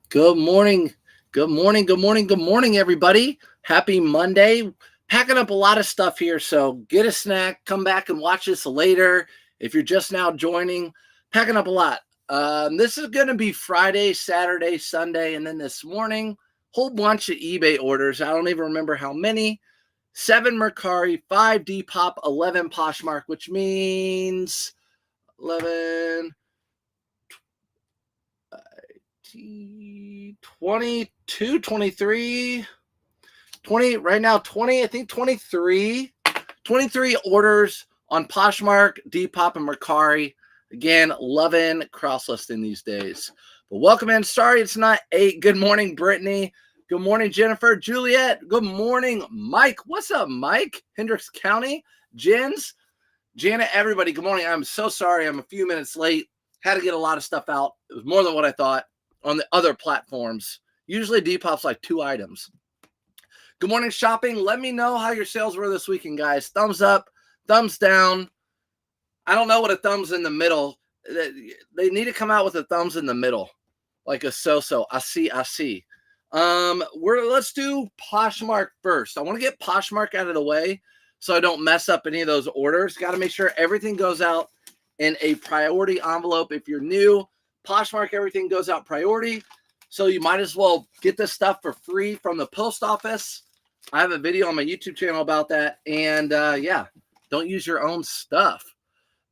Good morning. Good morning. Good morning. Good morning, everybody. Happy Monday. Packing up a lot of stuff here. So get a snack, come back and watch this later. If you're just now joining, packing up a lot. This is going to be Friday, Saturday, Sunday, and then this morning, whole bunch of eBay orders. I don't even remember how many. 7 Mercari, 5 Depop, 11 Poshmark, which means 11, 22, 23, 20, right now 20, I think 23 orders on Poshmark, Depop, and Mercari. Again, loving cross-listing these days. But welcome in. Sorry it's not 8. Good morning, Brittany. Good morning, Jennifer. Juliet. Good morning, Mike. What's up, Mike? Hendricks County. Jens. Janet, everybody, good morning. I'm so sorry I'm a few minutes late. Had to get a lot of stuff out. It was more than what I thought on the other platforms. Usually Depop's like 2 items. Good morning, shopping. Let me know how your sales were this weekend, guys. Thumbs up, thumbs down. I don't know what a thumbs in the middle. They need to come out with a thumbs in the middle, like a so-so. I see. Let's do Poshmark first. I want to get Poshmark out of the way so I don't mess up any of those orders. Got to make sure everything goes out in a priority envelope. If you're new, Poshmark, everything goes out priority. So you might as well get this stuff for free from the post office. I have a video on my YouTube channel about that. And yeah, don't use your own stuff.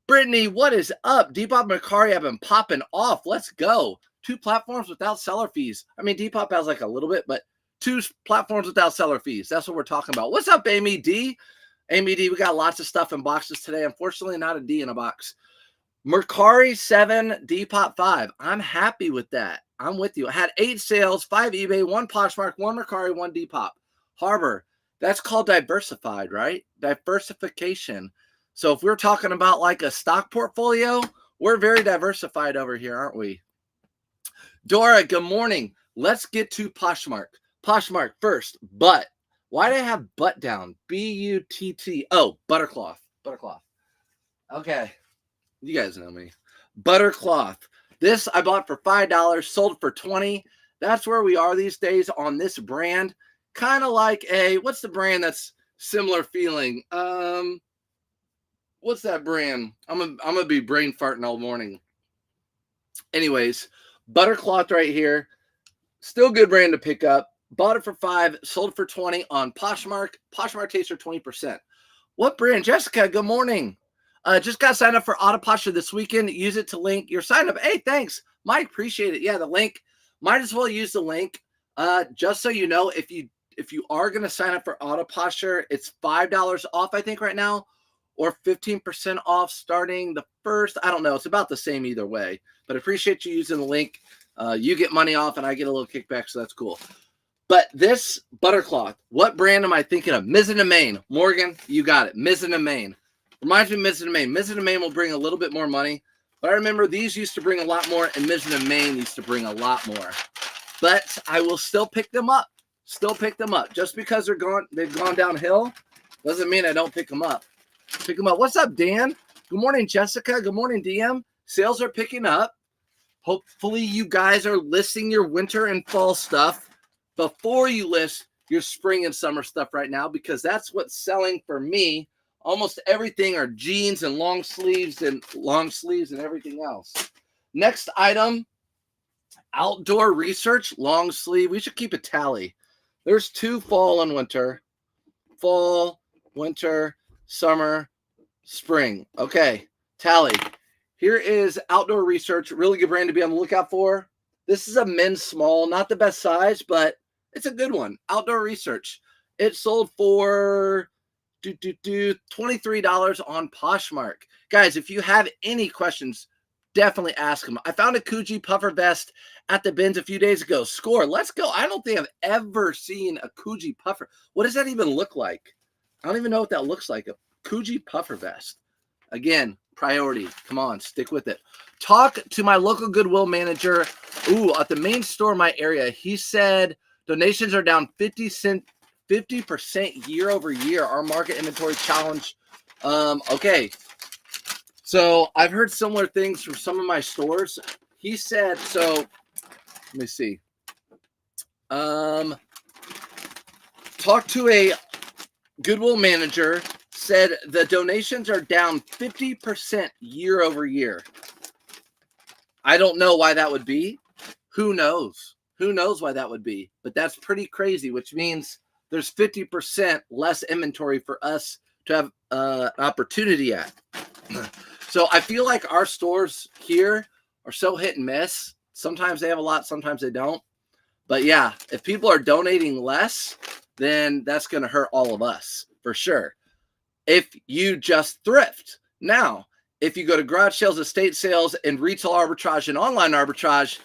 Brittany, what is up? Depop and Mercari have been popping off. Let's go. 2 platforms without seller fees. I mean, Depop has like a little bit, but 2 platforms without seller fees. That's what we're talking about. What's up, Amy D? Amy D, we got lots of stuff in boxes today. Unfortunately, not a D in a box. Mercari 7, Depop 5. I'm happy with that. I'm with you. I had 8 sales, 5 eBay, 1 Poshmark, 1 Mercari, 1 Depop. Harbor, that's called diversified, right? Diversification. So if we're talking about like a stock portfolio, we're very diversified over here, aren't we? Dora, good morning. Let's get to Poshmark. Poshmark first, butt. Why do I have butt down? B-U-T-T. Oh, buttercloth. Buttercloth. Okay. You guys know me. Buttercloth. This I bought for $5, sold for $20. That's where we are these days on this brand. Kind of like what's the brand that's similar feeling? What's that brand? I'm gonna be brain farting all morning. Anyways, Buttercloth right here. Still good brand to pick up. Bought it for $5, sold for $20 on Poshmark. Poshmark takes her 20%. What brand? Jessica, good morning. Just got signed up for Autoposture this weekend. Use it to link your sign up. Hey, thanks, Mike. Appreciate it. Yeah, the link. Might as well use the link. Just so you know, if you are going to sign up for Autoposture, it's $5 off, I think, right now, or 15% off starting the 1st. I don't know. It's about the same either way. But I appreciate you using the link. You get money off, and I get a little kickback, so that's cool. But this Buttercloth, what brand am I thinking of? Mizzen & Main. Morgan, you got it. Mizzen & Main. Reminds me of Mizzen & Main. Mizzen & Main will bring a little bit more money. But I remember these used to bring a lot more, and Mizzen & Main used to bring a lot more. But I will still pick them up. Still pick them up. Just because they've gone downhill doesn't mean I don't pick them up. Pick them up. What's up, Dan? Good morning, Jessica. Good morning, DM. Sales are picking up. Hopefully you guys are listing your winter and fall stuff before you list your spring and summer stuff right now, because that's what's selling for me. Almost everything are jeans and long sleeves and everything else. Next item, outdoor research, long sleeve. We should keep a tally. There's 2 fall and winter. Fall, winter, summer, spring. Okay, tally. Here is outdoor research. Really good brand to be on the lookout for. This is a men's small, not the best size, but it's a good one. Outdoor research. It sold for $23 on Poshmark. Guys, if you have any questions, definitely ask them. I found a Coogee puffer vest at the bins a few days ago. Score. Let's go. I don't think I've ever seen a Coogee puffer. What does that even look like? I don't even know what that looks like. A Coogee puffer vest. Again, priority. Come on, stick with it. Talk to my local Goodwill manager. At the main store in my area. He said donations are down 50% year over year. Our market inventory challenge. Okay. So I've heard similar things from some of my stores. He said, so let me see. Talked to a Goodwill manager, said the donations are down 50% year over year. I don't know why that would be. Who knows? Who knows why that would be? But that's pretty crazy, which means there's 50% less inventory for us to have an opportunity at. So I feel like our stores here are so hit and miss. Sometimes they have a lot, sometimes they don't. But yeah, if people are donating less, then that's going to hurt all of us for sure. If you just thrift. Now, if you go to garage sales, estate sales, and retail arbitrage and online arbitrage,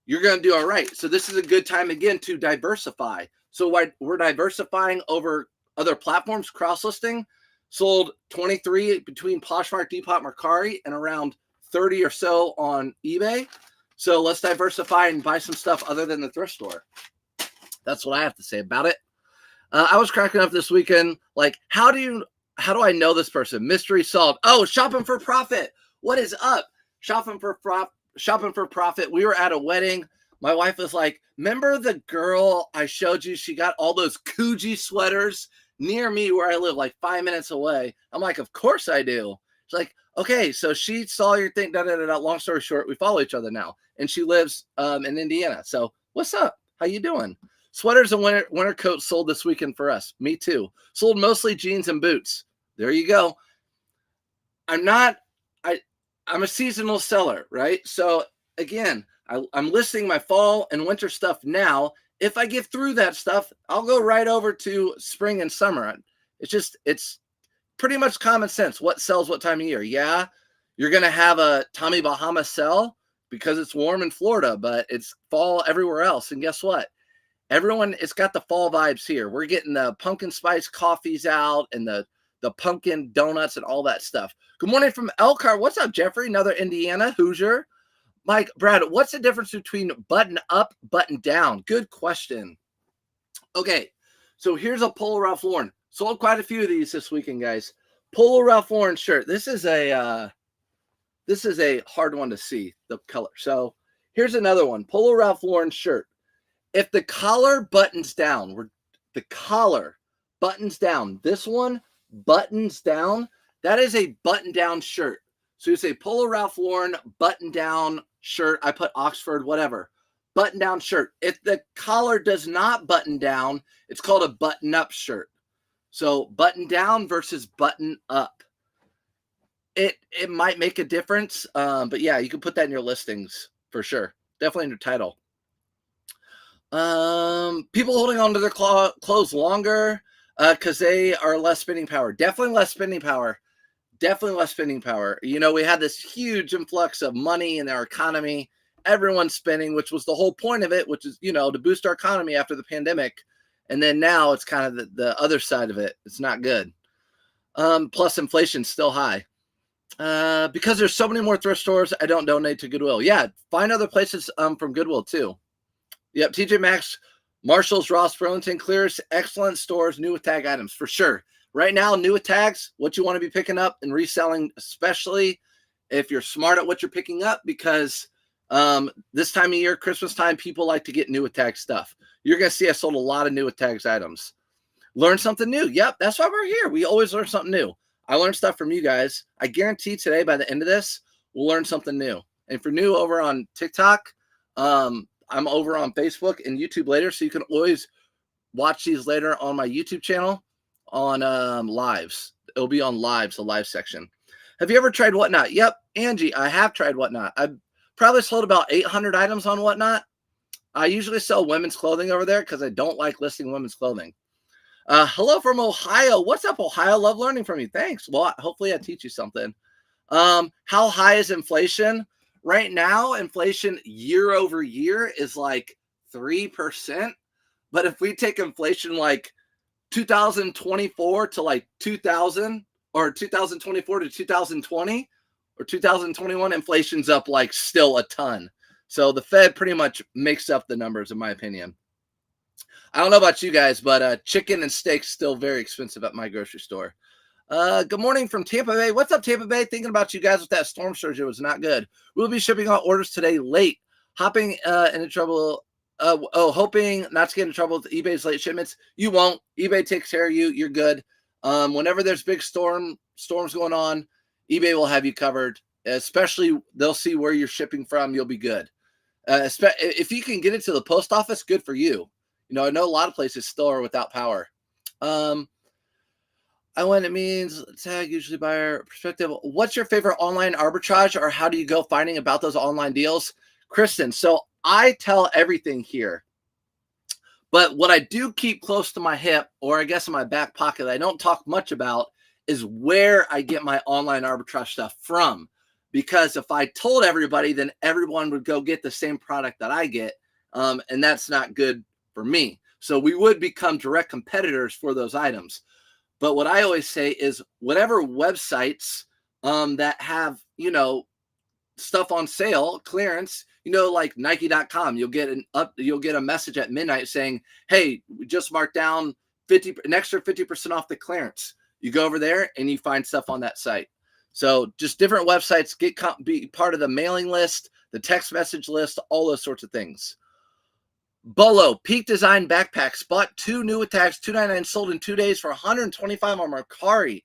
you're going to do all right. So this is a good time, again, to diversify. So we're diversifying over other platforms, cross-listing. Sold 23 between Poshmark, Depop, Mercari, and around 30 or so on eBay. So let's diversify and buy some stuff other than the thrift store. That's what I have to say about it. I was cracking up this weekend. Like, how do I know this person? Mystery solved. Oh, shopping for profit. What is up? Shopping for profit. We were at a wedding. My wife was like, remember the girl I showed you? She got all those Coogee sweaters near me where I live, like 5 minutes away. I'm like, of course I do. She's like, okay, so she saw your thing, Long story short, we follow each other now. And she lives in Indiana. So what's up? How you doing? Sweaters and winter coats sold this weekend for us. Me too. Sold mostly jeans and boots. There you go. I'm a seasonal seller, right? So again, I'm listing my fall and winter stuff now. If I get through that stuff, I'll go right over to spring and summer. It's pretty much common sense. What sells what time of year? Yeah, you're going to have a Tommy Bahama sell because it's warm in Florida, but it's fall everywhere else. And guess what? It's got the fall vibes here. We're getting the pumpkin spice coffees out and the pumpkin donuts and all that stuff. Good morning from Elkhart. What's up, Jeffrey? Another Indiana Hoosier. Mike, Brad, what's the difference between button up, button down? Good question. Okay, so here's a Polo Ralph Lauren. Sold quite a few of these this weekend, guys. Polo Ralph Lauren shirt. This is a hard one to see, the color. So here's another one. Polo Ralph Lauren shirt. If the collar buttons down, this one buttons down, that is a button-down shirt. So you say Polo Ralph Lauren button-down shirt. I put Oxford, whatever. Button-down shirt. If the collar does not button down, it's called a button-up shirt. So button down versus button up. It might make a difference, but yeah, you can put that in your listings for sure. Definitely in your title. People holding on to their clothes longer because they are less spending power. Definitely less spending power. You know, we had this huge influx of money in our economy. Everyone's spending, which was the whole point of it, which is, you know, to boost our economy after the pandemic. And then now it's kind of the other side of it. It's not good. Plus inflation's still high. Because there's so many more thrift stores, I don't donate to Goodwill. Yeah, find other places from Goodwill too. Yep, TJ Maxx, Marshalls, Ross, Burlington, Clears, excellent stores, new with tag items for sure. Right now, new with tags, what you want to be picking up and reselling, especially if you're smart at what you're picking up, because this time of year, Christmas time, people like to get new with tag stuff. You're going to see I sold a lot of new with tags items. Learn something new. Yep, that's why we're here. We always learn something new. I learned stuff from you guys. I guarantee today, by the end of this, we'll learn something new. And if you're new over on TikTok, I'm over on Facebook and YouTube later, so you can always watch these later on my YouTube channel on lives. It'll be on lives, the live section. Have you ever tried Whatnot? Yep, Angie, I have tried Whatnot. I've probably sold about 800 items on Whatnot. I usually sell women's clothing over there because I don't like listing women's clothing. Hello from Ohio. What's up, Ohio? Love learning from you. Thanks. Well, hopefully I teach you something. How high is inflation? Right now, inflation year over year is like 3%. But if we take inflation like 2024 to like 2000 or 2024 to 2020 or 2021, inflation's up like still a ton. So the Fed pretty much makes up the numbers, in my opinion. I don't know about you guys, but chicken and steak's still very expensive at my grocery store. Good morning from Tampa Bay. What's up, Tampa Bay? Thinking about you guys with that storm surge. It was not good. We'll be shipping out orders today late. Hopping into trouble hoping not to get in trouble with eBay's late shipments. You won't. eBay takes care of you. You're good. Whenever there's big storms going on, eBay will have you covered. Especially, they'll see where you're shipping from. You'll be good. If you can get it to the post office, good for you. You know, I know a lot of places still are without power. When it means tag, usually buyer perspective. What's your favorite online arbitrage, or how do you go finding about those online deals? Kristen, so I tell everything here, but what I do keep close to my hip, or I guess in my back pocket, I don't talk much about, is where I get my online arbitrage stuff from. Because if I told everybody, then everyone would go get the same product that I get, and that's not good for me. So we would become direct competitors for those items. But what I always say is whatever websites that have, you know, stuff on sale, clearance, you know, like Nike.com, you'll get a message at midnight saying, hey, we just marked down an extra 50% off the clearance. You go over there and you find stuff on that site. So just different websites, be part of the mailing list, the text message list, all those sorts of things. Bolo, Peak Design backpacks, bought 2 new tags, $2.99, sold in 2 days for $125 on Mercari.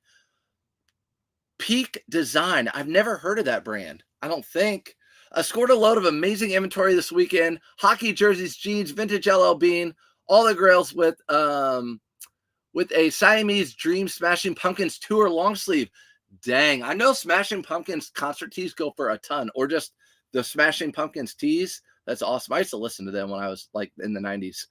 Peak Design, I've never heard of that brand. I don't think. Scored a load of amazing inventory this weekend. Hockey jerseys, jeans, vintage LL Bean, all the grails with a Siamese Dream Smashing Pumpkins tour long sleeve. Dang, I know Smashing Pumpkins concert tees go for a ton, or just the Smashing Pumpkins tees. That's awesome. I used to listen to them when I was like in the 90s.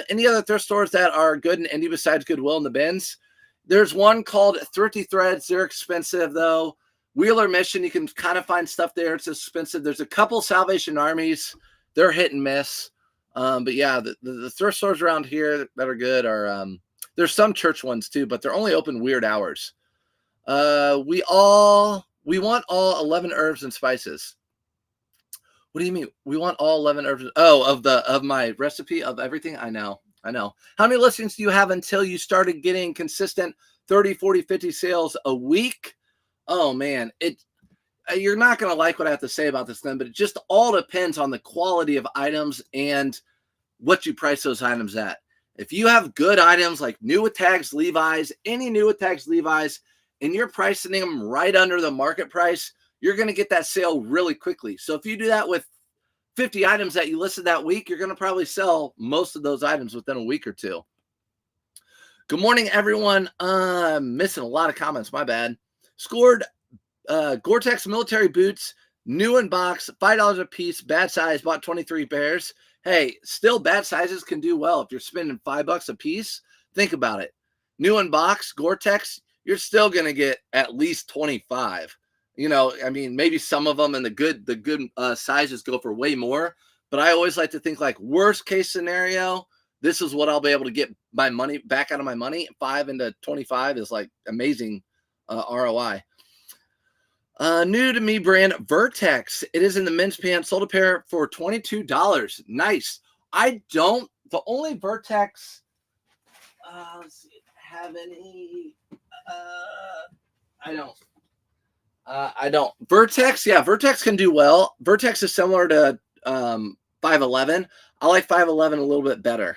Any other thrift stores that are good and indie besides Goodwill and the Bins? There's one called Thrifty Threads. They're expensive though. Wheeler Mission, you can kind of find stuff there. It's expensive. There's a couple Salvation Armies. They're hit and miss. But yeah, the thrift stores around here that are good are there's some church ones too, but they're only open weird hours. We want all 11 herbs and spices. What do you mean? We want all 11 herbs? Oh, of my recipe of everything? I know. How many listings do you have until you started getting consistent 30, 40, 50 sales a week? Oh man, you're not going to like what I have to say about this thing, but it just all depends on the quality of items and what you price those items at. If you have good items like new with tags, Levi's, any new with tags, Levi's, and you're pricing them right under the market price, you're going to get that sale really quickly. So if you do that with 50 items that you listed that week, you're going to probably sell most of those items within a week or two. Good morning, everyone. Missing a lot of comments. My bad. Scored Gore-Tex military boots, new in box, $5 a piece, bad size, bought 23 pairs. Hey, still bad sizes can do well. If you're spending $5 a piece, think about it. New in box, Gore-Tex, you're still going to get at least 25. You know, I mean, maybe some of them and the good sizes go for way more, but I always like to think like worst case scenario, this is what I'll be able to get my money back out of my money. 5 into 25 is like amazing ROI. New to me brand Vertex. It is in the men's pants. Sold a pair for $22. Nice. The only Vertex let's see, have any I don't. Vertex, yeah, Vertex can do well. Vertex is similar to 511. I like 511 a little bit better.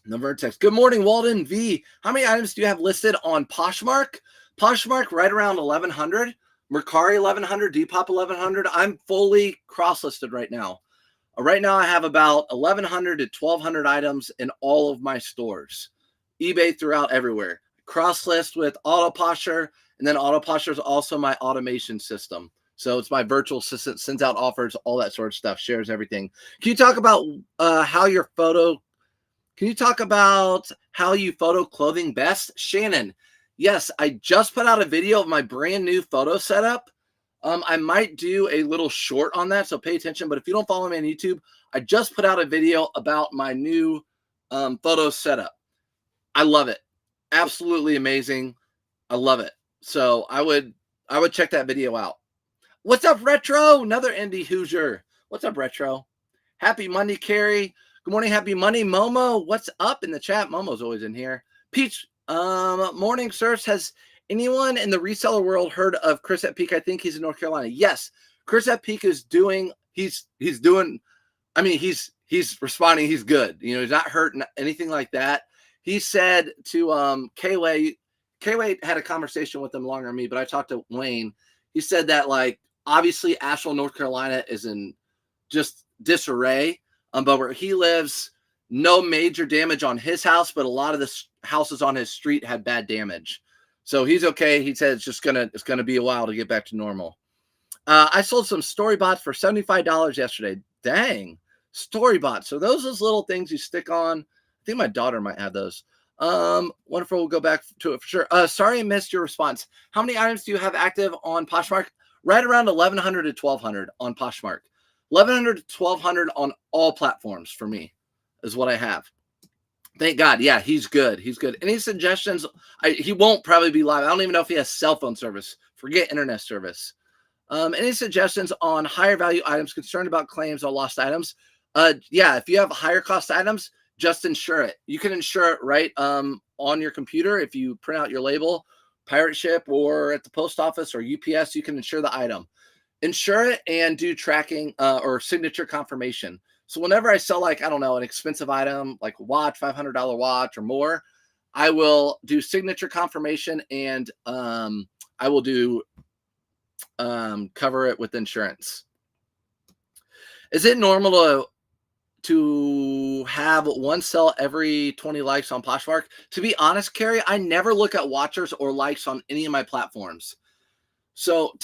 The Vertex. Good morning, Walden V. How many items do you have listed on Poshmark? Poshmark right around 1,100. Mercari 1,100. Depop 1,100. I'm fully cross-listed right now. Right now I have about 1,100 to 1,200 items in all of my stores. eBay throughout everywhere. Cross-list with Autoposher. And then Autoposher is also my automation system. So it's my virtual assistant, sends out offers, all that sort of stuff, shares everything. Can you talk about how you photo clothing best? Shannon, yes, I just put out a video of my brand new photo setup. I might do a little short on that, so pay attention. But if you don't follow me on YouTube, I just put out a video about my new photo setup. I love it. Absolutely amazing. I love it. So I would check that video out. What's up, Retro? Another indie Hoosier. What's up, Retro? Happy Monday, Carrie. Good morning. Happy Monday, Momo. What's up in the chat? Momo's always in here. Peach. Morning, sirs. Has anyone in the reseller world heard of Chris at Peak? I think he's in North Carolina. Yes, Chris at Peak is doing. He's doing I mean, he's responding. He's good. You know, he's not hurt, anything like that. He said to K-Way had a conversation with him longer than me, but I talked to Wayne. He said that, like, obviously Asheville, North Carolina is in just disarray. But where he lives, no major damage on his house, but a lot of the houses on his street had bad damage. So he's okay. He said it's gonna be a while to get back to normal. I sold some storybots for $75 yesterday. Dang, storybots. So those little things you stick on. I think my daughter might have those. Wonderful. We'll go back to it for sure. Sorry I missed your response. How many items do you have active on Poshmark? Right around 1,100 to 1,200 on Poshmark. 1,100 to 1,200 on all platforms for me is what I have. Thank God. Yeah, he's good. He's good. Any suggestions? He won't probably be live. I don't even know if he has cell phone service. Forget internet service. Any suggestions on higher value items, concerned about claims on lost items? Yeah, if you have higher cost items, just insure it. You can insure it right on your computer. If you print out your label, pirate ship, or at the post office or UPS, you can insure the item. Insure it and do tracking or signature confirmation. So whenever I sell, like, I don't know, an expensive item, like a watch, $500 watch or more, I will do signature confirmation, and I will do cover it with insurance. Is it normal to have one sell every 20 likes on Poshmark? To be honest, Carrie, I never look at watchers or likes on any of my platforms. So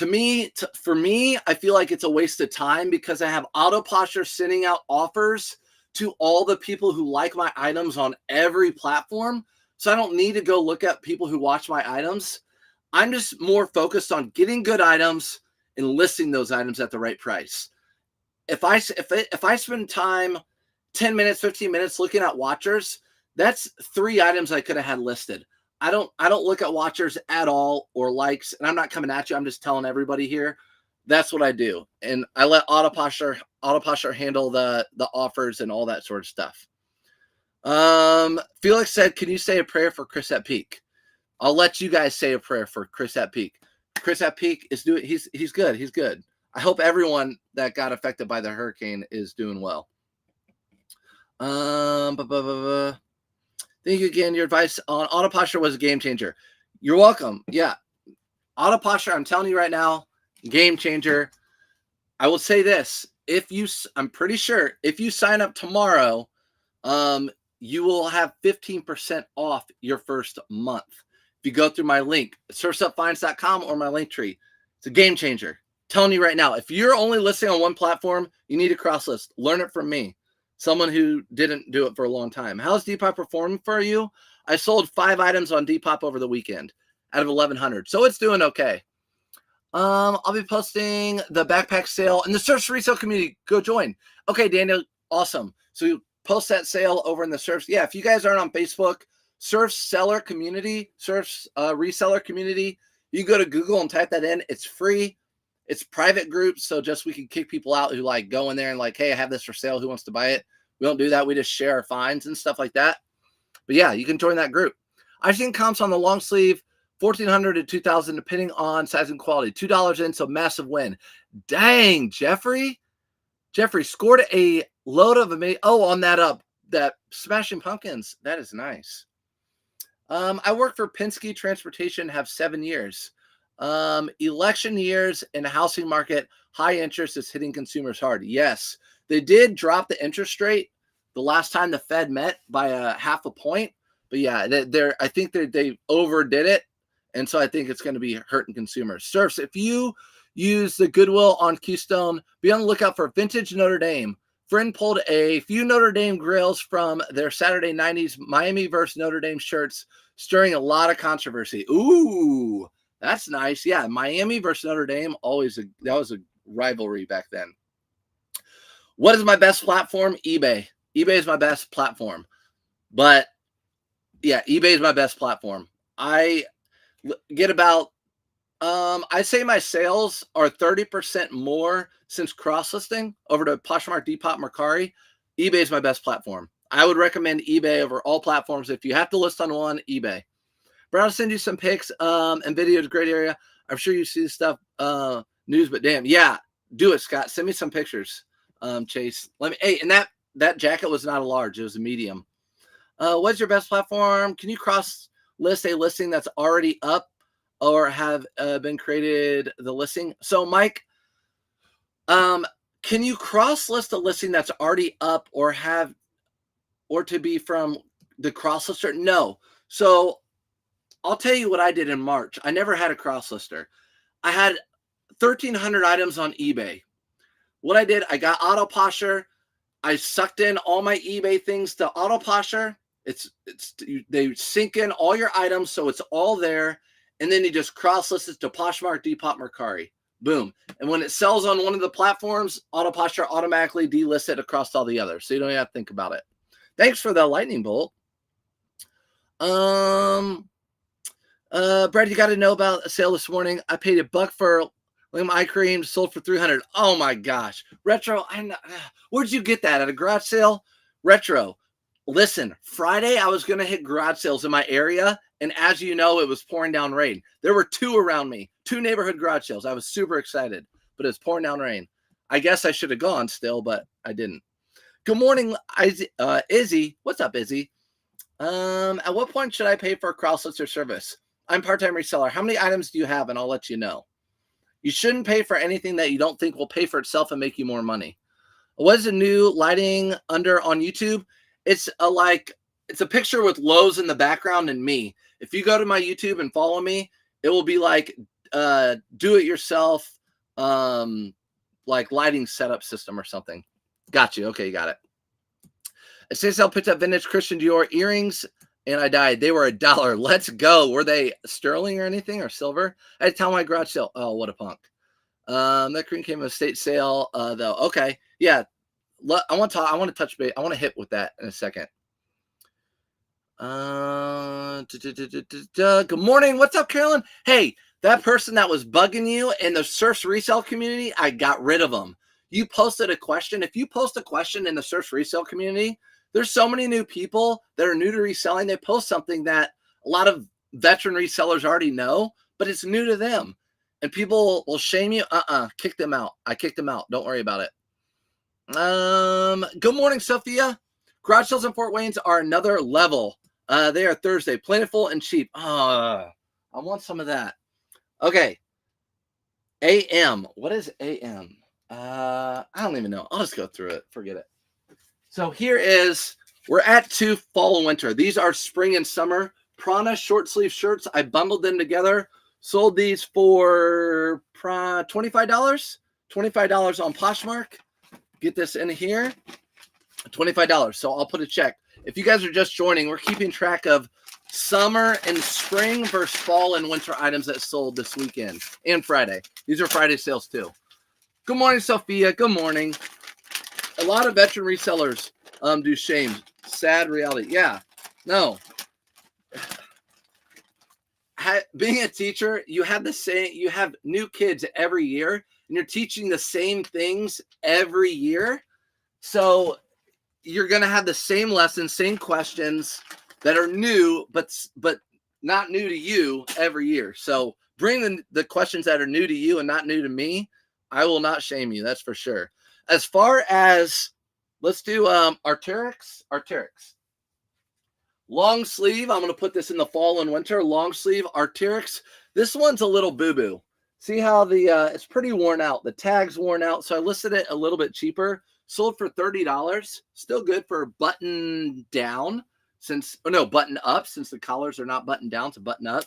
for me, I feel like it's a waste of time because I have auto posture sending out offers to all the people who like my items on every platform. So I don't need to go look at people who watch my items. I'm just more focused on getting good items and listing those items at the right price. If I spend time, 10 minutes, 15 minutes looking at watchers, that's 3 items I could have had listed. I don't look at watchers at all or likes, and I'm not coming at you. I'm just telling everybody here. That's what I do. And I let auto posture handle the offers and all that sort of stuff. Felix said, can you say a prayer for Chris at Peak? I'll let you guys say a prayer for Chris at Peak. Chris at Peak is he's good. He's good. I hope everyone that got affected by the hurricane is doing well. Thank you again. Your advice on auto posture was a game changer. You're welcome. Yeah. Auto posture, I'm telling you right now, game changer. I will say this. I'm pretty sure if you sign up tomorrow, you will have 15% off your first month. If you go through my link, surfstepfinds.com or my link tree, it's a game changer. I'm telling you right now, if you're only listing on one platform, you need to cross list. Learn it from me. Someone who didn't do it for a long time. How's Depop performing for you? I sold 5 items on Depop over the weekend out of 1,100. So it's doing okay. I'll be posting the backpack sale in the Surfs resale community. Go join. Okay, Daniel. Awesome. So you post that sale over in the Surfs. Yeah, if you guys aren't on Facebook, Surfs seller community, Surfs reseller community, you go to Google and type that in. It's free. It's private groups, so just we can kick people out who like go in there and like, hey, I have this for sale. Who wants to buy it? We don't do that. We just share our finds and stuff like that. But yeah, you can join that group. I've seen comps on the long sleeve, 1,400 to 2,000, depending on size and quality. $2 in, so massive win. Dang, Jeffrey scored a load of amazing. Oh, on that Smashing Pumpkins. That is nice. I work for Penske Transportation, have 7 years. Election years in the housing market, high interest is hitting consumers hard. Yes, they did drop the interest rate the last time the Fed met by a 0.5 point. But yeah, I think they overdid it. And so I think it's going to be hurting consumers. Surfs, if you use the Goodwill on Keystone, be on the lookout for vintage Notre Dame. Friend pulled a few Notre Dame grills from their Saturday 90s Miami versus Notre Dame shirts, stirring a lot of controversy. Ooh, that's nice. Yeah, Miami versus Notre Dame, that was a rivalry back then. What is my best platform? eBay. eBay is my best platform. But yeah, eBay is my best platform. I get about, I say my sales are 30% more since cross-listing over to Poshmark, Depop, Mercari. eBay is my best platform. I would recommend eBay over all platforms. If you have to list on one, eBay. But I'll send you some pics and videos. Great area. I'm sure you see this stuff, news, but damn. Yeah, do it, Scott. Send me some pictures. Chase. Hey, and that jacket was not a large, it was a medium. What's your best platform? Can you cross list a listing that's already up or have been created the listing? So Mike, can you cross list a listing that's already up or to be from the cross lister? No. So I'll tell you what I did in March. I never had a cross lister. I had 1,300 items on eBay. What I did, I got Autoposher. I sucked in all my eBay things to Autoposher. They sync in all your items, so it's all there, and then you just cross list it to Poshmark, Depop, Mercari. Boom. And when it sells on one of the platforms, Autoposher automatically delists it across all the others, so you don't even have to think about it. Thanks for the lightning bolt. Brad, you got to know about a sale this morning. I paid $1 for eye cream, sold for $300. Oh my gosh. Retro, where'd you get that? At a garage sale? Retro, listen, Friday I was going to hit garage sales in my area, and as you know, it was pouring down rain. There were 2 around me, 2 neighborhood garage sales. I was super excited, but it's pouring down rain. I guess I should have gone still, but I didn't. Good morning, Izzy. What's up, Izzy? At what point should I pay for a cross-lister service? I'm part-time reseller. How many items do you have? And I'll let you know. You shouldn't pay for anything that you don't think will pay for itself and make you more money. What is the new lighting under on YouTube? It's a picture with Lowe's in the background and me. If you go to my YouTube and follow me, it will be like do it yourself, like lighting setup system or something. Got you. Okay, you got it. It says I picked up vintage Christian Dior earrings and I died. They were $1. Let's go. Were they sterling or anything or silver? I had to tell my garage sale. Oh, what a punk. That green came in a estate sale though. Okay. Yeah. I want to touch base. I want to hit with that in a second. Good morning. What's up, Carolyn? Hey, that person that was bugging you in the Surfs resale community, I got rid of them. You posted a question. If you post a question in the Surfs resale community, there's so many new people that are new to reselling. They post something that a lot of veteran resellers already know, but it's new to them. And people will shame you. Kick them out. I kicked them out. Don't worry about it. Good morning, Sophia. Garage sales in Fort Wayne's are another level. They are Thursday, plentiful and cheap. I want some of that. Okay. AM. What is AM? I don't even know. I'll just go through it. Forget it. So we're at 2 fall and winter. These are spring and summer Prana short sleeve shirts. I bundled them together. Sold these for $25. $25 on Poshmark. Get this in here. $25. So I'll put a check. If you guys are just joining, we're keeping track of summer and spring versus fall and winter items that sold this weekend and Friday. These are Friday sales too. Good morning, Sophia. Good morning. A lot of veteran resellers do shame. Sad reality. Yeah. No. Being a teacher, you have new kids every year, and you're teaching the same things every year. So you're going to have the same lessons, same questions that are new, but not new to you every year. So bring the questions that are new to you and not new to me. I will not shame you. That's for sure. As far as, let's do Arc'teryx. Long sleeve. I'm going to put this in the fall and winter. Long sleeve Arc'teryx. This one's a little boo-boo. See how it's pretty worn out. The tag's worn out. So I listed it a little bit cheaper. Sold for $30. Still good for button down button up, since the collars are not buttoned down to button up.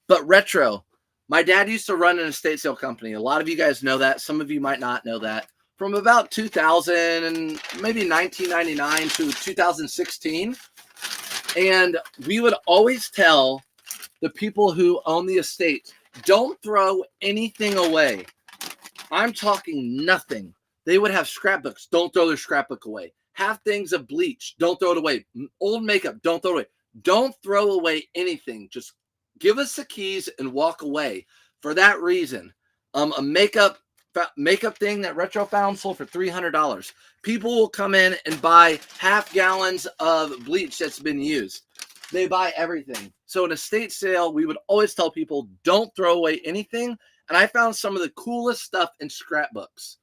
But retro. My dad used to run an estate sale company. A lot of you guys know that. Some of you might not know that. From about 2000 and maybe 1999 to 2016. And we would always tell the people who own the estate, don't throw anything away. I'm talking nothing. They would have scrapbooks. Don't throw their scrapbook away. Have things of bleach. Don't throw it away. Old makeup. Don't throw it away. Don't throw away anything. Just give us the keys and walk away. For that reason, a makeup thing that Retro found sold for $300. People will come in and buy half gallons of bleach that's been used. They buy everything. So in a estate sale, we would always tell people, don't throw away anything. And I found some of the coolest stuff in scrapbooks.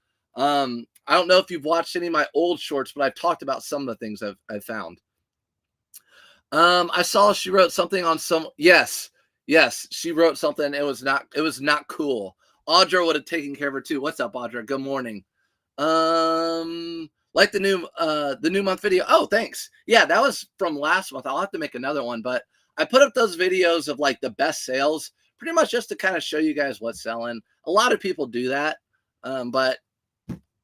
I don't know if you've watched any of my old shorts, but I've talked about some of the things I've found. I saw she wrote something on some. Yes, she wrote something. It was not cool. Audra would have taken care of her too. What's up, Audra? Good morning. Like the new month video. Oh, thanks. Yeah, that was from last month. I'll have to make another one, but I put up those videos of like the best sales, pretty much just to kind of show you guys what's selling. A lot of people do that, but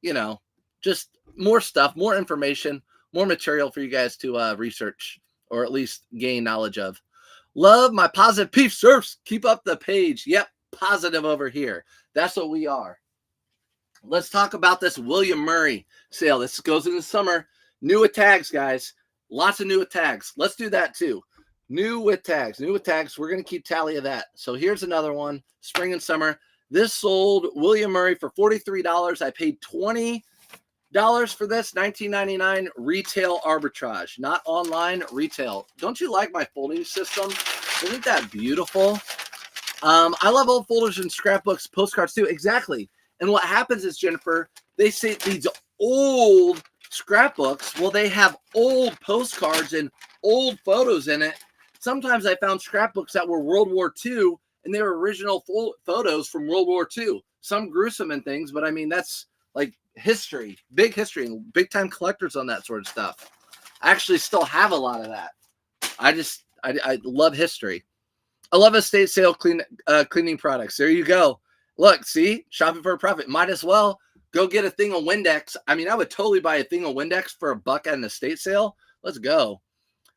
you know, just more stuff, more information, more material for you guys to research or at least gain knowledge of. Love my positive peep surfs. Keep up the page. Yep, positive over here. That's what we are. Let's talk about this William Murray sale. This goes in the summer. New with tags, guys. Lots of new with tags. Let's do that too. New with tags. New with tags. We're going to keep tally of that. So here's another one. Spring and summer. This sold William Murray for $43. I paid $20 for this. $19.99 retail arbitrage. Not online, retail. Don't you like my folding system? Isn't that beautiful? I love old folders and scrapbooks, postcards too. Exactly. And what happens is, Jennifer, they say these old scrapbooks, well, they have old postcards and old photos in it. Sometimes I found scrapbooks that were World War II, and they were original photos from World War II. Some gruesome and things, but I mean, that's like history, big history, and big time collectors on that sort of stuff. I actually still have a lot of that. I love history. I love estate sale cleaning products. There you go. Look, see, shopping for a profit. Might as well go get a thing of Windex. I mean, I would totally buy a thing of Windex for $1 at an estate sale. Let's go.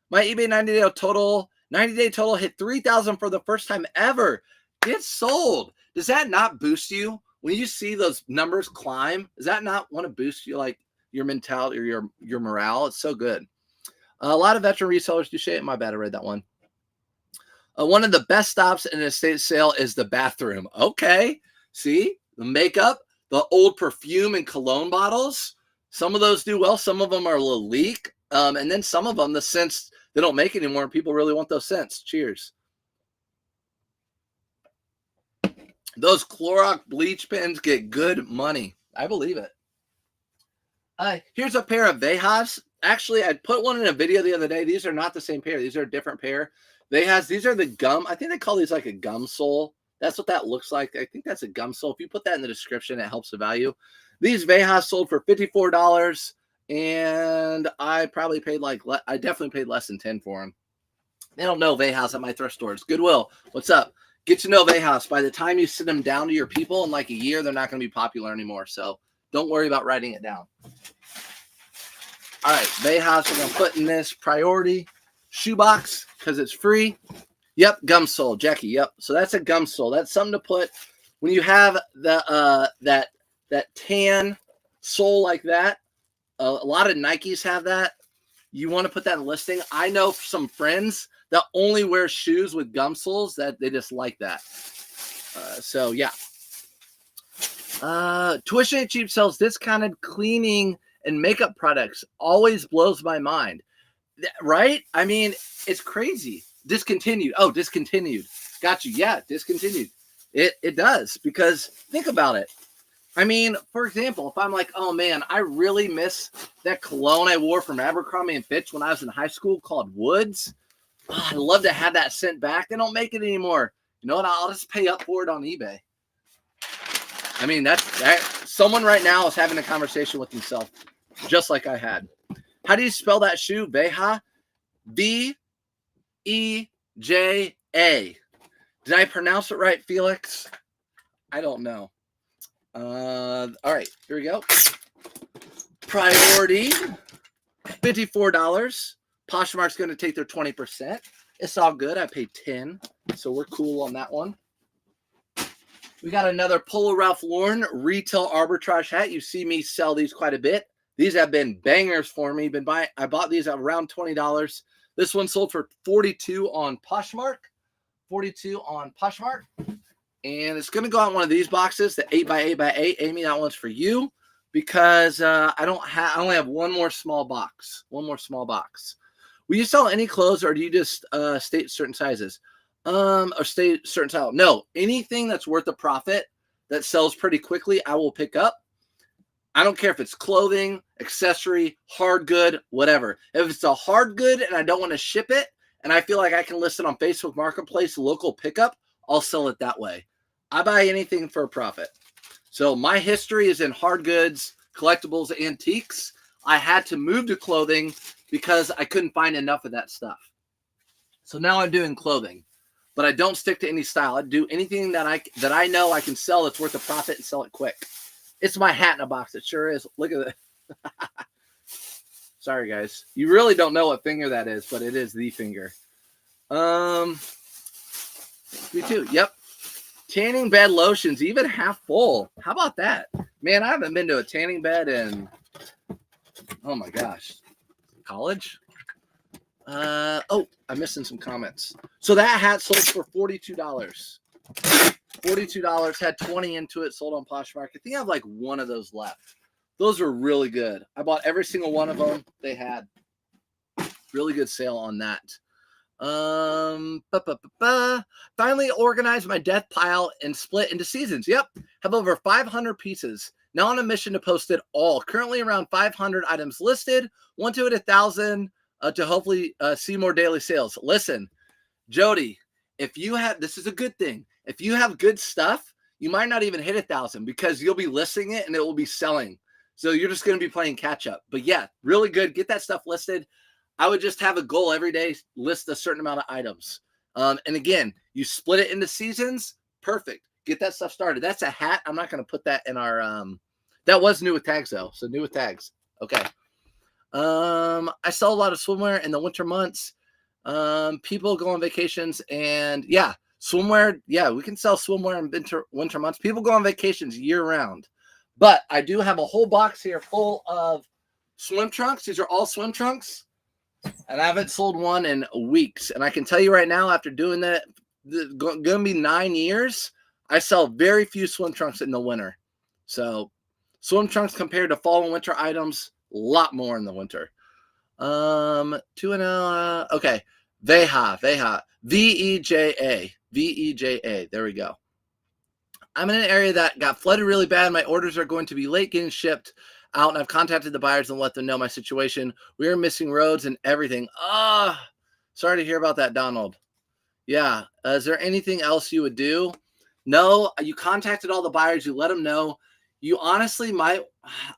My eBay 90-day total hit 3,000 for the first time ever. Get sold. Does that not boost you when you see those numbers climb? Does that not want to boost you, like your mentality or your morale? It's so good. A lot of veteran resellers do shit. My bad, I read that one. One of the best stops in an estate sale is the bathroom. Okay. See, the makeup, the old perfume and cologne bottles. Some of those do well. Some of them are a little leak. And then some of them, the scents, they don't make anymore. And people really want those scents. Cheers. Those Clorox bleach pens get good money. I believe it. Here's a pair of Vejas. Actually, I put one in a video the other day. These are not the same pair. These are a different pair. These are the gum. I think they call these like a gum sole. That's what that looks like. I think that's a gum sole. If you put that in the description, it helps the value. These Vejas sold for $54, and I probably paid I definitely paid less than $10 for them. They don't know Vejas at my thrift stores. Goodwill, what's up? Get to know Vejas. By the time you send them down to your people in like a year, they're not going to be popular anymore. So don't worry about writing it down. All right, Vejas, we're going to put in this priority shoebox because it's free. Yep, gum sole, Jackie. Yep. So that's a gum sole. That's something to put when you have the that tan sole like that. A lot of Nikes have that. You want to put that in listing. I know some friends that only wear shoes with gum soles that they just like that. So yeah. Tuition Ain't Cheap sells discounted cleaning and makeup products. Always blows my mind. Right? I mean, it's crazy. Discontinued. Oh, discontinued. Got you. Yeah, discontinued. It does, because think about it. I mean, for example, if I'm like, oh man, I really miss that cologne I wore from Abercrombie and Fitch when I was in high school called Woods. Oh, I'd love to have that sent back. They don't make it anymore. You know what? I'll just pay up for it on eBay. I mean, that someone right now is having a conversation with himself, just like I had. How do you spell that shoe? Veja? V-E-J-A. Did I pronounce it right, Felix? I don't know. All right, here we go. Priority, $54. Poshmark's going to take their 20%. It's all good. I paid $10, so we're cool on that one. We got another Polo Ralph Lauren retail arbitrage hat. You see me sell these quite a bit. These have been bangers for me. I bought these at around $20. This one sold for $42 on Poshmark. $42 on Poshmark. And it's going to go out in one of these boxes, the 8x8x8. Amy, that one's for you, because I only have one more small box. One more small box. Will you sell any clothes, or do you just state certain sizes? Or state certain style? No, anything that's worth a profit that sells pretty quickly, I will pick up. I don't care if it's clothing, accessory, hard good, whatever. If it's a hard good and I don't want to ship it and I feel like I can list it on Facebook Marketplace, local pickup, I'll sell it that way. I buy anything for a profit. So my history is in hard goods, collectibles, antiques. I had to move to clothing because I couldn't find enough of that stuff. So now I'm doing clothing, but I don't stick to any style. I do anything that I know I can sell that's worth a profit and sell it quick. It's my hat in a box. It sure is. Look at it. Sorry, guys. You really don't know what finger that is, but it is the finger. Me too. Yep. Tanning bed lotions, even half full. How about that? Man, I haven't been to a tanning bed in, oh my gosh, college? Oh, I'm missing some comments. So that hat sold for $42. $42, had 20 into it, sold on Poshmark. I think I have like one of those left. Those were really good. I bought every single one of them they had. Really good sale on that. Finally organized my death pile and split into seasons. Yep. Have over 500 pieces. Now on a mission to post it all. Currently around 500 items listed. Want to hit 1,000 to hopefully see more daily sales. Listen, Jody, if you have, this is a good thing. If you have good stuff, you might not even hit 1,000 because you'll be listing it and it will be selling. So you're just going to be playing catch up. But yeah, really good. Get that stuff listed. I would just have a goal every day, list a certain amount of items. And again, you split it into seasons. Perfect. Get that stuff started. That's a hat. I'm not going to put that in our, that was new with tags though. So new with tags. Okay. I sell a lot of swimwear in the winter months. People go on vacations and yeah, swimwear. Yeah, we can sell swimwear in winter months. People go on vacations year round, but I do have a whole box here full of swim trunks. These are all swim trunks. And I haven't sold one in weeks. And I can tell you right now, after doing that, going to be 9 years, I sell very few swim trunks in the winter. So swim trunks compared to fall and winter items, a lot more in the winter. Okay. Veja. V-E-J-A. There we go. I'm in an area that got flooded really bad. My orders are going to be late getting shipped out, and I've contacted the buyers and let them know my situation. We are missing roads and everything. Sorry to hear about that, Donald. Yeah. Is there anything else you would do? No, you contacted all the buyers. You let them know. You honestly might,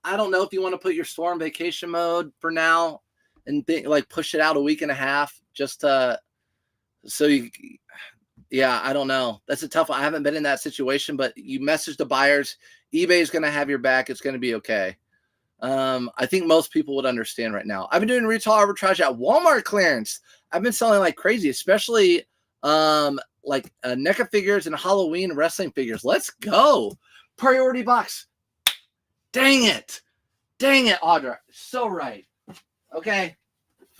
I don't know if you want to put your store in vacation mode for now and push it out a week and a half just to, yeah, I don't know. That's a tough one. I haven't been in that situation, but you message the buyers. eBay is going to have your back. It's going to be okay. I think most people would understand right now. I've been doing retail arbitrage at Walmart clearance. I've been selling like crazy, especially NECA figures and Halloween wrestling figures. Let's go. Priority box. Dang it, Audra. So right. Okay.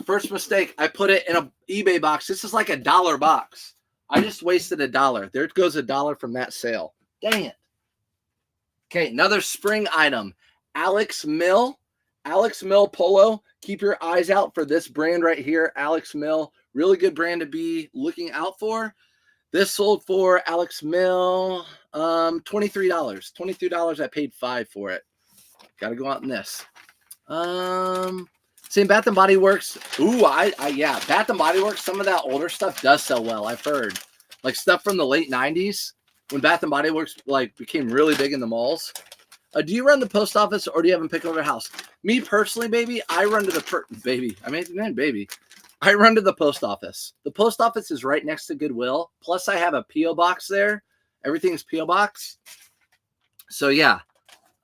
First mistake. I put it in an eBay box. This is like $1 box. I just wasted $1. There goes $1 from that sale. Dang it. Okay, another spring item. Alex Mill Polo. Keep your eyes out for this brand right here, Alex Mill. Really good brand to be looking out for. This sold for Alex Mill $23. $23. I paid $5 for it. Got to go out in this. Same Bath and Body Works. Ooh, yeah, Bath and Body Works. Some of that older stuff does sell well. I've heard like stuff from the late 90s when Bath and Body Works became really big in the malls. Do you run the post office or do you have them pick over your house? Me personally, baby, I run to the I run to the post office. The post office is right next to Goodwill. Plus, I have a P.O. box there. Everything's P.O. box. So yeah,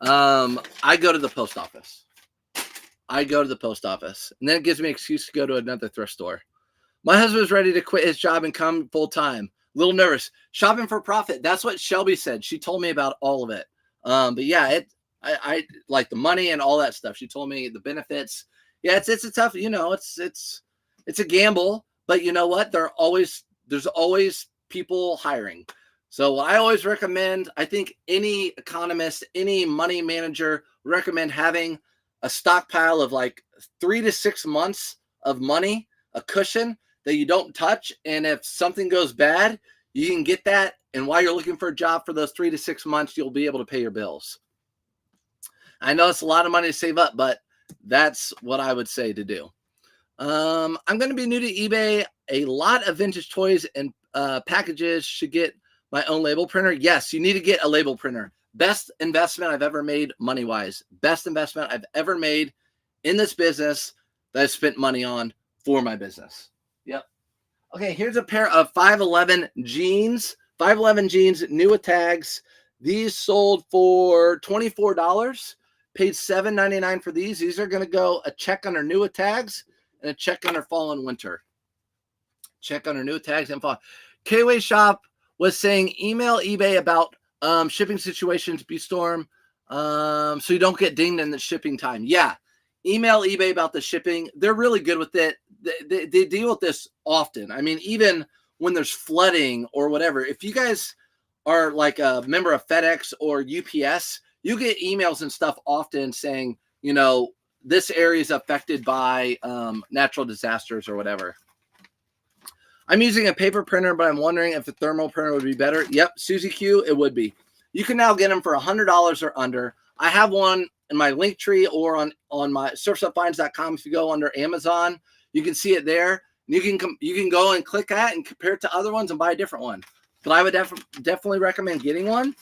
I go to the post office. And then it gives me an excuse to go to another thrift store. My husband was ready to quit his job and come full time. A little nervous. Shopping for profit. That's what Shelby said. She told me about all of it. But yeah, I like the money and all that stuff. She told me the benefits. Yeah, it's a tough, it's a gamble, but you know what? There's always people hiring. So I always recommend, I think any economist, any money manager recommend having a stockpile of like 3 to 6 months of money, a cushion that you don't touch. And if something goes bad, you can get that. And while you're looking for a job for those 3 to 6 months, you'll be able to pay your bills. I know it's a lot of money to save up, but that's what I would say to do. I'm going to be new to eBay. A lot of vintage toys and packages should get my own label printer. Yes, you need to get a label printer. Best investment I've ever made money-wise. Best investment I've ever made in this business that I spent money on for my business. Yep. Okay, here's a pair of 511 jeans. 511 jeans, new with tags. These sold for $24. Paid $7.99 for these. These are going to go a check under new with tags and a check under fall and winter. Check under new tags and fall. K-Way Shop was saying email eBay about shipping situations, B-Storm, so you don't get dinged in the shipping time. Yeah, email eBay about the shipping. They're really good with it. They deal with this often. I mean, even when there's flooding or whatever, if you guys are like a member of FedEx or UPS, you get emails and stuff often saying, you know, this area is affected by natural disasters or whatever. I'm using a paper printer, but I'm wondering if a thermal printer would be better. Yep, Susie Q, it would be. You can now get them for $100 or under. I have one in my link tree or on my surfstopfinds.com. If you go under Amazon, you can see it there. You can go and click that and compare it to other ones and buy a different one. But I would definitely recommend getting one.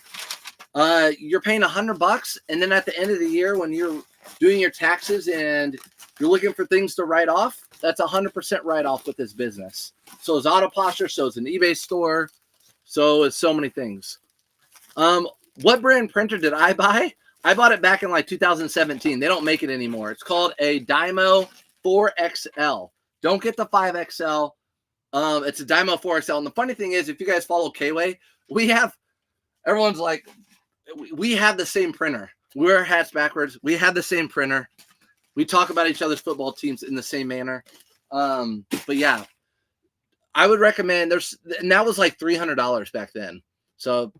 You're paying $100, and then at the end of the year, when you're doing your taxes and you're looking for things to write off, that's 100% write-off with this business. So is Autoposture, so is an eBay store, so is so many things. What brand printer did I buy? I bought it back in like 2017. They don't make it anymore. It's called a Dymo 4XL. Don't get the 5XL. It's a Dymo 4XL. And the funny thing is, if you guys follow K-Way, everyone's like, we have the same printer. We wear hats backwards. We have the same printer. We talk about each other's football teams in the same manner. But yeah, I would recommend and that was like $300 back then. So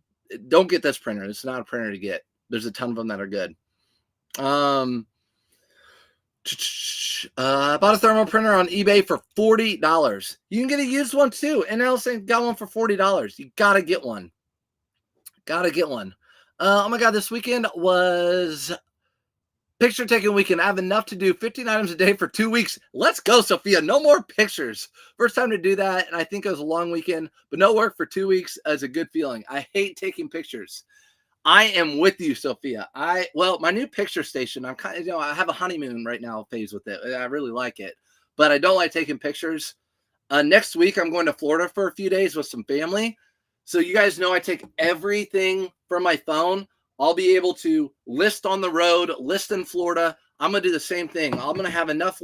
don't get this printer. It's not a printer to get. There's a ton of them that are good. I bought a thermal printer on eBay for $40. You can get a used one too. And Ellison got one for $40. You got to get one. Oh my God, this weekend was picture taking weekend. I have enough to do 15 items a day for 2 weeks. Let's go, Sophia. No more pictures. First time to do that. And I think it was a long weekend, but no work for 2 weeks is a good feeling. I hate taking pictures. I am with you, Sophia. My new picture station, I'm kind of, I have a honeymoon right now phase with it. I really like it, but I don't like taking pictures. Next week, I'm going to Florida for a few days with some family. So you guys know I take everything from my phone. I'll be able to list on the road, list in Florida. I'm going to do the same thing. I'm going to have enough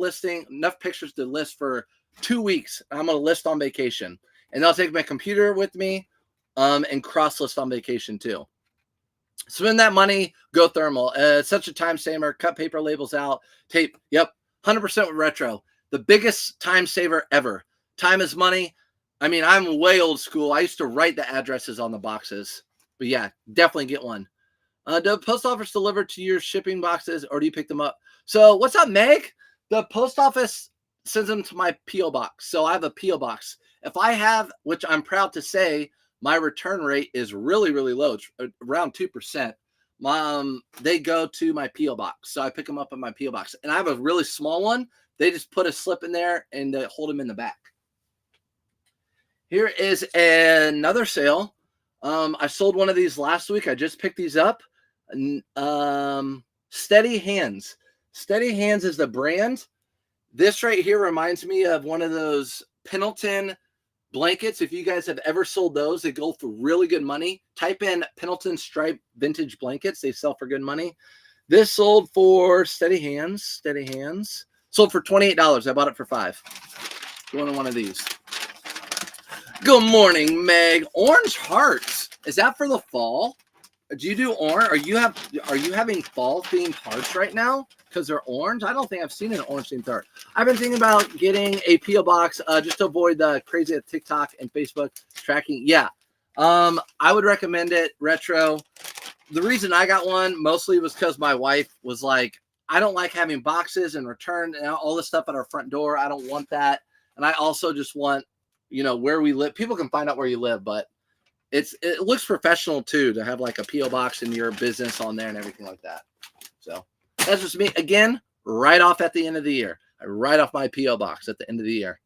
pictures to list for 2 weeks. I'm going to list on vacation. And I'll take my computer with me and cross list on vacation too. Spend that money, go thermal. It's such a time saver. Cut paper labels out. Tape. Yep. 100% with retro. The biggest time saver ever. Time is money. I mean, I'm way old school. I used to write the addresses on the boxes. But yeah, definitely get one. Do post office deliver to your shipping boxes or do you pick them up? So what's up, Meg? The post office sends them to my P.O. box. So I have a P.O. box. If I have, which I'm proud to say, my return rate is really, really low. It's around 2%. They go to my P.O. box. So I pick them up in my P.O. box. And I have a really small one. They just put a slip in there and they hold them in the back. Here is another sale. I sold one of these last week. I just picked these up. Steady Hands. Steady Hands is the brand. This right here reminds me of one of those Pendleton blankets. If you guys have ever sold those, they go for really good money. Type in Pendleton stripe vintage blankets. They sell for good money. This sold for Steady Hands. Steady Hands. Sold for $28. I bought it for $5. Going to one of these. Good morning, Meg. Orange hearts. Is that for the fall? Do you do orange? Are you having fall themed hearts right now? Because they're orange? I don't think I've seen an orange themed heart. I've been thinking about getting a P.O. box just to avoid the crazy TikTok and Facebook tracking. Yeah. I would recommend it. Retro. The reason I got one mostly was because my wife was like, I don't like having boxes and return and all this stuff at our front door. I don't want that. And I also just want, where we live. People can find out where you live, but it looks professional too to have like a P.O. box in your business on there and everything like that. So That's just me. Again, right off at the end of the year. I write off my P.O. box at the end of the year.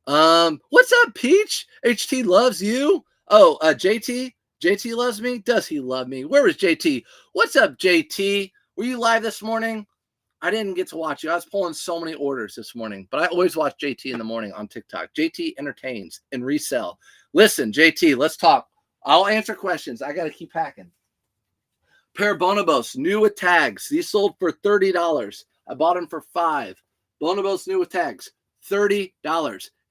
What's up, Peach? HT loves you. Oh, JT? JT loves me? Does he love me? Where was JT? What's up, JT? Were you live this morning? I didn't get to watch you. I was pulling so many orders this morning, but I always watch JT in the morning on TikTok. JT entertains and resell. Listen, JT, let's talk. I'll answer questions. I got to keep hacking. Pair of Bonobos, new with tags. These sold for $30. I bought them for $5. Bonobos new with tags, $30.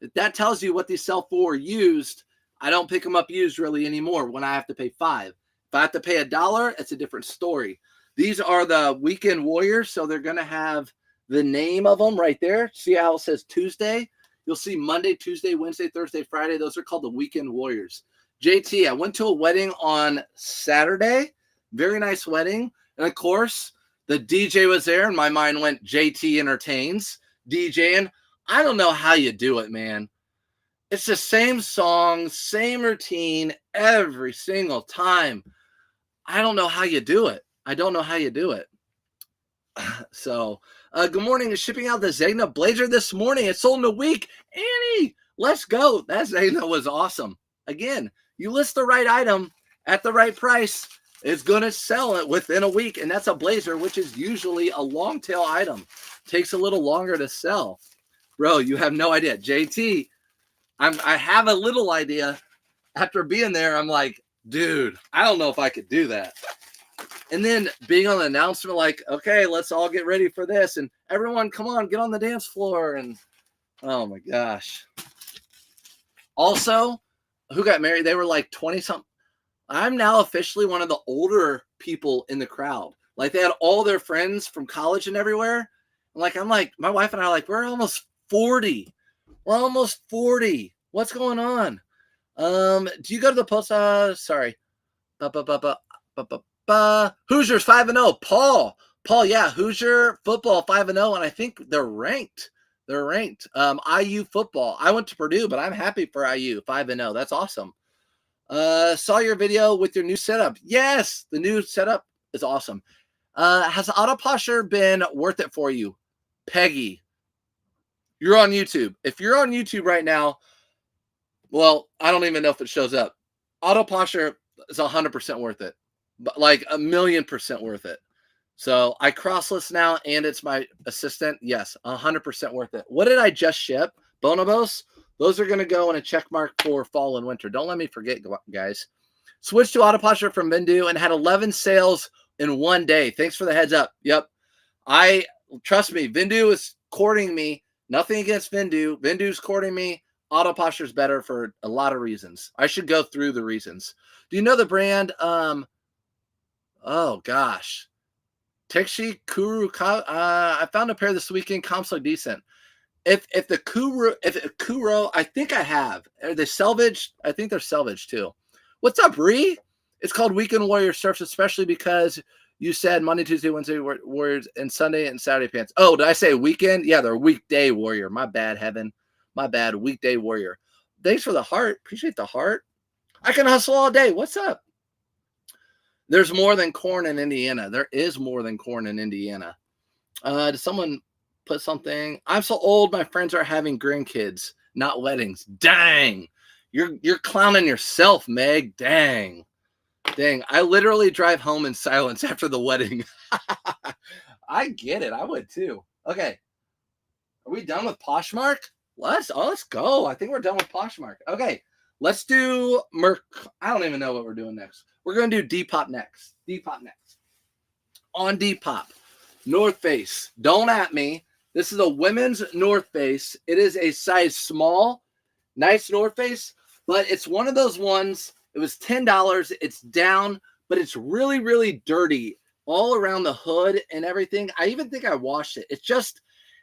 If that tells you what these sell for used, I don't pick them up used really anymore when I have to pay $5. If I have to pay $1, it's a different story. These are the Weekend Warriors, so they're going to have the name of them right there. See how it says Tuesday? You'll see Monday, Tuesday, Wednesday, Thursday, Friday. Those are called the Weekend Warriors. JT, I went to a wedding on Saturday. Very nice wedding. And, of course, the DJ was there, and my mind went JT entertains. DJing. I don't know how you do it, man. It's the same song, same routine every single time. I don't know how you do it. I don't know how you do it. So, good morning. Shipping out the Zegna Blazer this morning. It sold in a week. Annie, let's go. That Zegna was awesome. Again, you list the right item at the right price, it's going to sell it within a week. And that's a blazer, which is usually a long tail item. Takes a little longer to sell. Bro, you have no idea. JT, I have a little idea. After being there, I'm like, dude, I don't know if I could do that. And then being on the announcement, like, okay, let's all get ready for this. And everyone, come on, get on the dance floor. And oh my gosh. Also, who got married? They were like 20-something. I'm now officially one of the older people in the crowd. Like, they had all their friends from college and everywhere. I'm like, my wife and I are like, we're almost 40. We're almost 40. What's going on? Do you go to the post? Sorry. Hoosiers 5-0. Paul, yeah, Hoosier football 5-0, and I think they're ranked. They're ranked. IU football. I went to Purdue, but I'm happy for IU 5-0. That's awesome. Saw your video with your new setup. Yes, the new setup is awesome. Has Autoposher been worth it for you? Peggy, you're on YouTube. If you're on YouTube right now, well, I don't even know if it shows up. Autoposher is 100% worth it. But like 1,000,000% worth it. So I cross-list now, and it's my assistant. Yes, 100% worth it. What did I just ship? Bonobos? Those are going to go in a check mark for fall and winter. Don't let me forget, guys. Switched to Autoposher from Vindu and had 11 sales in one day. Thanks for the heads up. Yep. Trust me, Vindu is courting me. Nothing against Vindu. Vindu's courting me. Autoposher is better for a lot of reasons. I should go through the reasons. Do you know the brand? Oh gosh, Texi Kuru. I found a pair this weekend. Comps look decent. If the Kuro, I think I have. Are they salvaged? I think they're salvaged too. What's up, Ree? It's called Weekend Warrior Surfs, especially because you said Monday, Tuesday, Wednesday Warriors, and Sunday and Saturday pants. Oh, did I say weekend? Yeah, they're weekday warrior. My bad, Heaven. My bad, weekday warrior. Thanks for the heart. Appreciate the heart. I can hustle all day. What's up? There's more than corn in Indiana. There is more than corn in Indiana. Did someone put something? I'm so old. My friends are having grandkids, not weddings. Dang. You're clowning yourself, Meg. Dang. I literally drive home in silence after the wedding. I get it. I would too. Okay. Are we done with Poshmark? Let's go. I think we're done with Poshmark. Okay. Let's do I don't even know what we're doing next. We're going to do Depop next. On Depop. North Face. Don't at me. This is a women's North Face. It is a size small. Nice North Face. But it's one of those ones. It was $10. It's down. But it's really, really dirty. All around the hood and everything. I even think I washed it. It just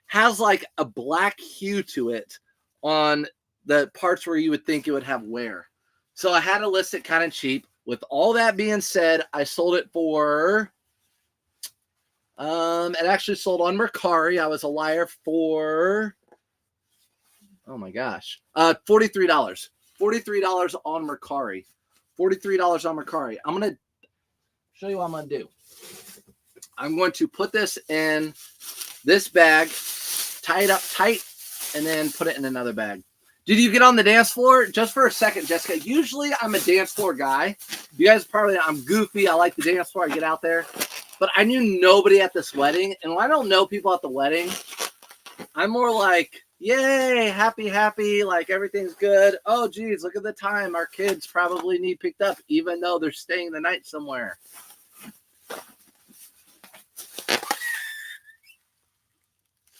has like a black hue to it on the parts where you would think it would have wear. So I had to list it kind of cheap. With all that being said, I sold it for, it actually sold on Mercari. I was a liar for, oh my gosh, $43. $43 on Mercari. $43 on Mercari. I'm going to show you what I'm going to do. I'm going to put this in this bag, tie it up tight, and then put it in another bag. Did you get on the dance floor? Just for a second, Jessica. Usually I'm a dance floor guy. You guys probably know I'm goofy. I like the dance floor. I get out there. But I knew nobody at this wedding. And when I don't know people at the wedding, I'm more like, yay, happy, like everything's good. Oh, geez, look at the time. Our kids probably need picked up, even though they're staying the night somewhere.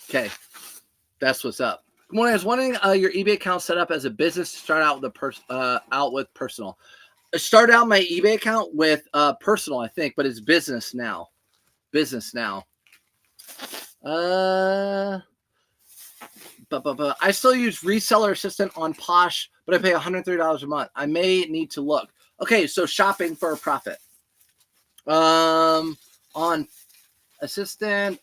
Okay, that's what's up. Good morning. I was wondering your eBay account set up as a business to start out with personal. I started out my eBay account with personal, I think, but it's business now. I still use Reseller Assistant on Posh, but I pay $130 a month. I may need to look. Okay, so shopping for a profit. On Assistant.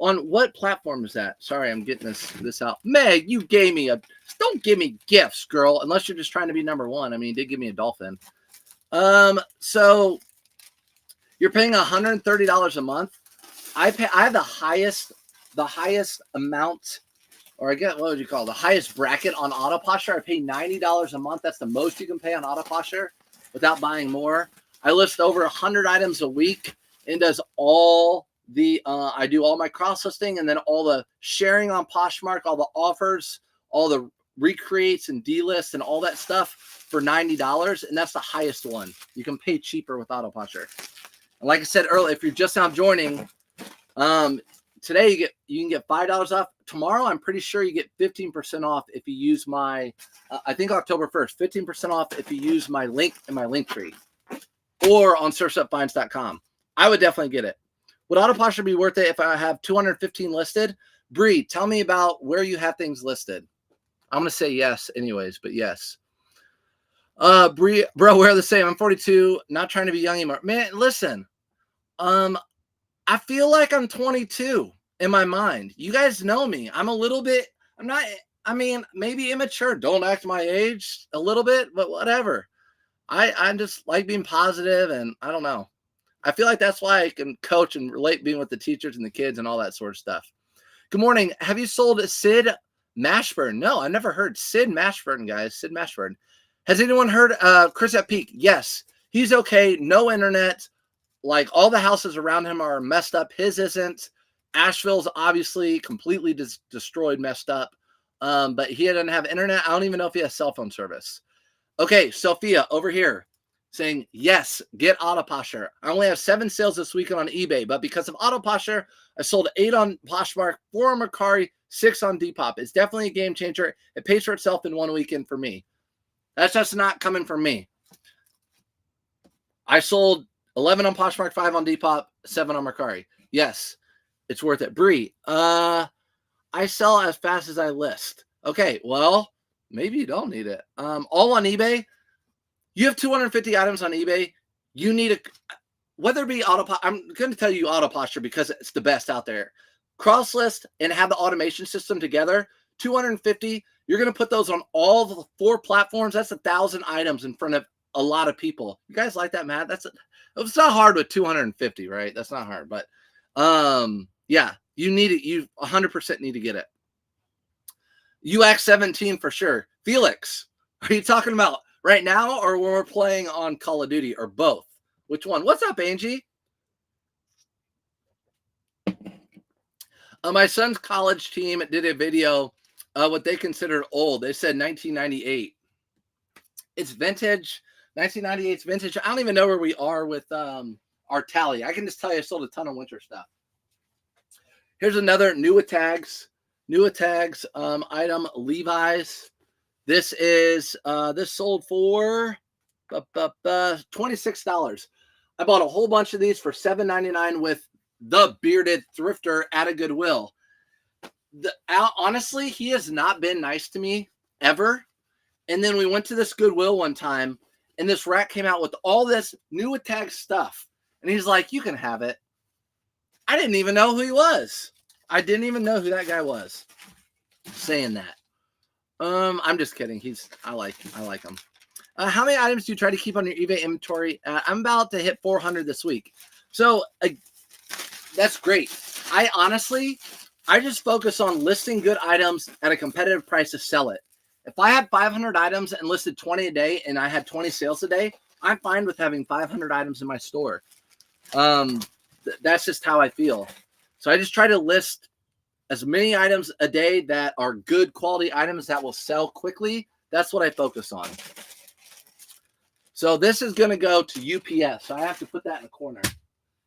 On what platform is that? Sorry, I'm getting this out. Meg, you gave me don't give me gifts, girl, unless you're just trying to be number one. I mean, you did give me a dolphin. So you're paying $130 a month. I have the highest amount, or I get, what would you call it? The highest bracket on Autoposher. I pay $90 a month. That's the most you can pay on Autoposher without buying more. I list over 100 items a week and does all the I do all my cross listing and then all the sharing on Poshmark, all the offers, all the recreates and delists and all that stuff for $90, and that's the highest one. You can pay cheaper with Autoposher. And like I said earlier, if you're just now joining, today you can get $5 off. Tomorrow, I'm pretty sure you get 15% off if you use my I think October 1st, 15% off if you use my link in my link tree or on searchupfinds.com. I would definitely get it. Would Autoposher be worth it if I have 215 listed? Bree, tell me about where you have things listed. I'm going to say yes anyways, but yes. Bree, bro, we're the same. I'm 42, not trying to be young anymore. Man, listen, I feel like I'm 22 in my mind. You guys know me. I'm a little bit, maybe immature. Don't act my age a little bit, but whatever. I'm just like being positive, and I don't know. I feel like that's why I can coach and relate being with the teachers and the kids and all that sort of stuff. Good morning. Have you sold Sid Mashburn? No, I've never heard Sid Mashburn, guys. Sid Mashburn. Has anyone heard Chris at Peak? Yes. He's okay. No internet. Like all the houses around him are messed up. His isn't. Asheville's obviously completely destroyed, messed up. But he doesn't have internet. I don't even know if he has cell phone service. Okay, Sophia over here saying, yes, get Autoposher. I only have 7 sales this weekend on eBay, but because of Autoposher, I sold 8 on Poshmark, 4 on Mercari, 6 on Depop. It's definitely a game changer. It pays for itself in 1 weekend for me. That's just not coming from me. I sold 11 on Poshmark, 5 on Depop, 7 on Mercari. Yes, it's worth it. Bree, I sell as fast as I list. Okay, well, maybe you don't need it. All on eBay. You have 250 items on eBay. You need whether it be Autoposher. I'm going to tell you Autoposher because it's the best out there. Cross list and have the automation system together. 250. You're going to put those on all the 4 platforms. That's 1,000 items in front of a lot of people. You guys like that, Matt? It's not hard with 250, right? That's not hard, but yeah, you need it. You 100% need to get it. UX 17 for sure. Felix, are you talking about right now or when we're playing on Call of Duty or both? Which one? What's up, Angie? My son's college team did a video, what they considered old. They said 1998. It's vintage. 1998 is vintage. I don't even know where we are with our tally. I can just tell you I sold a ton of winter stuff. Here's another new tags item, Levi's. This is this sold for $26. I bought a whole bunch of these for $7.99 with the bearded thrifter at a Goodwill. Honestly, he has not been nice to me ever. And then we went to this Goodwill one time, and this rack came out with all this new tag stuff. And he's like, you can have it. I didn't even know who he was. I didn't even know who that guy was saying that. I'm just kidding. I like him. How many items do you try to keep on your eBay inventory? I'm about to hit 400 this week. So that's great. I just focus on listing good items at a competitive price to sell it. If I had 500 items and listed 20 a day and I had 20 sales a day, I'm fine with having 500 items in my store. That's just how I feel. So I just try to list as many items a day that are good quality items that will sell quickly. That's what I focus on. So this is going to go to UPS. So I have to put that in the corner.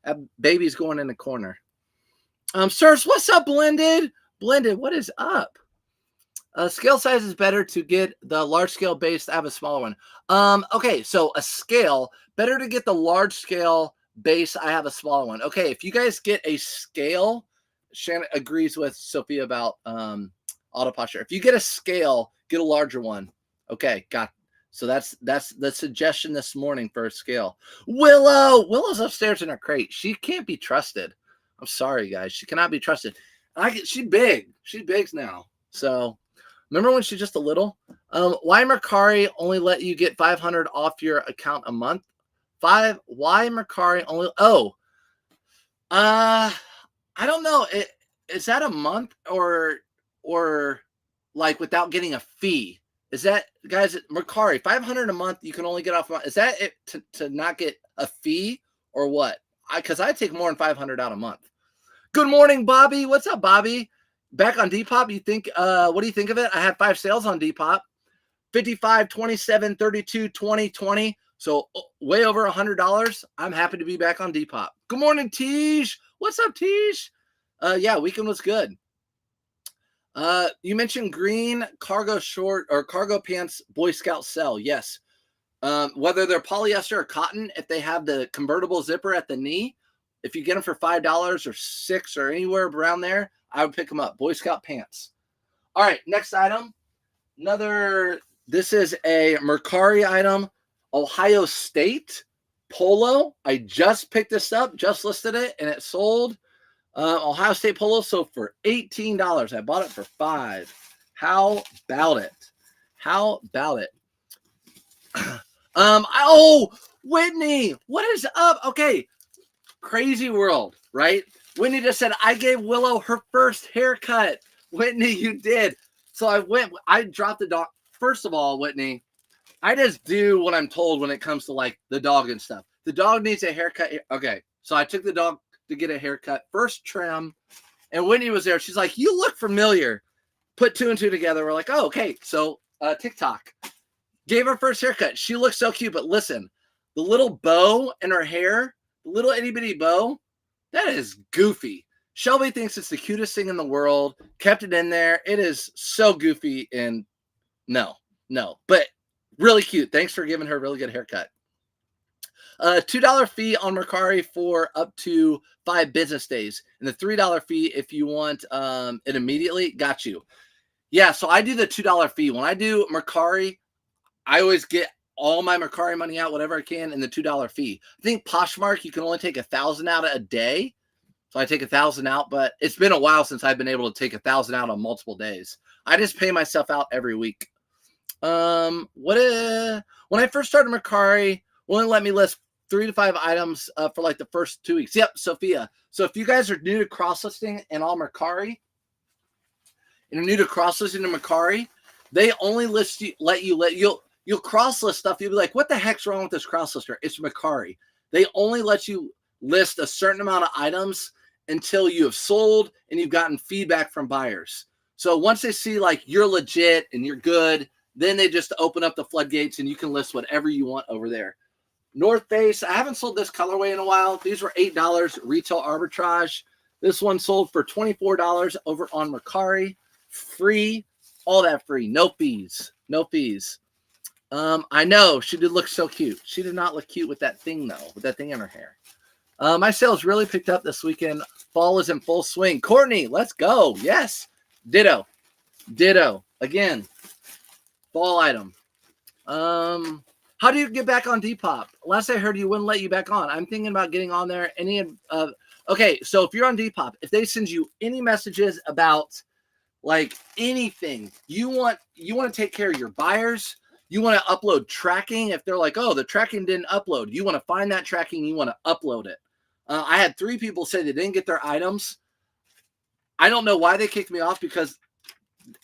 That baby's going in the corner. Sirs, what's up, Blended? Blended, what is up? Scale size is better to get the large scale base. I have a smaller one. Okay, so a scale, better to get the large scale base. I have a smaller one. Okay, if you guys get a scale, Shannon agrees with Sophia about auto posture. If you get a scale, get a larger one. Okay, got. So that's the suggestion this morning for a scale. Willow's upstairs in her crate. She can't be trusted. I'm sorry, guys. She cannot be trusted. She's big. She's big now. So remember when she's just a little? Why Mercari only let you get 500 off your account a month? Why Mercari only? I don't know. Is that a month or like without getting a fee? Is that, guys, Mercari, 500 a month, you can only get off. Is that it to not get a fee or what? Because I take more than 500 out a month. Good morning, Bobby. What's up, Bobby? Back on Depop, you think, what do you think of it? I had 5 sales on Depop. 55, 27, 32, 20, 20. So way over $100. I'm happy to be back on Depop. Good morning, Tej. What's up, Tej? Yeah, weekend was good. You mentioned green cargo short or cargo pants Boy Scout sell. Yes. Whether they're polyester or cotton, if they have the convertible zipper at the knee, if you get them for $5 or $6 or anywhere around there, I would pick them up. Boy Scout pants. All right, next item. This is a Mercari item. Ohio State polo. I just picked this up, just listed it, and it sold. Ohio State polo sold for $18. I bought it for $5. How about it? How about it? Whitney, what is up? Okay, crazy world, right? Whitney just said, I gave Willow her first haircut. Whitney, you did. So I dropped the dog. First of all, Whitney, I just do what I'm told when it comes to like the dog and stuff. The dog needs a haircut. Okay, so I took the dog to get a haircut, first trim, and Whitney was there. She's like, you look familiar. Put 2 and 2 together. We're like, oh, okay. So TikTok. Gave her first haircut. She looks so cute, but listen, the little bow in her hair, the little itty bitty bow, that is goofy. Shelby thinks it's the cutest thing in the world. Kept it in there. It is so goofy and no, but really cute. Thanks for giving her a really good haircut. $2 fee on Mercari for up to 5 business days, and the $3 fee if you want it immediately. Got you. Yeah, so I do the $2 fee. When I do Mercari, I always get all my Mercari money out, whatever I can, and the $2 fee. I think Poshmark, you can only take 1,000 out a day. So I take 1,000 out, but it's been a while since I've been able to take 1,000 out on multiple days. I just pay myself out every week. When I first started Mercari, only let me list 3 to 5 items for like the first 2 weeks. Yep, Sophia. So if you guys are new to cross-listing and all Mercari, and you're new to cross-listing in Mercari, they only you'll cross-list stuff. You'll be like, what the heck's wrong with this cross-lister? It's Mercari. They only let you list a certain amount of items until you have sold and you've gotten feedback from buyers. So once they see like you're legit and you're good, then they just open up the floodgates and you can list whatever you want over there. North Face, I haven't sold this colorway in a while. These were $8 retail arbitrage. This one sold for $24 over on Mercari. Free, all that free, no fees, no fees. I know she did look so cute. She did not look cute with that thing though, with that thing in her hair. My sales really picked up this weekend. Fall is in full swing. Courtney, let's go. Yes. Ditto. Again, fall item. How do you get back on Depop? Last I heard, you wouldn't let you back on. I'm thinking about getting on there. Okay, so if you're on Depop, if they send you any messages about like anything, you want to take care of your buyers. You want to upload tracking. If they're like, oh, the tracking didn't upload, you want to find that tracking. You want to upload it. I had 3 people say they didn't get their items. I don't know why they kicked me off, because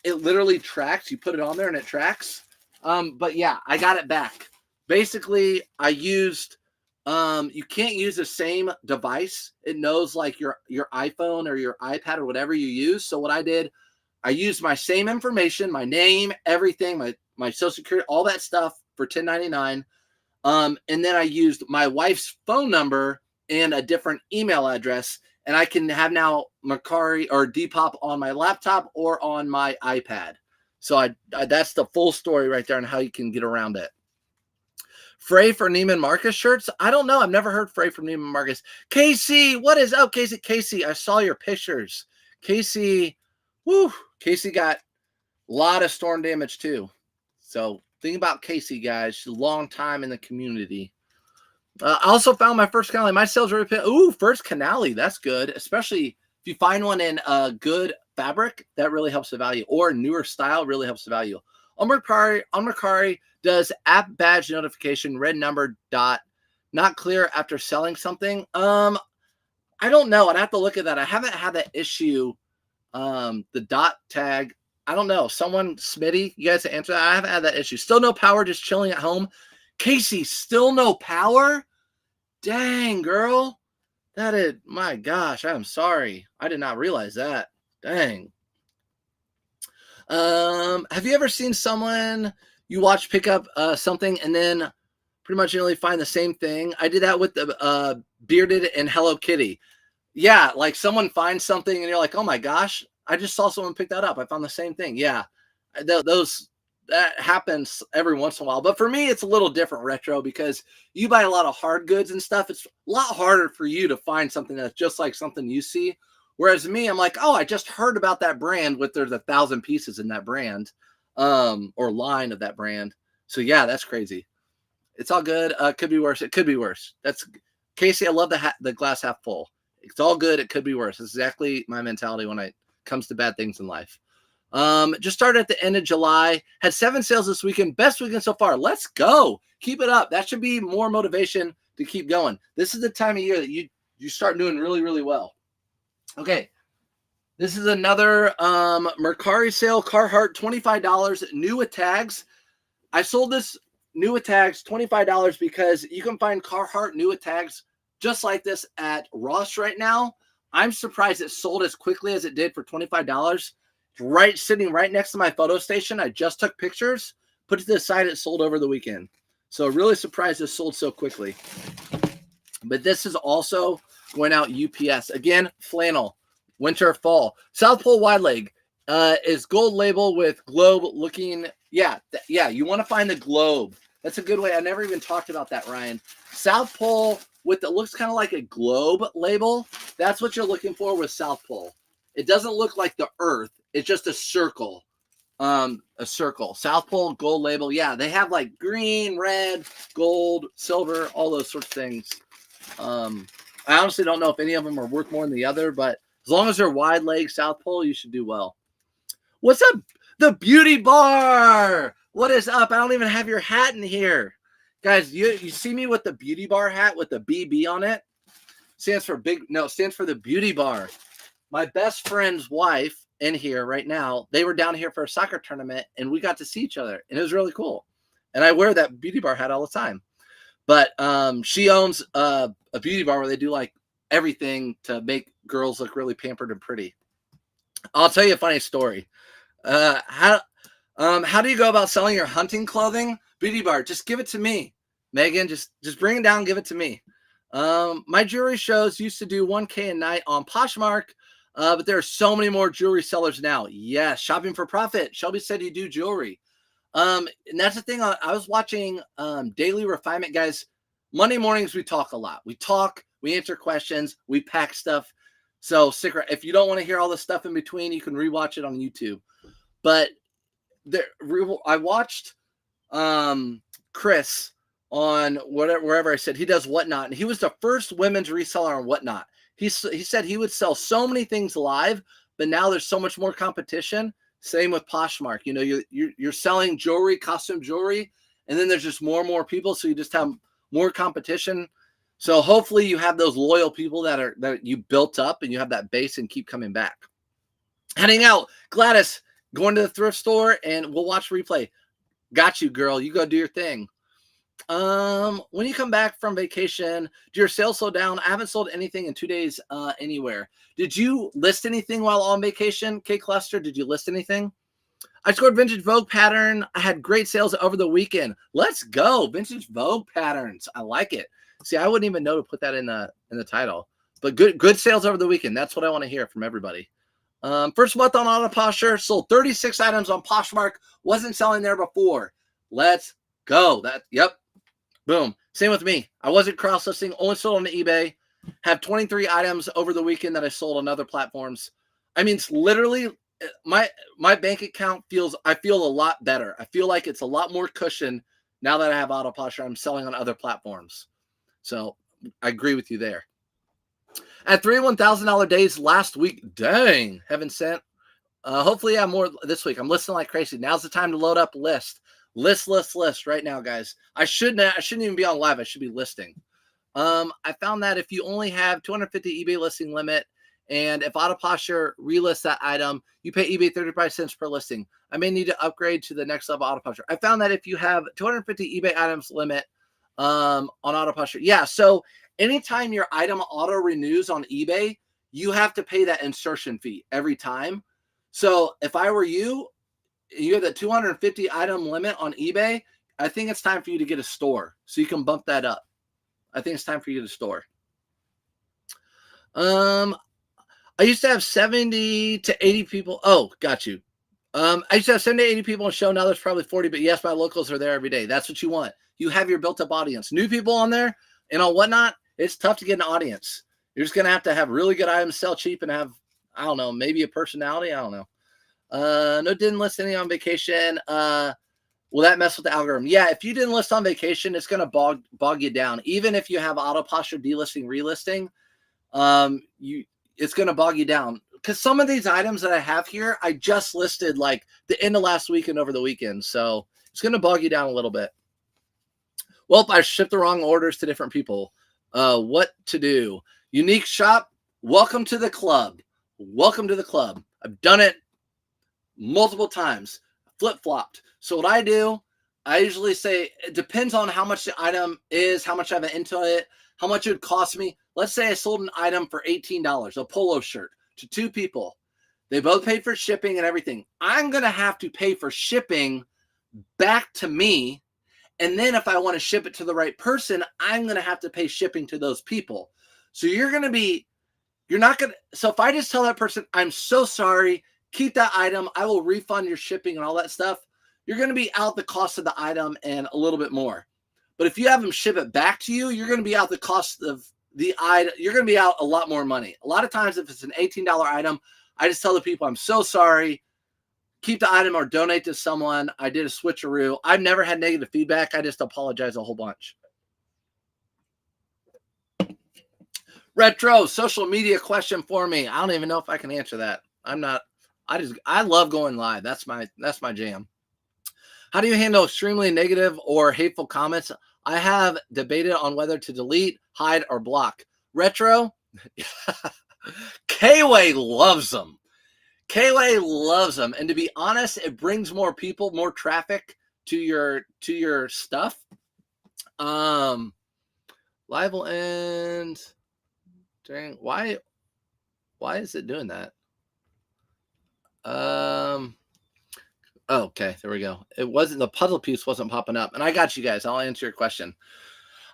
it literally tracks. You put it on there and it tracks. But yeah, I got it back. Basically, I used, you can't use the same device. It knows like your iPhone or your iPad or whatever you use. So what I did, I used my same information, my name, everything, my social security, all that stuff for $10.99. And then I used my wife's phone number and a different email address, and I can have now Mercari or Depop on my laptop or on my iPad. So I that's the full story right there on how you can get around it. Frey for Neiman Marcus shirts? I don't know. I've never heard Frey from Neiman Marcus. Casey, what is up, Casey? Casey, I saw your pictures. Casey, whoo, Casey got a lot of storm damage too. So think about Casey, guys. She's a long time in the community. I also found my first canali. My sales were first canali. That's good, especially if you find one in good fabric. That really helps the value, or newer style really helps the value. On Mercari does app badge notification red number dot not clear after selling something. I don't know. I'd have to look at that. I haven't had that issue. The dot tag. I don't know. Someone, Smitty, you guys answer that. I haven't had that issue. Still no power, just chilling at home. Casey, still no power? Dang, girl. That is, my gosh, I'm sorry. I did not realize that. Dang. Have you ever seen someone you watch pick up something and then pretty much you only find the same thing? I did that with the Bearded and Hello Kitty. Yeah, like someone finds something and you're like, oh my gosh, I just saw someone pick that up. I found the same thing. Yeah, that happens every once in a while. But for me, it's a little different, Retro, because you buy a lot of hard goods and stuff. It's a lot harder for you to find something that's just like something you see. Whereas me, I'm like, oh, I just heard about that brand with there's 1,000 pieces in that brand or line of that brand. So yeah, that's crazy. It's all good. Could be worse. It could be worse. That's Casey. I love the glass half full. It's all good. It could be worse. That's exactly my mentality when it comes to bad things in life. Just started at the end of July. Had 7 sales this weekend. Best weekend so far. Let's go. Keep it up. That should be more motivation to keep going. This is the time of year that you start doing really, really well. Okay. This is another Mercari sale. Carhartt, $25. New with tags. I sold this new with tags, $25, because you can find Carhartt new with tags just like this at Ross right now. I'm surprised it sold as quickly as it did for $25. Sitting right next to my photo station. I just took pictures, put it to the side. It sold over the weekend. So really surprised it sold so quickly. But this is also going out UPS. Again, flannel, winter, fall. South Pole wide leg is gold label with globe looking. Yeah, you want to find the globe. That's a good way. I never even talked about that, Ryan. South Pole with it looks kind of like a globe label. That's what you're looking for with South Pole. It doesn't look like the Earth. It's just a circle. A circle. South Pole gold label. Yeah, they have like green, red, gold, silver, all those sorts of things. I honestly don't know if any of them are worth more than the other, but as long as they're wide leg South Pole, you should do well. What's up? The Beauty Bar. What is up? I don't even have your hat in here. Guys, you see me with the Beauty Bar hat with the BB on it? Stands for the Beauty Bar. My best friend's wife in here right now, they were down here for a soccer tournament and we got to see each other and it was really cool. And I wear that Beauty Bar hat all the time. But she owns a beauty bar where they do like everything to make girls look really pampered and pretty. I'll tell you a funny story. How do you go about selling your hunting clothing? Beauty bar, just give it to me. Megan, just bring it down, give it to me. My jewelry shows used to do 1K a night on Poshmark, but there are so many more jewelry sellers now. Yes, shopping for profit. Shelby said you do jewelry. And that's the thing. I was watching Daily Refinement, guys. Monday mornings, we talk a lot. We answer questions, we pack stuff. So if you don't want to hear all the stuff in between, you can rewatch it on YouTube. But I watched Chris on wherever I said he does Whatnot, and he was the first women's reseller on Whatnot. He said he would sell so many things live, but now there's so much more competition. Same with Poshmark. You know, you're selling jewelry, costume jewelry, and then there's just more and more people, so you just have more competition. So hopefully you have those loyal people that you built up and you have that base and keep coming back. Heading out, Gladys, going to the thrift store and we'll watch replay. Got you, girl. You go do your thing. When you come back from vacation, do your sales slow down? I haven't sold anything in 2 days anywhere. Did you list anything while on vacation? K Cluster, did you list anything? I scored Vintage Vogue pattern. I had great sales over the weekend. Let's go. Vintage Vogue patterns. I like it. See, I wouldn't even know to put that in the title. But good sales over the weekend. That's what I want to hear from everybody. First month on Auto Posture, sold 36 items on Poshmark. Wasn't selling there before. Let's go. Yep. Boom. Same with me. I wasn't cross-listing, only sold on eBay. Have 23 items over the weekend that I sold on other platforms. I mean, it's literally my bank account I feel a lot better. I feel like it's a lot more cushion now that I have Auto Posture. I'm selling on other platforms. So I agree with you there. At $1,000 days last week, dang, heaven sent. Hopefully I have more this week. I'm listing like crazy. Now's the time to load up list right now, guys. I shouldn't even be on live. I should be listing. I found that if you only have 250 eBay listing limit, and if Auto Posture relists that item, you pay eBay 35 cents per listing. I may need to upgrade to the next level Auto Posture. I found that if you have 250 eBay items limit on Auto Posture, yeah. So anytime your item auto renews on eBay, you have to pay that insertion fee every time. So if I were you, you have the 250 item limit on eBay, I think it's time for you to get a store so you can bump that up. I think it's time for you to get a store. I used to have 70 to 80 people. Oh, got you. I used to have 70 to 80 people on show. Now there's probably 40, but yes, my locals are there every day. That's what you want. You have your built-up audience. New people on there and on whatnot, it's tough to get an audience. You're just going to have really good items, sell cheap, and have, I don't know, maybe a personality. I don't know. No, didn't list any on vacation. Will that mess with the algorithm? Yeah, if you didn't list on vacation, it's going to bog you down. Even if you have Auto Posture delisting, relisting, it's going to bog you down. Because some of these items that I have here, I just listed like the end of last week and over the weekend. So it's going to bog you down a little bit. Well, I shipped the wrong orders to different people. What to do? Unique shop. Welcome to the club. Welcome to the club. I've done it multiple times. Flip-flopped. So what I do, I usually say it depends on how much the item is, how much I have into it, how much it would cost me. Let's say I sold an item for $18, a polo shirt, to two people. They both paid for shipping and everything. I'm going to have to pay for shipping back to me. And then if I want to ship it to the right person, I'm going to have to pay shipping to those people. So you're not going to, so if I just tell that person, I'm so sorry, keep that item, I will refund your shipping and all that stuff, you're going to be out the cost of the item and a little bit more. But if you have them ship it back to you, you're going to be out the cost of the item. You're going to be out a lot more money. A lot of times, if it's an $18 item, I just tell the people, I'm so sorry, keep the item or donate to someone. I did a switcheroo. I've never had negative feedback. I just apologize a whole bunch. Retro social media question for me. I don't even know if I can answer that. I love going live. That's my jam. How do you handle extremely negative or hateful comments? I have debated on whether to delete, hide, or block. Retro, K-Way loves them. K-Way loves them. And to be honest, it brings more people, more traffic to your stuff. Live will end during, why is it doing that? Okay, there we go. It wasn't, the puzzle piece wasn't popping up. And I got you guys. I'll answer your question.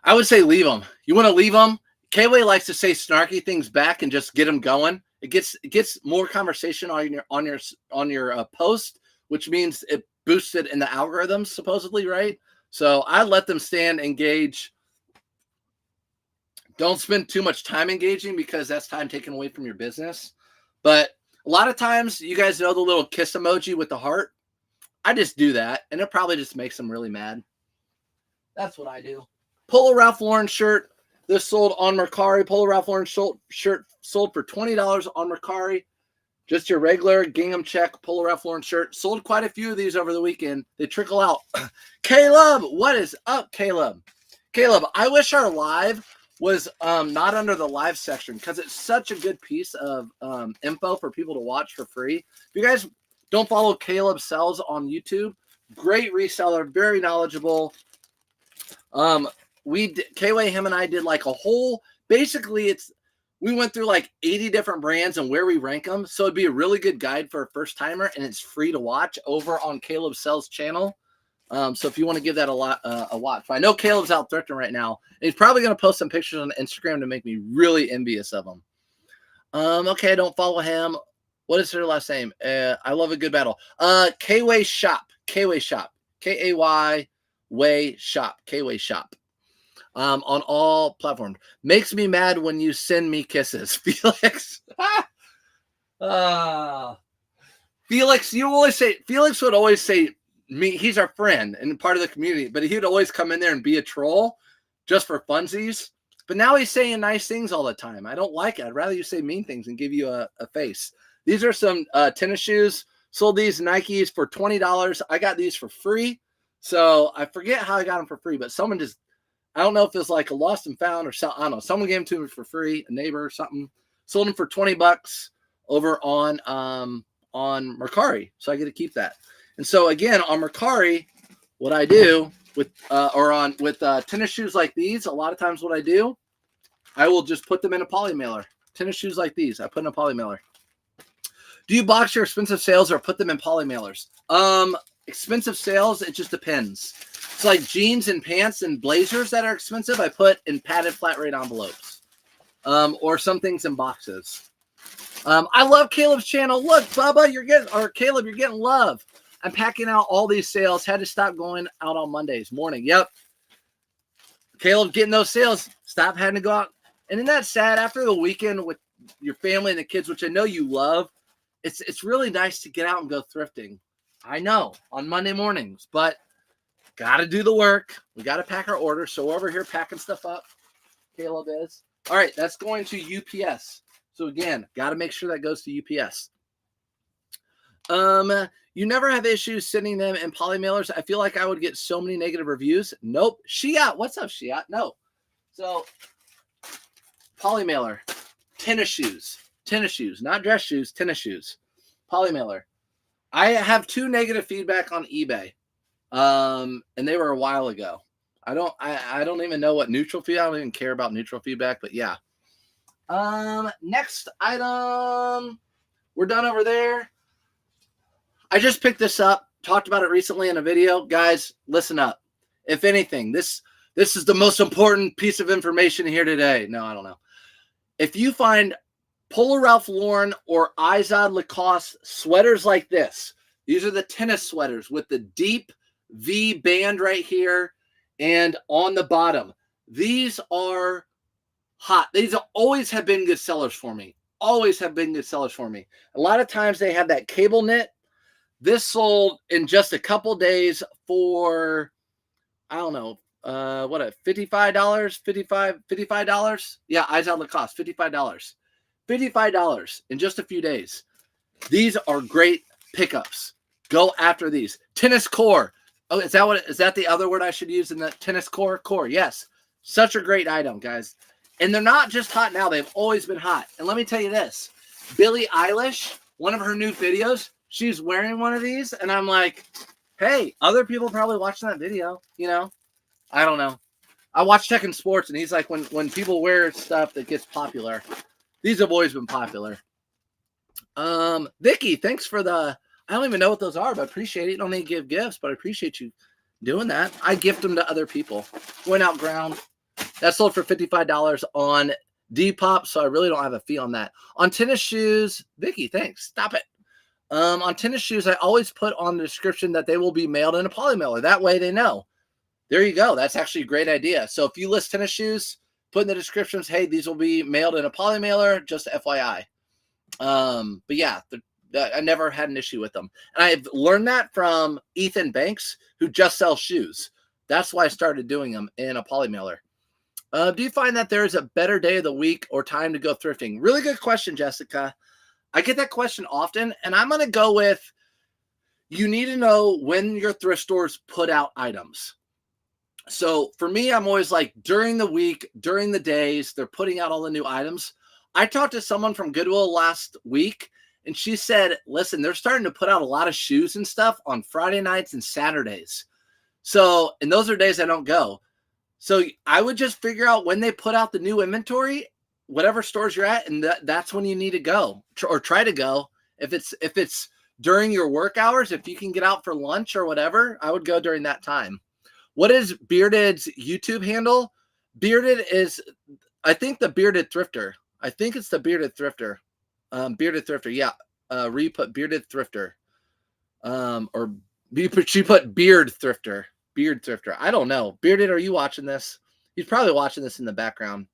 I would say leave them. You want to leave them? K-Way likes to say snarky things back and just get them going. It gets more conversation on your post, which means it boosts it in the algorithms, supposedly, right? So I let them stand, engage. Don't spend too much time engaging because that's time taken away from your business. But a lot of times, you guys know the little kiss emoji with the heart. I just do that, and it probably just makes them really mad. That's what I do. Polo Ralph Lauren shirt. This sold on Mercari. Polo Ralph Lauren shirt sold for $20 on Mercari. Just your regular gingham check Polo Ralph Lauren shirt. Sold quite a few of these over the weekend. They trickle out. Caleb, what is up, Caleb? Caleb, I wish our live was not under the live section because it's such a good piece of info for people to watch for free. If you guys don't follow Caleb Sells on YouTube, great reseller, very knowledgeable. K-Way, him and I did like a whole, basically we went through like 80 different brands and where we rank them. So it'd be a really good guide for a first timer, and it's free to watch over on Caleb Sells channel. So if you want to give that a watch, I know Caleb's out thrifting right now. And he's probably going to post some pictures on Instagram to make me really envious of him. Okay, I don't follow him. What is her last name? I love a good battle. K-Way Shop. K-Way Shop. K-A-Y Way Shop. K-Way Shop. On all platforms. Makes me mad when you send me kisses. Felix. Felix, Felix would always say me, he's our friend and part of the community, but he would always come in there and be a troll just for funsies. But now he's saying nice things all the time. I don't like it. I'd rather you say mean things and give you a face. These are some tennis shoes. Sold these Nikes for $20. I got these for free. So I forget how I got them for free, but someone just, I don't know if it's like a lost and found or something. I don't know. Someone gave them to me for free, a neighbor or something. Sold them for $20 over on Mercari. So I get to keep that. And so again, on Mercari, what I do with tennis shoes like these, a lot of times what I do, I will just put them in a poly mailer. Tennis shoes like these, I put in a poly mailer. Do you box your expensive sales or put them in poly mailers? Expensive sales, it just depends. It's like jeans and pants and blazers that are expensive, I put in padded flat rate envelopes. Or some things in boxes. I love Caleb's channel. Look, Bubba, Caleb, you're getting love. I'm packing out all these sales. Had to stop going out on Mondays morning. Yep. Caleb getting those sales. Stop having to go out. And isn't that sad? After the weekend with your family and the kids, which I know you love, it's really nice to get out and go thrifting. I know, on Monday mornings, but got to do the work. We got to pack our orders. So we're over here packing stuff up. Caleb is. All right, that's going to UPS. So again, got to make sure that goes to UPS. You never have issues sending them in poly mailers. I feel like I would get so many negative reviews. Nope. Shiat. What's up, Shiat? No. So poly mailer, tennis shoes, not dress shoes, tennis shoes, poly mailer. I have 2 negative feedback on eBay. And they were a while ago. I don't even know what neutral feedback. I don't even care about neutral feedback, but yeah. Next item. We're done over there. I just picked this up, talked about it recently in a video. Guys, listen up. If anything, this is the most important piece of information here today. No, I don't know. If you find Polo Ralph Lauren or Izod Lacoste sweaters like this, these are the tennis sweaters with the deep V band right here and on the bottom. These are hot. These always have been good sellers for me. Always have been good sellers for me. A lot of times they have that cable knit. This sold in just a couple days for, I don't know, $55? $55? Yeah, Izod Lacoste, $55. $55 in just a few days. These are great pickups. Go after these. Tennis core. Oh, is that the other word I should use in the tennis core? Core, yes. Such a great item, guys. And they're not just hot now. They've always been hot. And let me tell you this. Billie Eilish, one of her new videos, she's wearing one of these. And I'm like, hey, other people probably watching that video. You know, I don't know. I watch Tech and Sports, and he's like, when people wear stuff that gets popular, these have always been popular. Vicky, thanks for the, I don't even know what those are, but I appreciate it. You don't need to give gifts, but I appreciate you doing that. I gift them to other people. Went out ground. That sold for $55 on Depop, so I really don't have a fee on that. On tennis shoes, Vicky, thanks. Stop it. On tennis shoes, I always put on the description that they will be mailed in a poly mailer. That way they know. There you go. That's actually a great idea. So if you list tennis shoes, put in the descriptions, hey, these will be mailed in a poly mailer, just FYI. But yeah, I never had an issue with them. And I've learned that from Ethan Banks, who just sells shoes. That's why I started doing them in a poly mailer. Do you find that there is a better day of the week or time to go thrifting? Really good question, Jessica. I get that question often, and I'm going to go with, you need to know when your thrift stores put out items. So for me, I'm always like during the week, during the days, they're putting out all the new items. I talked to someone from Goodwill last week, and she said, listen, they're starting to put out a lot of shoes and stuff on Friday nights and Saturdays. So, and those are days I don't go. So I would just figure out when they put out the new inventory, whatever stores you're at, and that's when you need to go or try to go. If it's during your work hours, if you can get out for lunch or whatever, I would go during that time. What is Bearded's YouTube handle? Bearded is, I think, the Bearded Thrifter. I think it's the Bearded Thrifter. Bearded Thrifter, yeah. Ree put Bearded Thrifter. Or she put Beard Thrifter. Beard Thrifter. I don't know. Bearded, are you watching this? He's probably watching this in the background.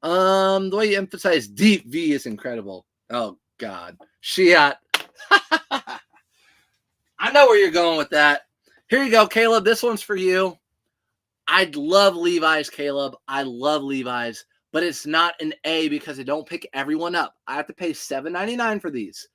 The way you emphasize deep V is incredible. Oh, God. Shiat. I know where you're going with that. Here you go, Caleb. This one's for you. I love Levi's, Caleb. I love Levi's, but it's not an A because I don't pick everyone up. I have to pay $7.99 for these.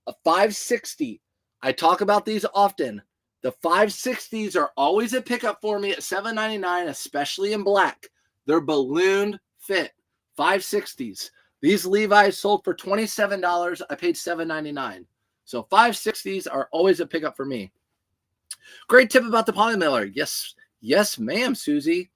A 560. I talk about these often. The 560s are always a pickup for me at $7.99, especially in black. They're balloon fit 560s. These Levi's sold for $27. I paid $7.99. So 560s are always a pickup for me. Great tip about the poly mailer. Yes, ma'am, Susie.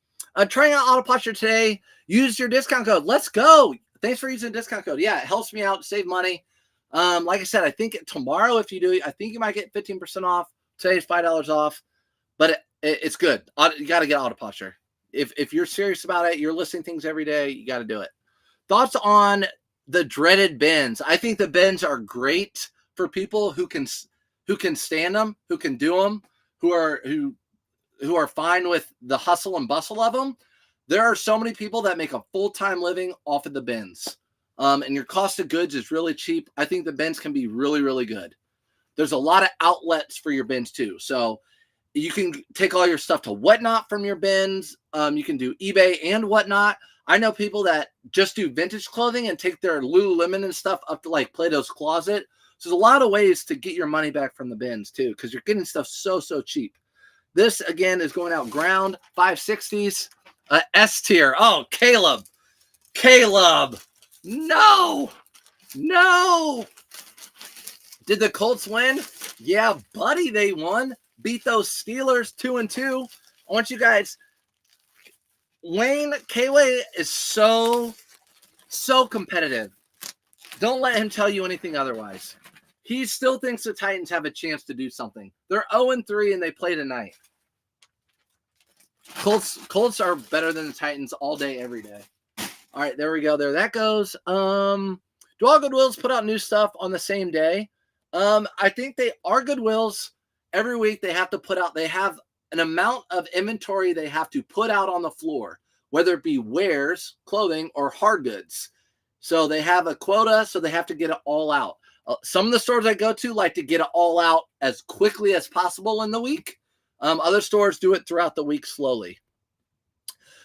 Trying out auto posture today. Use your discount code. Let's go. Thanks for using the discount code. Yeah, it helps me out, save money. Like I said, I think tomorrow, if you do, I think you might get 15% off. Today's $5 off, but it's good. You got to get auto posture. If you're serious about it, you're listing things every day, you got to do it. Thoughts on the dreaded bins? I think the bins are great for people who can stand them, who can do them, who are fine with the hustle and bustle of them. There are so many people that make a full-time living off of the bins. And your cost of goods is really cheap. I think the bins can be really, really good. There's a lot of outlets for your bins too. So you can take all your stuff to Whatnot from your bins. You can do eBay and Whatnot. I know people that just do vintage clothing and take their Lululemon and stuff up to like Plato's Closet. So there's a lot of ways to get your money back from the bins too, because you're getting stuff so cheap. This again is going out ground 560s, S tier. Oh, Caleb, no. Did the Colts win? Yeah, buddy, they won. Beat those Steelers 2-2. I want you guys. Wayne K-Way is so competitive. Don't let him tell you anything otherwise. He still thinks the Titans have a chance to do something. They're 0-3 and they play tonight. Colts are better than the Titans all day, every day. All right, there we go. There that goes. Do all Goodwills put out new stuff on the same day? I think they are Goodwills. Every week they have to put out, they have an amount of inventory they have to put out on the floor, whether it be wares, clothing, or hard goods. So they have a quota, so they have to get it all out. Some of the stores I go to like to get it all out as quickly as possible in the week. Other stores do it throughout the week slowly.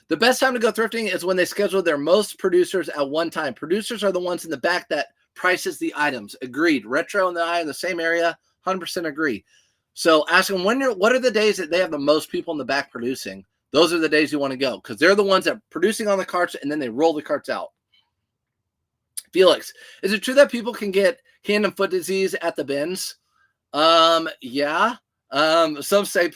The best time to go thrifting is when they schedule their most producers at one time. Producers are the ones in the back that prices the items. Agreed. Retro and I in the same area, 100% agree. So ask them what are the days that they have the most people in the back producing. Those are the days you want to go because they're the ones that are producing on the carts and then they roll the carts out. Felix, is it true that people can get hand and foot disease at the bins? Yeah. Some say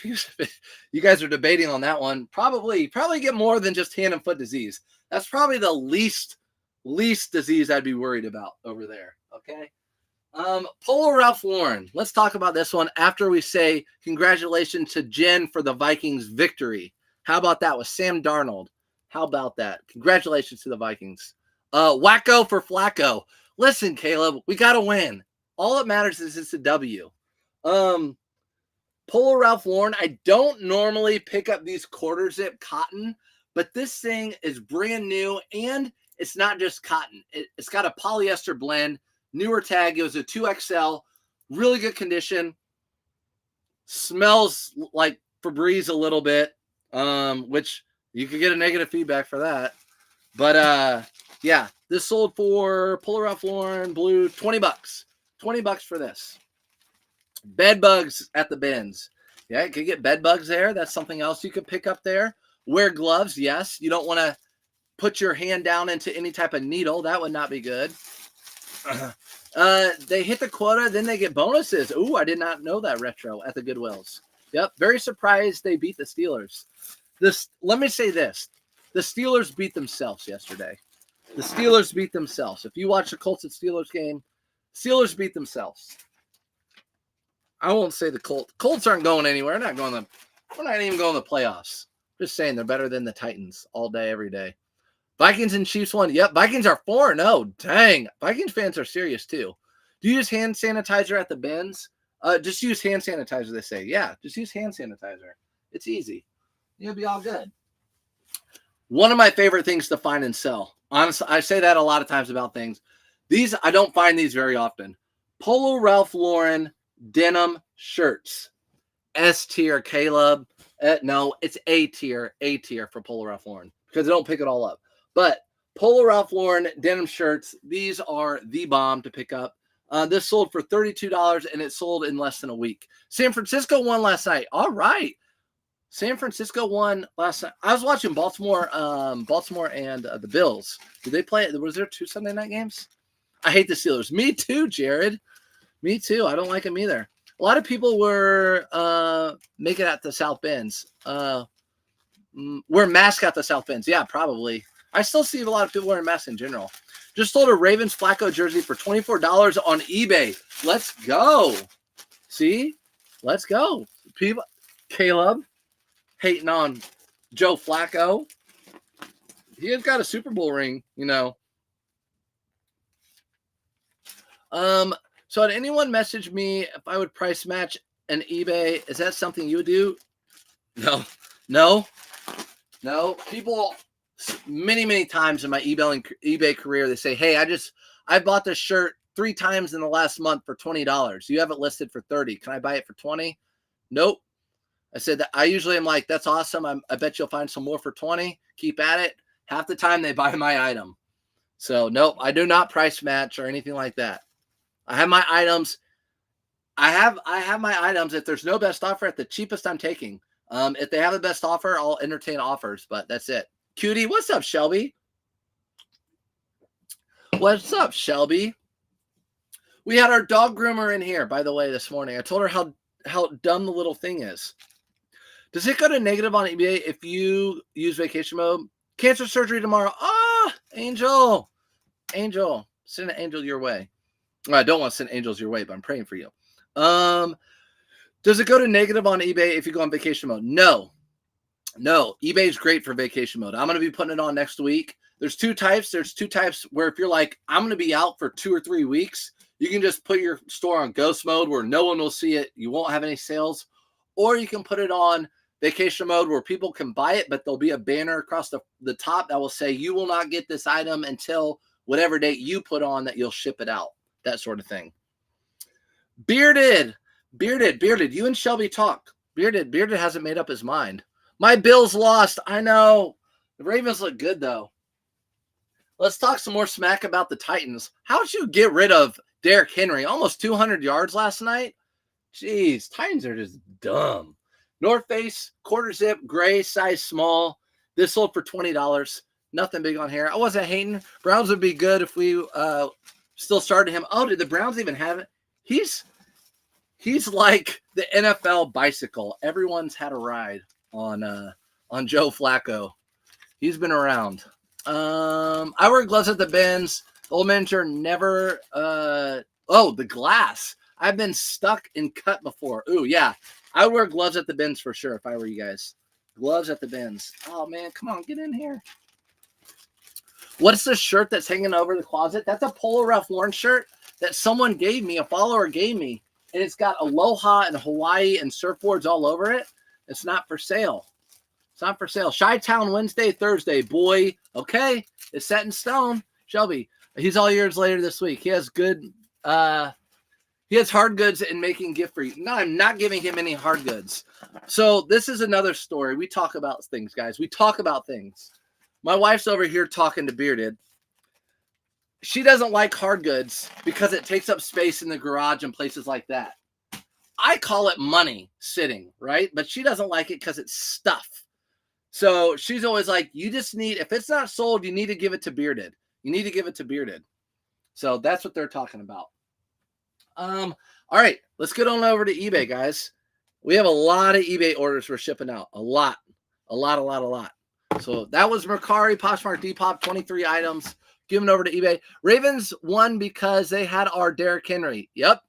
you guys are debating on that one. Probably get more than just hand and foot disease. That's probably the least disease I'd be worried about over there. Okay. Polo Ralph Lauren. Let's talk about this one after we say congratulations to Jen for the Vikings victory. How about that with Sam Darnold? How about that? Congratulations to the Vikings. Wacko for Flacco. Listen, Caleb, we got to win. All that matters is it's a W. Polo Ralph Lauren, I don't normally pick up these quarter zip cotton, but this thing is brand new and it's not just cotton. It's got a polyester blend, newer tag. It was a 2XL, really good condition. Smells like Febreze a little bit, which you could get a negative feedback for that. But yeah, this sold for Polo Ralph Lauren blue, $20. $20 for this. Bed bugs at the bins. Yeah, you could get bed bugs there. That's something else you could pick up there. Wear gloves. Yes, you don't want to put your hand down into any type of needle. That would not be good. They hit the quota, then they get bonuses. Ooh, I did not know that, Retro, at the Goodwills. Yep, very surprised they beat the Steelers. Let me say this. The Steelers beat themselves yesterday. The Steelers beat themselves. If you watch the Colts and Steelers game, Steelers beat themselves. I won't say the Colts. Colts aren't going anywhere. We're not even going to the playoffs. Just saying they're better than the Titans all day, every day. Vikings and Chiefs won. Yep, Vikings are 4-0. Dang. Vikings fans are serious too. Do you use hand sanitizer at the bins? Just use hand sanitizer, they say. Yeah, just use hand sanitizer. It's easy. You'll be all good. One of my favorite things to find and sell. Honestly, I say that a lot of times about things. I don't find these very often. Polo Ralph Lauren denim shirts. S tier, Caleb. No, it's A tier. A tier for Polo Ralph Lauren because they don't pick it all up. But Polo Ralph Lauren denim shirts, these are the bomb to pick up. This sold for $32, and it sold in less than a week. San Francisco won last night. All right. San Francisco won last night. I was watching Baltimore and the Bills. Did they play? Was there 2 Sunday night games? I hate the Steelers. Me too, Jared. Me too. I don't like them either. A lot of people were making it at the South Bends. Wear masks at the South Bends. Yeah, probably. I still see a lot of people wearing masks in general. Just sold a Ravens Flacco jersey for $24 on eBay. Let's go. See? Let's go. People, Caleb hating on Joe Flacco. He has got a Super Bowl ring, you know. So had anyone message me if I would price match an eBay? Is that something you would do? No. People many times in my eBay career, they say, hey, I bought this shirt 3 times in the last month for $20. You have it listed for $30. Can I buy it for $20? Nope. I said that I usually am like, that's awesome. I bet you'll find some more for $20. Keep at it. Half the time they buy my item. So nope, I do not price match or anything like that. I have my items. I have my items. If there's no best offer at the cheapest, I'm taking. If they have the best offer, I'll entertain offers, but that's it. Cutie, what's up, Shelby? What's up, Shelby? We had our dog groomer in here, by the way, this morning. I told her how dumb the little thing is. Does it go to negative on eBay if you use vacation mode? Cancer surgery tomorrow. Angel. Send an angel your way. I don't want to send angels your way, but I'm praying for you. Does it go to negative on eBay if you go on vacation mode? No. eBay is great for vacation mode. I'm going to be putting it on next week. There's 2 types. There's 2 types where if you're like, I'm going to be out for 2 or 3 weeks, you can just put your store on ghost mode where no one will see it. You won't have any sales. Or you can put it on vacation mode where people can buy it, but there'll be a banner across the top that will say, you will not get this item until whatever date you put on that you'll ship it out. That sort of thing. Bearded. You and Shelby talk. Bearded hasn't made up his mind. My Bills lost. I know. The Ravens look good, though. Let's talk some more smack about the Titans. How'd you get rid of Derrick Henry? Almost 200 yards last night. Jeez, Titans are just dumb. North Face, quarter zip, gray, size small. This sold for $20. Nothing big on here. I wasn't hating. Browns would be good if we still started him. Oh, did the Browns even have it? He's like the NFL bicycle. Everyone's had a ride on Joe Flacco. He's been around. I wear gloves at the bins. The old manager never. The glass. I've been stuck in cut before. Ooh, yeah. I would wear gloves at the bins for sure if I were you guys. Gloves at the bins. Oh man, come on, get in here. What's the shirt that's hanging over the closet? That's a Polo Ralph Lauren shirt that someone gave me, a follower gave me. And it's got Aloha and Hawaii and surfboards all over it. It's not for sale. It's not for sale. Chi-Town Wednesday, Thursday. Boy, okay. It's set in stone. Shelby, he's all yours later this week. He has good, he has hard goods and making gift for you. No, I'm not giving him any hard goods. So this is another story. We talk about things, guys. We talk about things. My wife's over here talking to Bearded. She doesn't like hard goods because it takes up space in the garage and places like that. I call it money sitting, right? But she doesn't like it because it's stuff. So she's always like, you just need, if it's not sold, you need to give it to Bearded. You need to give it to Bearded. So that's what they're talking about. All right, let's get on over to eBay, guys. We have a lot of eBay orders we're shipping out. A lot. So that was Mercari, Poshmark, Depop, 23 items. Given over to eBay. Ravens won because they had our Derrick Henry. Yep.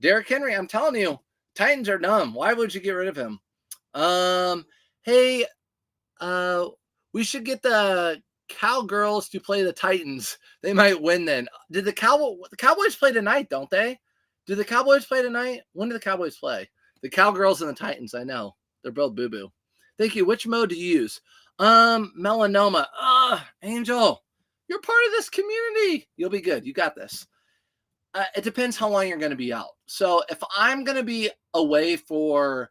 Derrick Henry, I'm telling you, Titans are dumb. Why would you get rid of him? Hey, we should get the Cowgirls to play the Titans. They might win then. Did the Cowboys play tonight, don't they? Do the Cowboys play tonight? When do the Cowboys play? The Cowgirls and the Titans, I know. They're both boo-boo. Thank you. Which mode do you use? Melanoma. Angel, you're part of this community. You'll be good. You got this. It depends how long you're going to be out. So if I'm going to be away for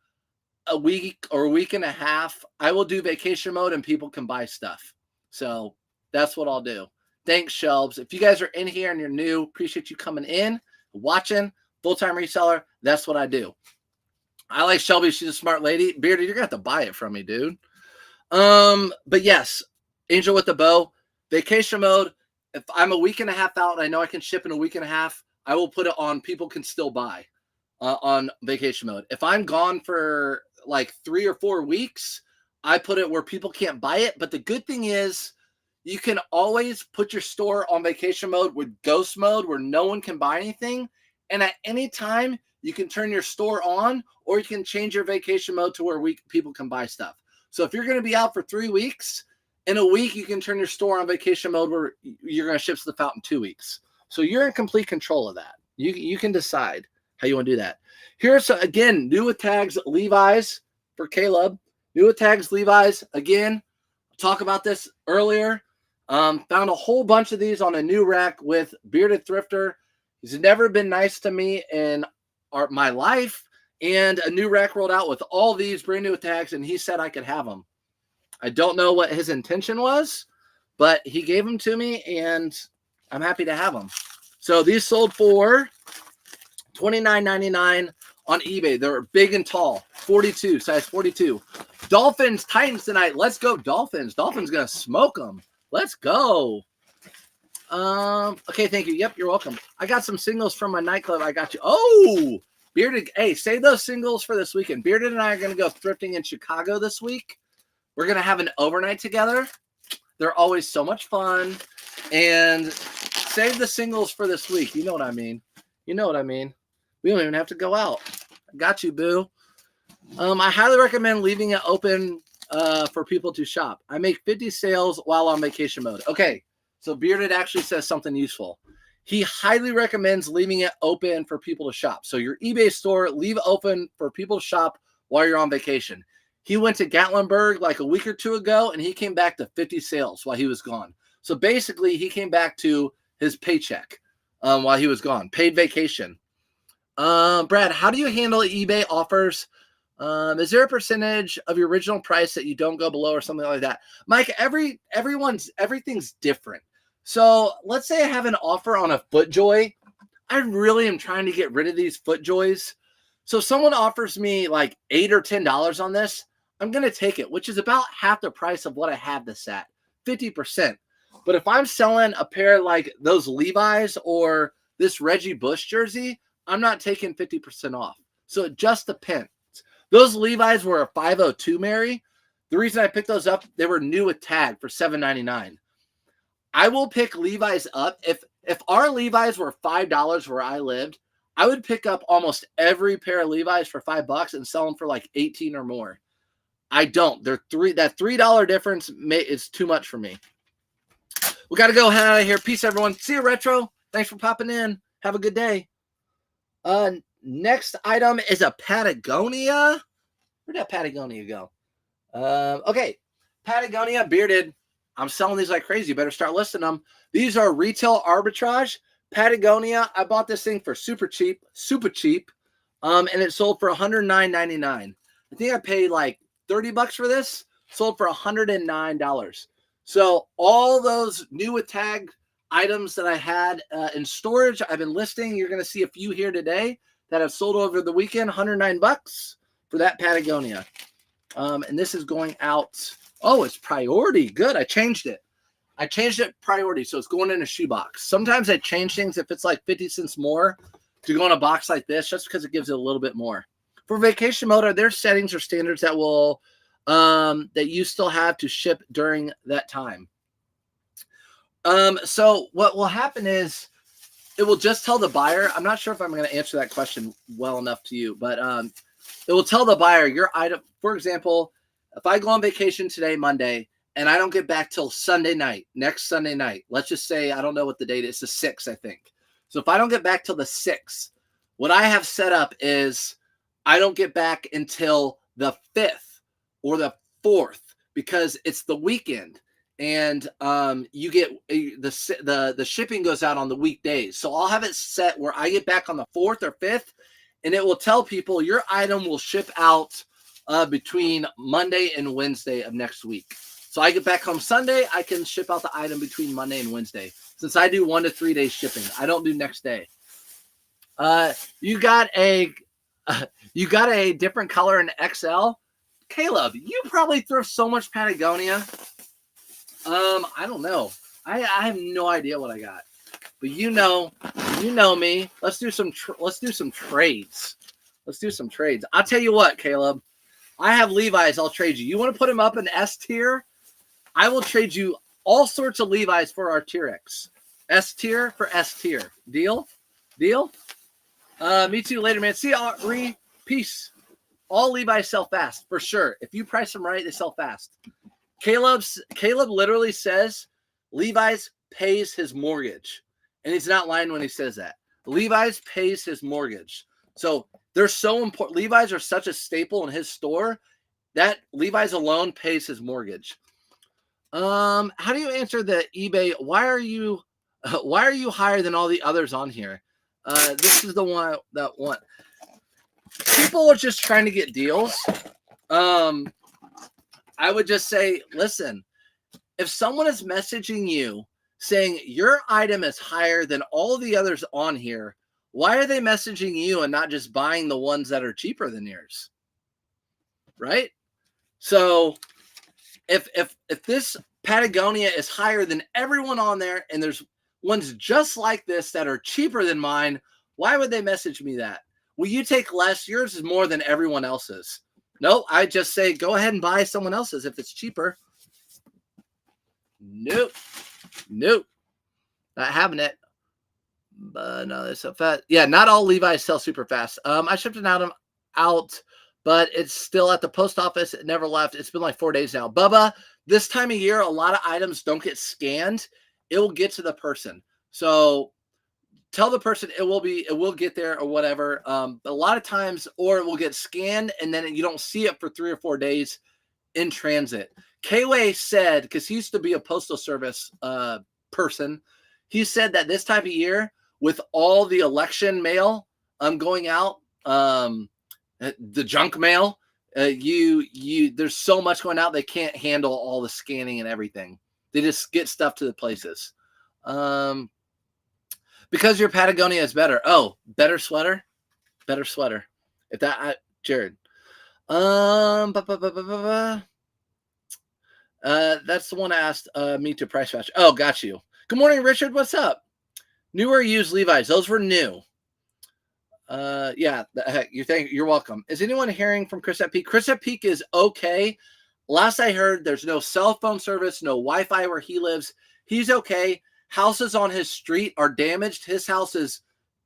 a week or a week and a half, I will do vacation mode and people can buy stuff. So that's what I'll do. Thanks, Shelves. If you guys are in here and you're new, appreciate you coming in, watching, full-time reseller. That's what I do. I like Shelby. She's a smart lady. Bearded, you're going to have to buy it from me, dude. But yes, Angel with the bow, vacation mode. If I'm a week and a half out and I know I can ship in a week and a half, I will put it on people can still buy on vacation mode. If I'm gone for like 3 or 4 weeks, I put it where people can't buy it. But the good thing is you can always put your store on vacation mode with ghost mode where no one can buy anything. And at any time, you can turn your store on or you can change your vacation mode to where people can buy stuff. So if you're going to be out for 3 weeks, in a week, you can turn your store on vacation mode where you're going to ship stuff out in 2 weeks. So you're in complete control of that. You can decide how you want to do that. Here's, again, new with tags, Levi's for Caleb. New with tags, Levi's. Again, talk about this earlier. Found a whole bunch of these on a new rack with Bearded Thrifter. He's never been nice to me in my life. And a new rack rolled out with all these brand new tags, and he said I could have them. I don't know what his intention was, but he gave them to me, and I'm happy to have them. So these sold for $29.99 on eBay. They're big and tall, 42, size 42. Dolphins, Titans tonight. Let's go, Dolphins. Dolphins going to smoke them. Let's go. Okay, thank you. Yep, you're welcome. I got some singles from my nightclub. I got you. Oh, Bearded. Hey, save those singles for this weekend. Bearded and I are going to go thrifting in Chicago this week. We're going to have an overnight together. They're always so much fun. And save the singles for this week. You know what I mean. You know what I mean. We don't even have to go out. I got you, boo. I highly recommend leaving it open for people to shop. I make 50 sales while on vacation mode. Okay, so Bearded actually says something useful. He highly recommends leaving it open for people to shop. So your eBay store, leave open for people to shop while you're on vacation. He went to Gatlinburg like a week or two ago, and he came back to 50 sales while he was gone. So basically, he came back to his paycheck while he was gone. Paid vacation. Brad, how do you handle eBay offers? Is there a percentage of your original price that you don't go below or something like that? Mike, everything's different. So let's say I have an offer on a FootJoy. I really am trying to get rid of these FootJoys. So if someone offers me like $8 or $10 on this, I'm going to take it, which is about half the price of what I have this at, 50%. But if I'm selling a pair like those Levi's or this Reggie Bush jersey, I'm not taking 50% off. So it just depends. Those Levi's were a 502, Mary. The reason I picked those up, they were new with tag for $7.99. I will pick Levi's up. If our Levi's were $5 where I lived, I would pick up almost every pair of Levi's for $5 and sell them for like 18 or more. I don't. That $3 difference is too much for me. We got to go head out of here. Peace, everyone. See you, Retro. Thanks for popping in. Have a good day. Next item is a Patagonia. Where'd that Patagonia go? Okay. Patagonia Bearded. I'm selling these like crazy. You better start listing them. These are retail arbitrage. Patagonia. I bought this thing for super cheap. And it sold for $109.99. I think I paid like $30 for this. Sold for $109. So all those new with tag items that I had in storage, I've been listing. You're going to see a few here today. that have sold over the weekend, $109 for that Patagonia. And this is going out. Oh, it's priority. Good. I changed it. Priority. So it's going in a shoebox. Sometimes I change things if it's like 50 cents more to go in a box like this, just because it gives it a little bit more. For vacation mode, are there settings or standards that will that you still have to ship during that time? So what will happen is it will just tell the buyer. I'm not sure if I'm going to answer that question well enough to you, but it will tell the buyer your item. For example, if I go on vacation today, Monday, and I don't get back till Sunday night, next Sunday night, let's just say, I don't know what the date is, the 6th, I think. So if I don't get back till the 6th, what I have set up is I don't get back until the 5th or the 4th because it's the weekend. And you get the shipping goes out on the weekdays. So I'll have it set where I get back on the 4th or 5th, and it will tell people your item will ship out between Monday and Wednesday of next week. So I get back home Sunday, I can ship out the item between Monday and Wednesday. Since I do 1 to 3 days shipping, I don't do next day. You got a different color in XL, Caleb. You probably thrift so much Patagonia. I don't know. I have no idea what I got, but you know me. Let's do some trades. I'll tell you what, Caleb. I have Levi's. I'll trade you. You want to put him up in S tier? I will trade you all sorts of Levi's for our Tier X. S tier for S tier. Deal? Me too. Later, man. See you. Peace. All Levi's sell fast for sure. If you price them right, they sell fast. Caleb literally says Levi's pays his mortgage, and he's not lying when he says that. Levi's pays his mortgage, so they're so important. Levi's are such a staple in his store that Levi's alone pays his mortgage. How do you answer the eBay? Why are you higher than all the others on here? This is the one that one. People are just trying to get deals. I would just say, listen, if someone is messaging you saying your item is higher than all of the others on here, why are they messaging you and not just buying the ones that are cheaper than yours? Right? So if this Patagonia is higher than everyone on there and there's ones just like this that are cheaper than mine, why would they message me that? Will you take less? Yours is more than everyone else's. No, I just say, go ahead and buy someone else's if it's cheaper. Nope. Not having it. But no, that's so fast. Yeah, not all Levi's sell super fast. I shipped an item out, but it's still at the post office. It never left. It's been like 4 days now. Bubba, this time of year, a lot of items don't get scanned. It will get to the person. So tell the person it will get there or whatever. A lot of times, or it will get scanned and then you don't see it for 3 or 4 days in transit. K-Way said, because he used to be a postal service person, he said that this type of year, with all the election mail going out, the junk mail, there's so much going out they can't handle all the scanning and everything. They just get stuff to the places. Because your Patagonia is better. Oh, better sweater. If that, Jared. That's the one I asked me to price match. Oh, got you. Good morning, Richard. What's up? New or used Levi's? Those were new. Yeah, you're welcome. Is anyone hearing from Chris at Peak? Chris at Peak is okay. Last I heard, there's no cell phone service, no Wi-Fi where he lives. He's okay. Houses on his street are damaged. His house is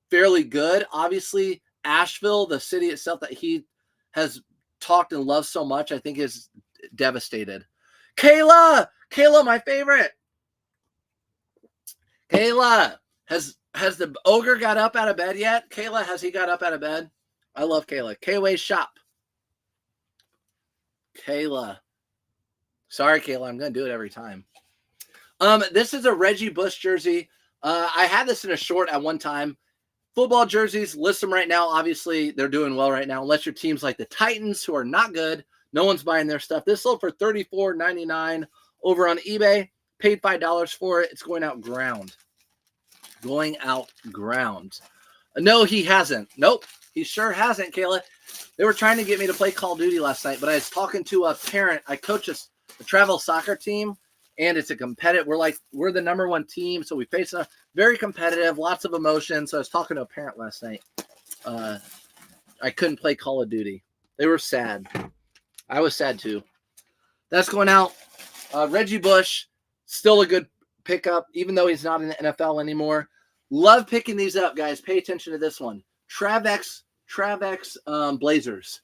fairly good. Obviously, Asheville, the city itself that he has talked and loves so much, I think is devastated. Kayla, my favorite. Kayla, has the ogre got up out of bed yet? Kayla, has he got up out of bed? I love Kayla. K-Way shop. Kayla. Sorry, Kayla. I'm going to do it every time. This is a Reggie Bush jersey. I had this in a short at one time. Football jerseys, list them right now. Obviously, they're doing well right now. Unless your team's like the Titans, who are not good. No one's buying their stuff. This sold for $34.99 over on eBay. Paid $5 for it. It's going out ground. No, he hasn't. Nope. He sure hasn't, Kayla. They were trying to get me to play Call of Duty last night, but I was talking to a parent. I coach a travel soccer team, and it's a competitive. We're the #1 team, so we face a very competitive, lots of emotion. So I was talking to a parent last night. I couldn't play Call of Duty. They were sad. I was sad too. That's going out. Reggie Bush, still a good pickup, even though he's not in the NFL anymore. Love picking these up, guys. Pay attention to this one. Travex Blazers.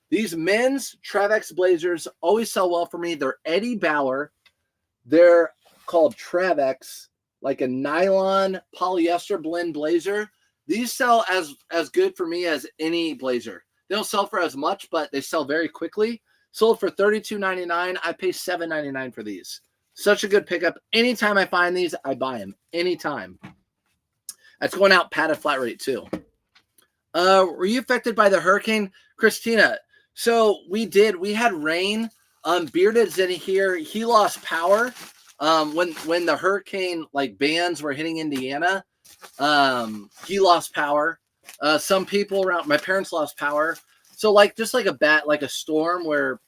These men's Travex Blazers always sell well for me. They're Eddie Bauer. They're called Travex, like a nylon polyester blend blazer. These sell as good for me as any blazer. They don't sell for as much, but they sell very quickly. Sold for $32.99. I pay $7.99 for these. Such a good pickup. Anytime I find these, I buy them. Anytime. That's going out padded flat rate too. Were you affected by the hurricane, Christina? So we had rain. Bearded's in here. He lost power when the hurricane bands were hitting Indiana. He lost power. Some people around my parents lost power. So just like a storm where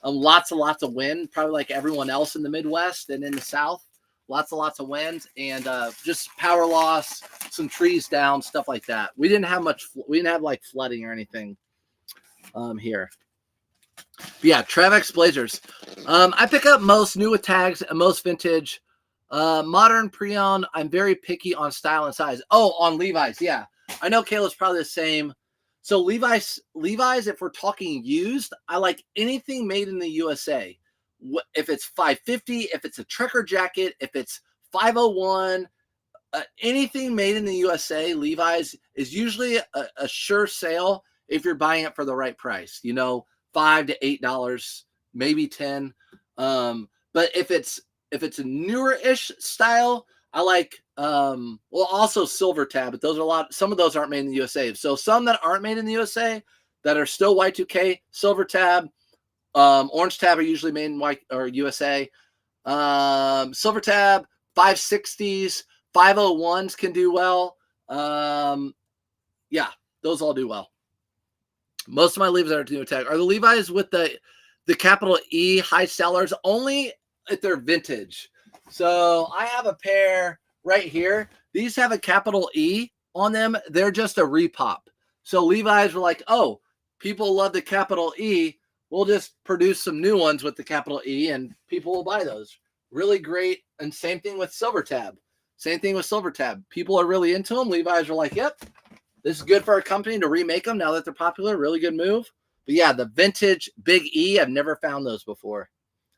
lots of wind, probably like everyone else in the Midwest and in the South, lots of wind and just power loss, some trees down, stuff like that. We didn't have flooding or anything here. But yeah, Travex Blazers. I pick up most new with tags and most vintage. Modern pre-owned, I'm very picky on style and size. Oh, on Levi's, yeah. I know Kayla's probably the same. So Levi's, if we're talking used, I like anything made in the USA. If it's $550, if it's a trucker jacket, if it's $501, anything made in the USA, Levi's is usually a sure sale if you're buying it for the right price. $5 to $8, maybe $10. But if it's a newer-ish style, I like also Silver Tab, but some of those aren't made in the USA. So some that aren't made in the USA that are still Y2K, Silver Tab, Orange Tab are usually made in USA. Silver Tab, 560s, 501s can do well. Yeah, those all do well. Most of my Levi's are new tag. Are the Levi's with the capital E high sellers only if they're vintage? So I have a pair right here. These have a capital E on them. They're just a repop. So Levi's were like, oh, people love the capital E. We'll just produce some new ones with the capital E and people will buy those. Really great. And same thing with Silver Tab. People are really into them. Levi's are like, yep, this is good for our company to remake them now that they're popular. Really good move. But yeah, the vintage Big E, I've never found those before.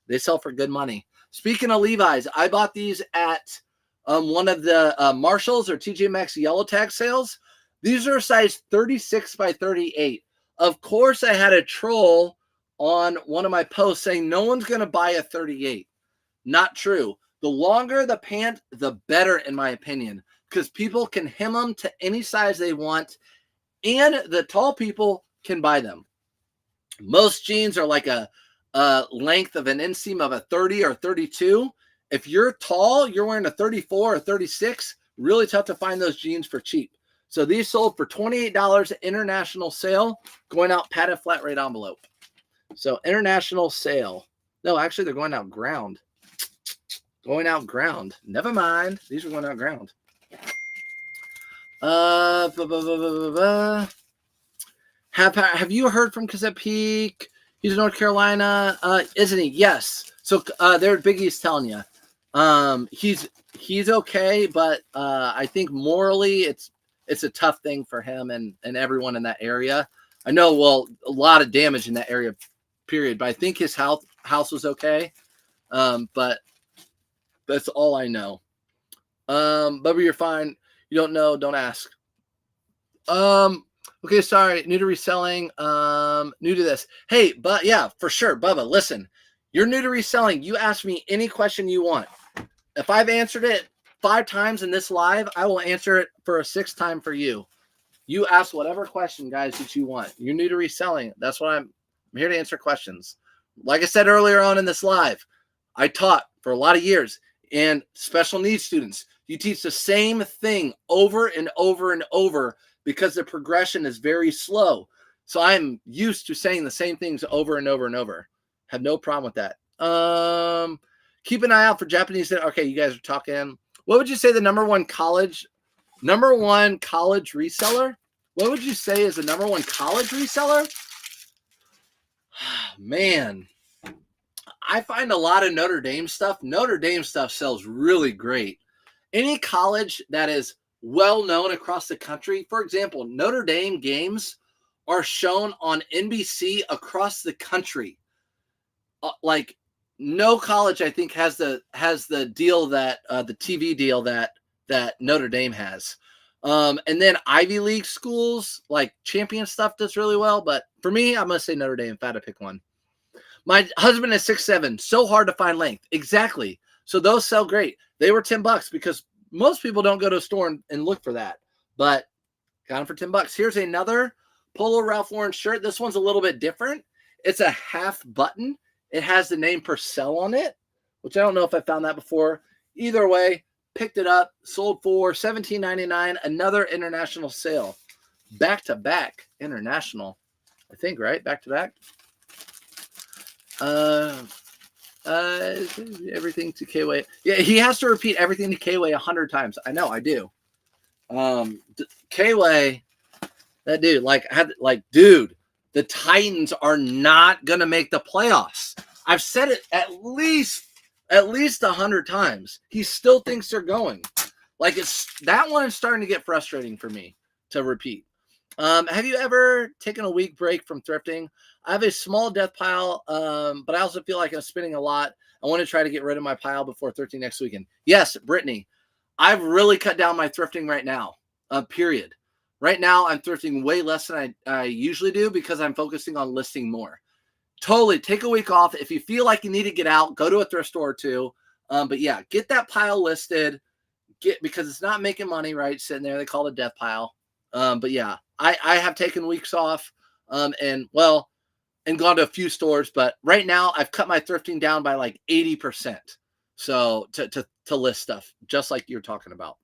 They sell for good money. Speaking of Levi's, I bought these at one of the Marshalls or TJ Maxx yellow tag sales. These are a size 36 by 38. Of course, I had a troll on one of my posts saying no one's going to buy a 38. Not true. The longer the pant, the better, in my opinion, because people can hem them to any size they want, and the tall people can buy them. Most jeans are like a length of an inseam of a 30 or 32. If you're tall, you're wearing a 34 or 36, really tough to find those jeans for cheap. So these sold for $28 international sale, going out padded flat rate envelope. So international sale. No, actually they're going out ground. Never mind. These are going out ground. Have you heard from Cassette Peak? He's in North Carolina, isn't he? Yes. So there, Big E's telling you, he's okay, but I think morally it's a tough thing for him and everyone in that area. I know, well, a lot of damage in that area, period. But I think his house was okay. But that's all I know. Bubba, you're fine. You don't know, don't ask. Okay, sorry. New to reselling. New to this. Hey, but yeah, for sure. Bubba, listen. You're new to reselling. You ask me any question you want. If I've answered it 5 times in this live, I will answer it for a 6th time for you. You ask whatever question, guys, that you want. You're new to reselling. That's what I'm here to answer questions. Like I said earlier on in this live, I taught for a lot of years and special needs students. You teach the same thing over and over and over because the progression is very slow. So I'm used to saying the same things over and over and over. Have no problem with that. Keep an eye out for Japanese. Okay, you guys are talking. What would you say the number one college reseller? What would you say is the number one college reseller? Man, I find a lot of Notre Dame stuff. Notre Dame stuff sells really great. Any college that is well known across the country, for example, Notre Dame games are shown on NBC across the country. Like no college, I think, has the deal that the TV deal that Notre Dame has. And then Ivy League schools like Champion stuff does really well. But for me, I'm gonna say Notre Dame if I had to pick one. My husband is 6'7", so hard to find length. Exactly. So those sell great. They were $10 because most people don't go to a store and look for that. But got them for $10. Here's another Polo Ralph Lauren shirt. This one's a little bit different. It's a half button. It has the name Purcell on it, which I don't know if I found that before. Either way, picked it up, sold for $17.99. Another international sale. Back-to-back international. I think, right? Back-to-back. Everything to K-Way. Yeah, he has to repeat everything to K-Way 100 times. I know, I do. K-Way, that dude, dude, the Titans are not gonna make the playoffs. I've said it at least 100 times. He still thinks they're going. Like that one is starting to get frustrating for me to repeat. Have you ever taken a week break from thrifting? I have a small death pile, but I also feel like I'm spending a lot. I want to try to get rid of my pile before thrifting next weekend. Yes, Brittany, I've really cut down my thrifting right now, period. Right now, I'm thrifting way less than I usually do because I'm focusing on listing more. Totally, take a week off. If you feel like you need to get out, go to a thrift store or two. But yeah, get that pile listed. Because it's not making money, right? Sitting there, they call it a death pile. But yeah, I have taken weeks off and gone to a few stores. But right now, I've cut my thrifting down by like 80%. So to list stuff, just like you're talking about.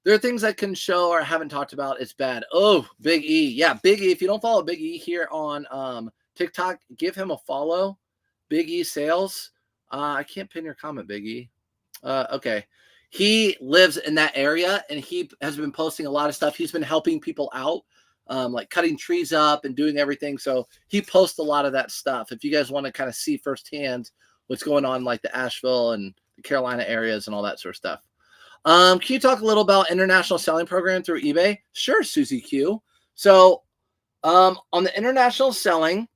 There are things I can show or haven't talked about. It's bad. Oh, Big E. Yeah, Big E. If you don't follow Big E here on TikTok, give him a follow. Big E Sales. I can't pin your comment, Big E. Okay. He lives in that area, and he has been posting a lot of stuff. He's been helping people out, like cutting trees up and doing everything. So he posts a lot of that stuff. If you guys want to kind of see firsthand what's going on, like the Asheville and the Carolina areas and all that sort of stuff. Can you talk a little about international selling program through eBay? Sure, Susie Q. So on the international selling,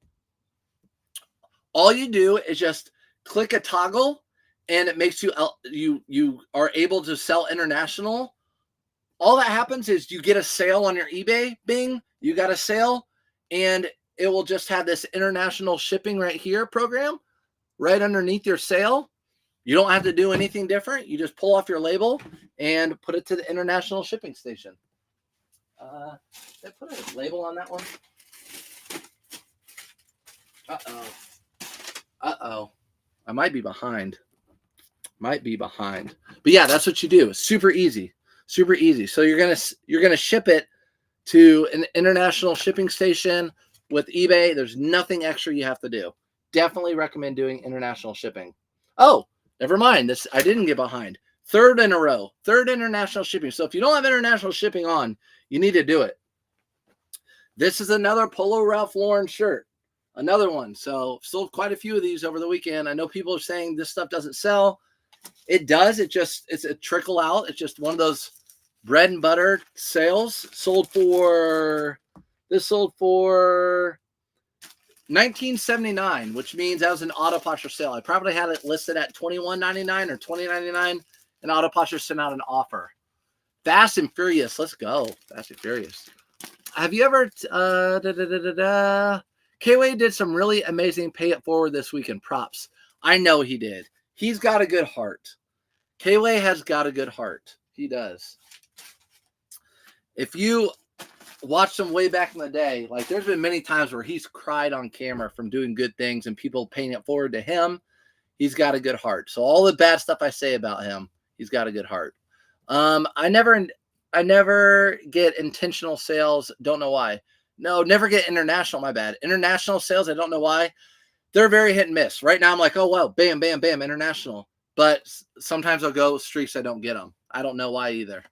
all you do is just click a toggle, and it makes you are able to sell international. All that happens is you get a sale on your eBay. Bing, you got a sale, and it will just have this international shipping right here program right underneath your sale. You don't have to do anything different. You just pull off your label and put it to the international shipping station. Did I put a label on that one? Uh-oh. I might be behind. But yeah, that's what you do. It's super easy. So you're gonna ship it to an international shipping station with eBay. There's nothing extra you have to do. Definitely recommend doing international shipping. Oh, never mind. I didn't get behind. Third in a row. Third international shipping. So if you don't have international shipping on, you need to do it. This is another Polo Ralph Lauren shirt. Another one. So sold quite a few of these over the weekend. I know people are saying this stuff doesn't sell. It does. It's a trickle out. It's just one of those bread and butter sales. Sold for $19.79, which means that was an auto posture sale. I probably had it listed at $21.99 or $20.99, and auto posture sent out an offer. Fast and Furious. Let's go. Fast and Furious. Have you ever K-Way did some really amazing pay it forward this weekend. Props. I know he did. He's got a good heart. K-Way has got a good heart. He does. If you watch him way back in the day, like there's been many times where he's cried on camera from doing good things and people paying it forward to him. He's got a good heart. So all the bad stuff I say about him, he's got a good heart. I never I never get intentional sales. Don't know why. No, never get international. My bad. International sales. I don't know why. They're very hit and miss. Right now, I'm like, oh, wow, bam, bam, bam, international. But sometimes I'll go streaks. I don't get them. I don't know why either.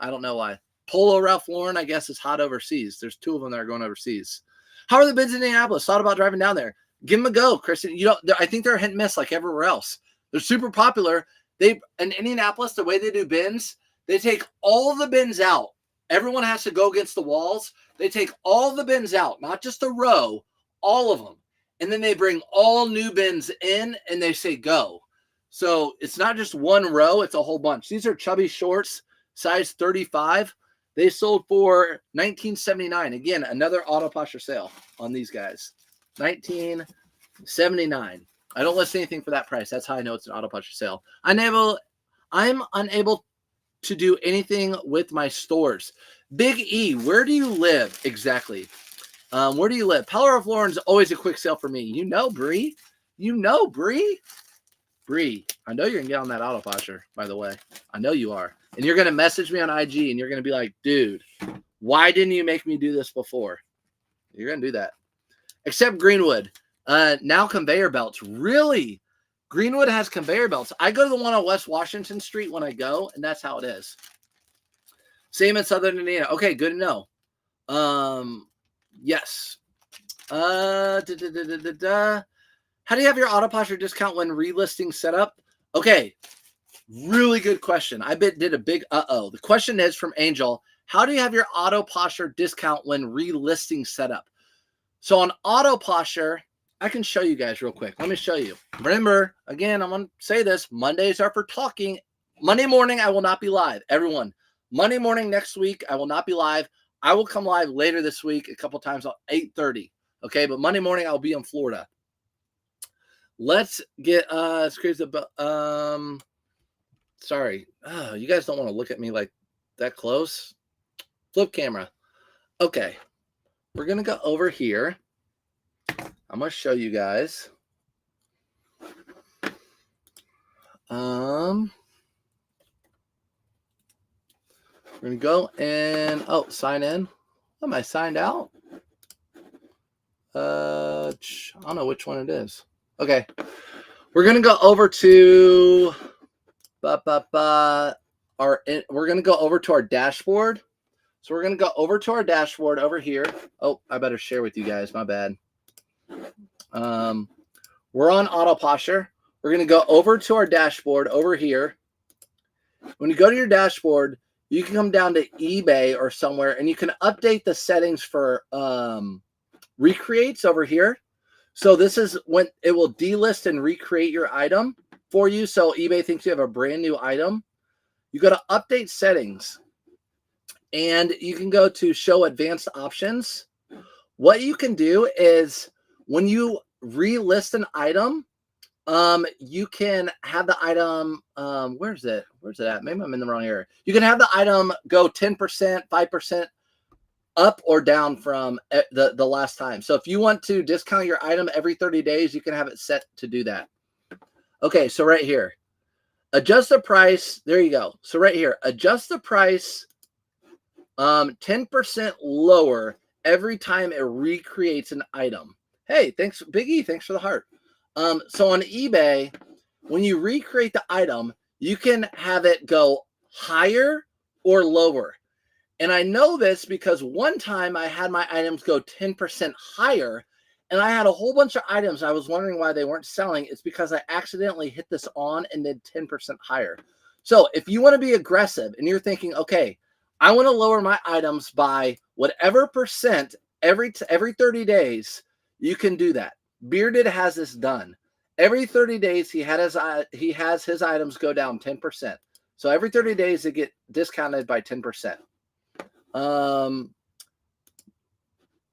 I don't know why. Polo Ralph Lauren, I guess, is hot overseas. There's 2 of them that are going overseas. How are the bids in Indianapolis? Thought about driving down there. Give them a go, Kristen. I think they're hit and miss like everywhere else. They're super popular. In Indianapolis, the way they do bins, they take all the bins out. Everyone has to go against the walls. They take all the bins out, not just a row, all of them. And then they bring all new bins in and they say go. So it's not just one row, it's a whole bunch. These are chubby shorts, size 35. They sold for $19.79. Again, another auto posture sale on these guys. $19.79. I don't list anything for that price. That's how I know it's an auto posture sale. I'm unable to do anything with my stores. Big E, where do you live exactly? Where do you live? Power of Lauren's always a quick sale for me. You know, Bree. Bree, I know you're going to get on that auto posture, by the way. I know you are. And you're going to message me on IG and you're going to be like, dude, why didn't you make me do this before? You're going to do that. Except Greenwood. Now conveyor belts. Really? Greenwood has conveyor belts. I go to the one on West Washington Street when I go, and that's how it is. Same in Southern Indiana. Okay, good to know. Yes. How do you have your auto posture discount when relisting set up? Okay, really good question. I did a big uh-oh. The question is from Angel. How do you have your auto posture discount when relisting set up? So on auto posture, I can show you guys real quick. Let me show you. Remember, again, I'm going to say this. Mondays are for talking. Monday morning, I will not be live. Everyone, Monday morning next week, I will not be live. I will come live later this week a couple times at 8:30. Okay, but Monday morning, I'll be in Florida. Let's get sorry. Oh, you guys don't want to look at me like that close. Flip camera. Okay. We're going to go over here. I'm going to show you guys. We're going to go and, sign in. Am I signed out? I don't know which one it is. Okay. We're going to go over to we're going to go over to our dashboard. So we're going to go over to our dashboard over here. Oh, I better share with you guys. My bad. We're on auto posture. We're going to go over to our dashboard over here. When you go to your dashboard, you can come down to eBay or somewhere and you can update the settings for recreates over here. So this is when it will delist and recreate your item for you. So eBay thinks you have a brand new item. You go to update settings and you can go to show advanced options. What you can do is when you relist an item, you can have the item, where's it at? Maybe I'm in the wrong area. You can have the item go 10%, 5% up or down from the last time. So if you want to discount your item every 30 days, you can have it set to do that. Okay, so right here, adjust the price. There you go. So right here, adjust the price 10% lower every time it recreates an item. Hey, thanks, Big E. Thanks for the heart. So on eBay, when you recreate the item, you can have it go higher or lower. And I know this because one time I had my items go 10% higher, and I had a whole bunch of items. I was wondering why they weren't selling. It's because I accidentally hit this on and did 10% higher. So if you want to be aggressive and you're thinking, okay, I want to lower my items by whatever percent every 30 days, you can do that. Bearded has this done. Every 30 days, he has his items go down 10%. So every 30 days, they get discounted by 10%.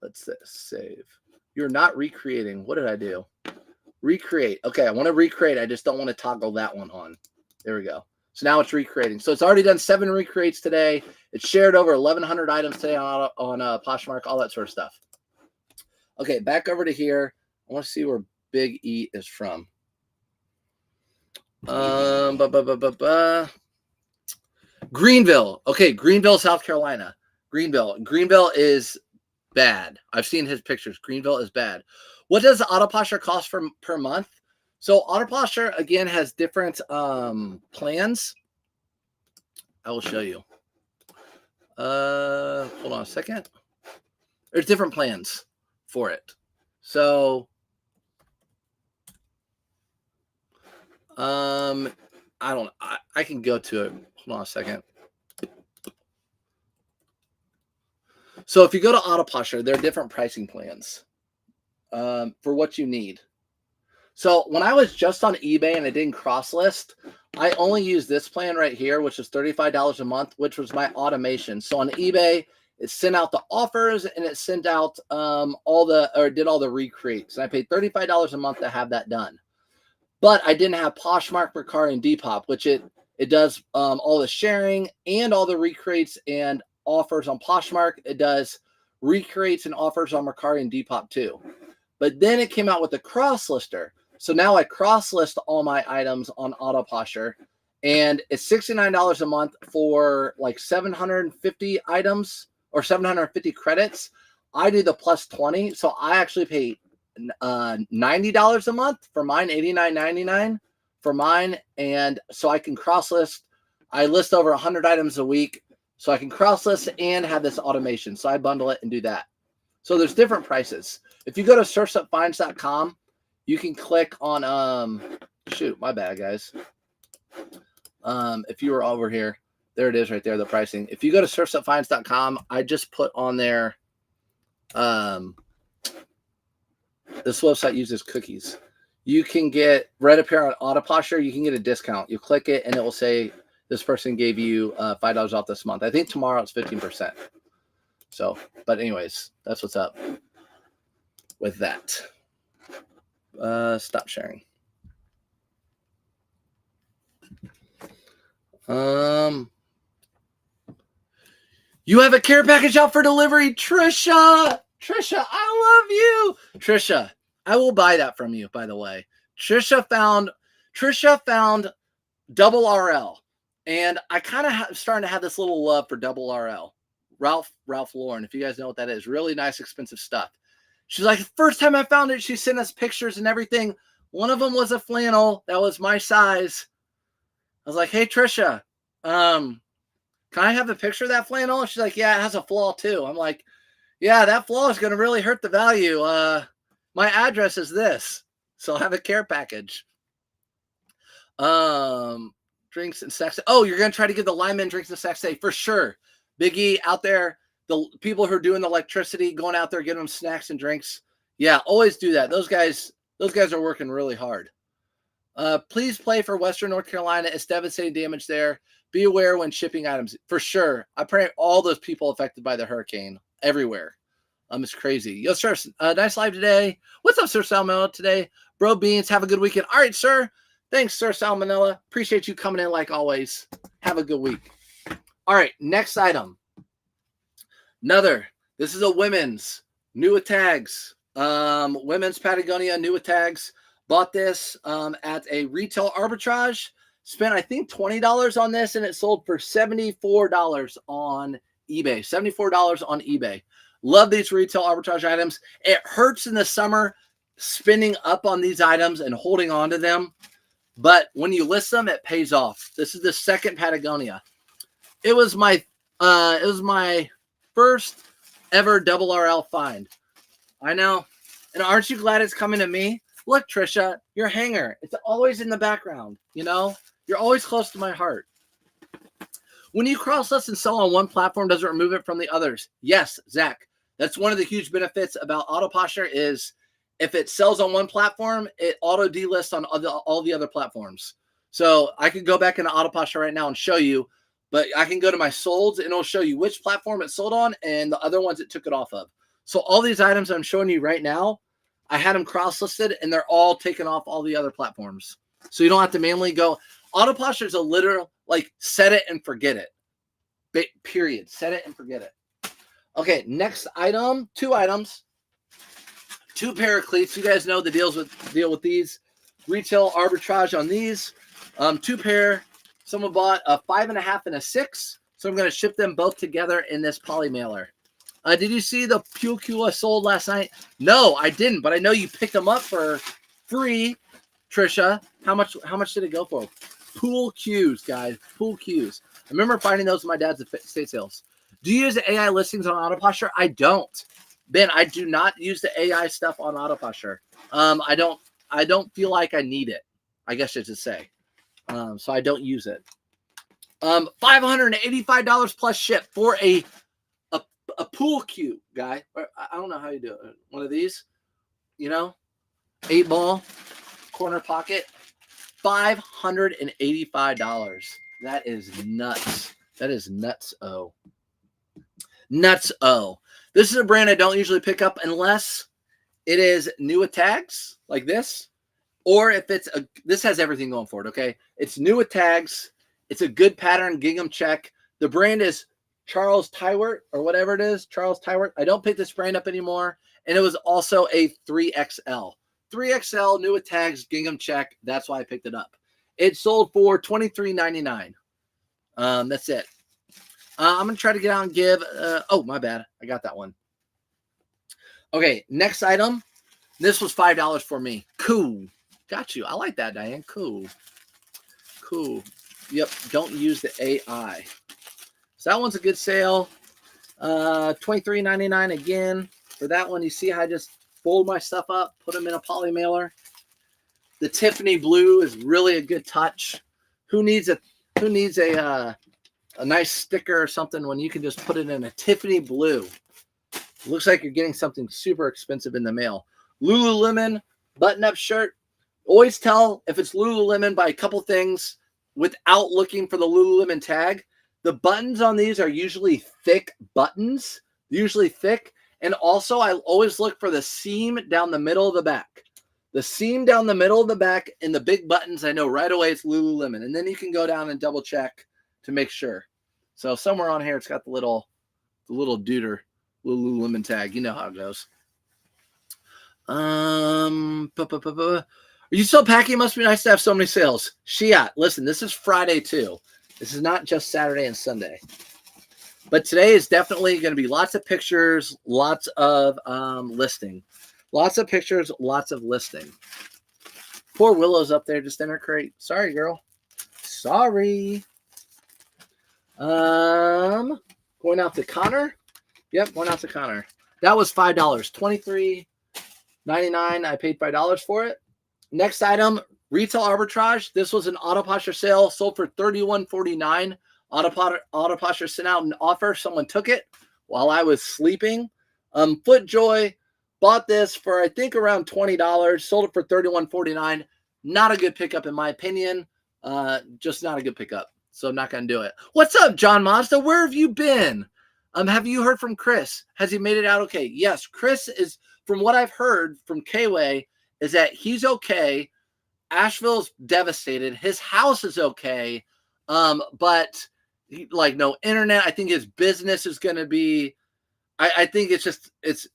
Let's save. You're not recreating. What did I do? Recreate. Okay, I want to recreate. I just don't want to toggle that one on. There we go. So now it's recreating. So it's already done 7 recreates today. It's shared over 1,100 items today on Poshmark, all that sort of stuff. Okay, back over to here. I want to see where Big E is from. Greenville. Okay, Greenville, South Carolina. Greenville is bad. I've seen his pictures. Greenville is bad. What does the auto posture cost per month? So auto posture again has different plans. I will show you. Hold on a second. There's different plans for it. So I can go to it. Hold on a second. So if you go to auto posture, there are different pricing plans for what you need. So when I was just on eBay and I didn't cross list, I only used this plan right here, which is $35 a month, which was my automation. So on eBay, it sent out the offers and it sent out did all the recreates. And I paid $35 a month to have that done. But I didn't have Poshmark, Mercari, and Depop, which it does all the sharing and all the recreates and offers on Poshmark. It does recreates and offers on Mercari and Depop too. But then it came out with the cross lister. So now I cross list all my items on auto posture, and it's $69 a month for like 750 items or 750 credits. I do the plus 20. So I actually pay $90 a month for mine, $89.99 for mine. And so I can cross list. I list over 100 items a week. So I can cross list and have this automation. So I bundle it and do that. So there's different prices. If you go to surfstepfinds.com, you can click on, shoot, my bad, guys. If you were over here, there it is right there, the pricing. If you go to surfstepfinds.com, I just put on there, this website uses cookies. You can get right up here on auto posture, you can get a discount. You click it and it will say this person gave you $5 off this month. I think tomorrow it's 15%. So, but anyways, that's what's up with that. Stop sharing. You have a care package out for delivery, Trisha. Trisha, I love you. Trisha, I will buy that from you, by the way. Trisha found Double RL, and I kind of starting to have this little love for Double RL. Ralph Lauren, if you guys know what that is, really nice, expensive stuff. She's like, first time I found it, she sent us pictures and everything. One of them was a flannel that was my size. I was like, hey, Trisha, can I have a picture of that flannel? She's like, yeah, it has a flaw too. I'm like, yeah, that flaw is going to really hurt the value. My address is this, so I'll have a care package. Drinks and sex. Oh, you're going to try to give the lineman drinks and sex day for sure. Biggie out there, the people who are doing the electricity, going out there, getting them snacks and drinks. Yeah, always do that. Those guys are working really hard. Please play for Western North Carolina. It's devastating damage there. Be aware when shipping items. For sure. I pray all those people affected by the hurricane everywhere. It's crazy. Yo, sir, nice live today. What's up, Sir Salmonella today? Bro Beans, have a good weekend. All right, sir. Thanks, Sir Salmonella. Appreciate you coming in like always. Have a good week. All right, next item. This is a women's new with tags. Women's Patagonia new with tags. Bought this at a retail arbitrage. Spent, I think, $20 on this, and it sold for $74 on eBay. $74 on eBay. Love these retail arbitrage items. It hurts in the summer spending up on these items and holding on to them. But when you list them, it pays off. This is the second Patagonia. It was my first ever Double RL find. I know. And aren't you glad it's coming to me? Look, Trisha, your hanger. It's always in the background, you know? You're always close to my heart. When you cross-list and sell on one platform, does it remove it from the others? Yes, Zach. That's one of the huge benefits about auto posture is if it sells on one platform, it auto delists on all the other platforms. So I could go back into auto posture right now and show you, but I can go to my solds and it'll show you which platform it sold on and the other ones it took it off of. So all these items I'm showing you right now, I had them cross-listed and they're all taken off all the other platforms. So you don't have to manually go. Auto posture is a literal, like, set it and forget it. Period. Set it and forget it. Okay, next item, 2 items. 2 pair of cleats. You guys know the deal with these. Retail arbitrage on these. 2 pair Someone bought a 5.5 and a 6. So I'm going to ship them both together in this poly mailer. Did you see the Pool Q I sold last night? No, I didn't, but I know you picked them up for free, Trisha. How much did it go for? Pool Qs, guys. Pool Qs. I remember finding those in my dad's estate sales. Do you use the AI listings on Autoposture? I don't. Ben, I do not use the AI stuff on Autoposture. I don't feel like I need it, I guess I should say. So I don't use it. $585 plus ship for a pool cue, guy. I don't know how you do it. One of these, 8-ball corner pocket, $585. That is nuts. That is nuts. Nuts. This is a brand I don't usually pick up unless it is new with tags like this, or if it's this has everything going for it. Okay, it's new with tags. It's a good pattern gingham check. The brand is Charles Tywert or whatever it is. Charles Tywert. I don't pick this brand up anymore. And it was also a 3XL. 3XL, new with tags, gingham check. That's why I picked it up. It sold for $23.99. That's it. I'm going to try to get out and give. Oh, my bad. I got that one. Okay, next item. This was $5 for me. Cool. Got you. I like that, Diane. Cool. Yep, don't use the AI. So that one's a good sale. $23.99 again. For that one, you see how I just fold my stuff up, put them in a poly mailer. The Tiffany blue is really a good touch. Who needs a nice sticker or something when you can just put it in a Tiffany blue? Looks like you're getting something super expensive in the mail. Lululemon button-up shirt. Always tell if it's Lululemon by a couple things without looking for the Lululemon tag. The buttons on these are usually thick buttons, usually thick. And also, I always look for the seam down the middle of the back. The seam down the middle of the back and the big buttons, I know right away it's Lululemon. And then you can go down and double check to make sure. So somewhere on here, it's got the little deuter Lululemon tag. You know how it goes. Are you still packing? It must be nice to have so many sales. Shiat, listen, this is Friday too. This is not just Saturday and Sunday. But today is definitely going to be lots of pictures, lots of listing. Lots of pictures, lots of listing. Poor Willow's up there just in her crate. Sorry, girl. Sorry. Going out to Connor. Yep, going out to Connor. That was $5. $23.99. I paid $5 for it. Next item, retail arbitrage. This was an Autoposture sale, sold for $31.49. Autoposture sent out an offer. Someone took it while I was sleeping. FootJoy bought this for I think around $20. Sold it for $31.49. Not a good pickup in my opinion. Just not a good pickup. So I'm not going to do it. What's up, John Mazda? Where have you been? Have you heard from Chris? Has he made it out okay? Yes, Chris is, from what I've heard from K-Way, is that he's okay. Asheville's devastated. His house is okay. But like no internet. I think his business is going to be, I think it's just, it's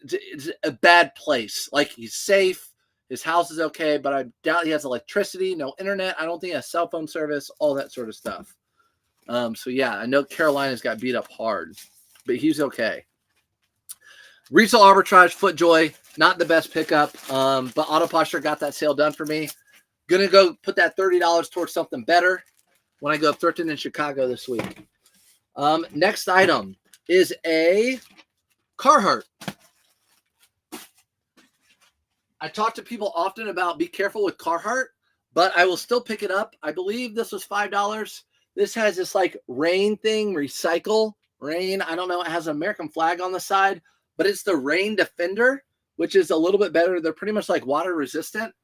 a bad place. Like he's safe. His house is okay, but I doubt he has electricity, no internet. I don't think he has cell phone service, all that sort of stuff. So yeah, I know Carolina's got beat up hard, but he's okay. Resale arbitrage, FootJoy, not the best pickup. But Autoposture got that sale done for me. Gonna go put that $30 towards something better when I go thrifting in Chicago this week. Next item is a Carhartt. I talk to people often about be careful with Carhartt, but I will still pick it up. I believe this was $5. This has this like rain thing, recycle rain. I don't know. It has an American flag on the side, but it's the Rain Defender, which is a little bit better. They're pretty much like water resistant.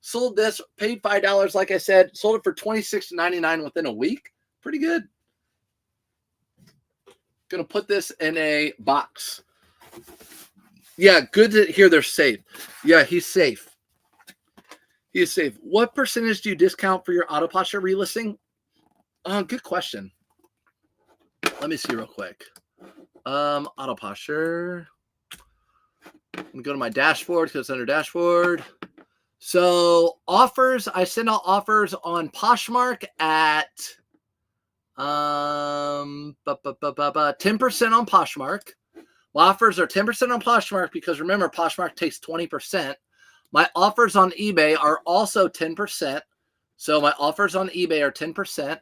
Sold this, paid $5. Like I said, sold it for $26.99 within a week. Pretty good. Going to put this in a box. Yeah, good to hear they're safe. Yeah, he's safe. He is safe. What percentage do you discount for your Autoposture relisting? Good question. Let me see real quick. Autoposture. I'm going to go to my dashboard because it's under dashboard. So offers, I send out offers on Poshmark at 10% on Poshmark. My offers are 10% on Poshmark because remember, Poshmark takes 20%. My offers on eBay are also 10%. So my offers on eBay are 10%.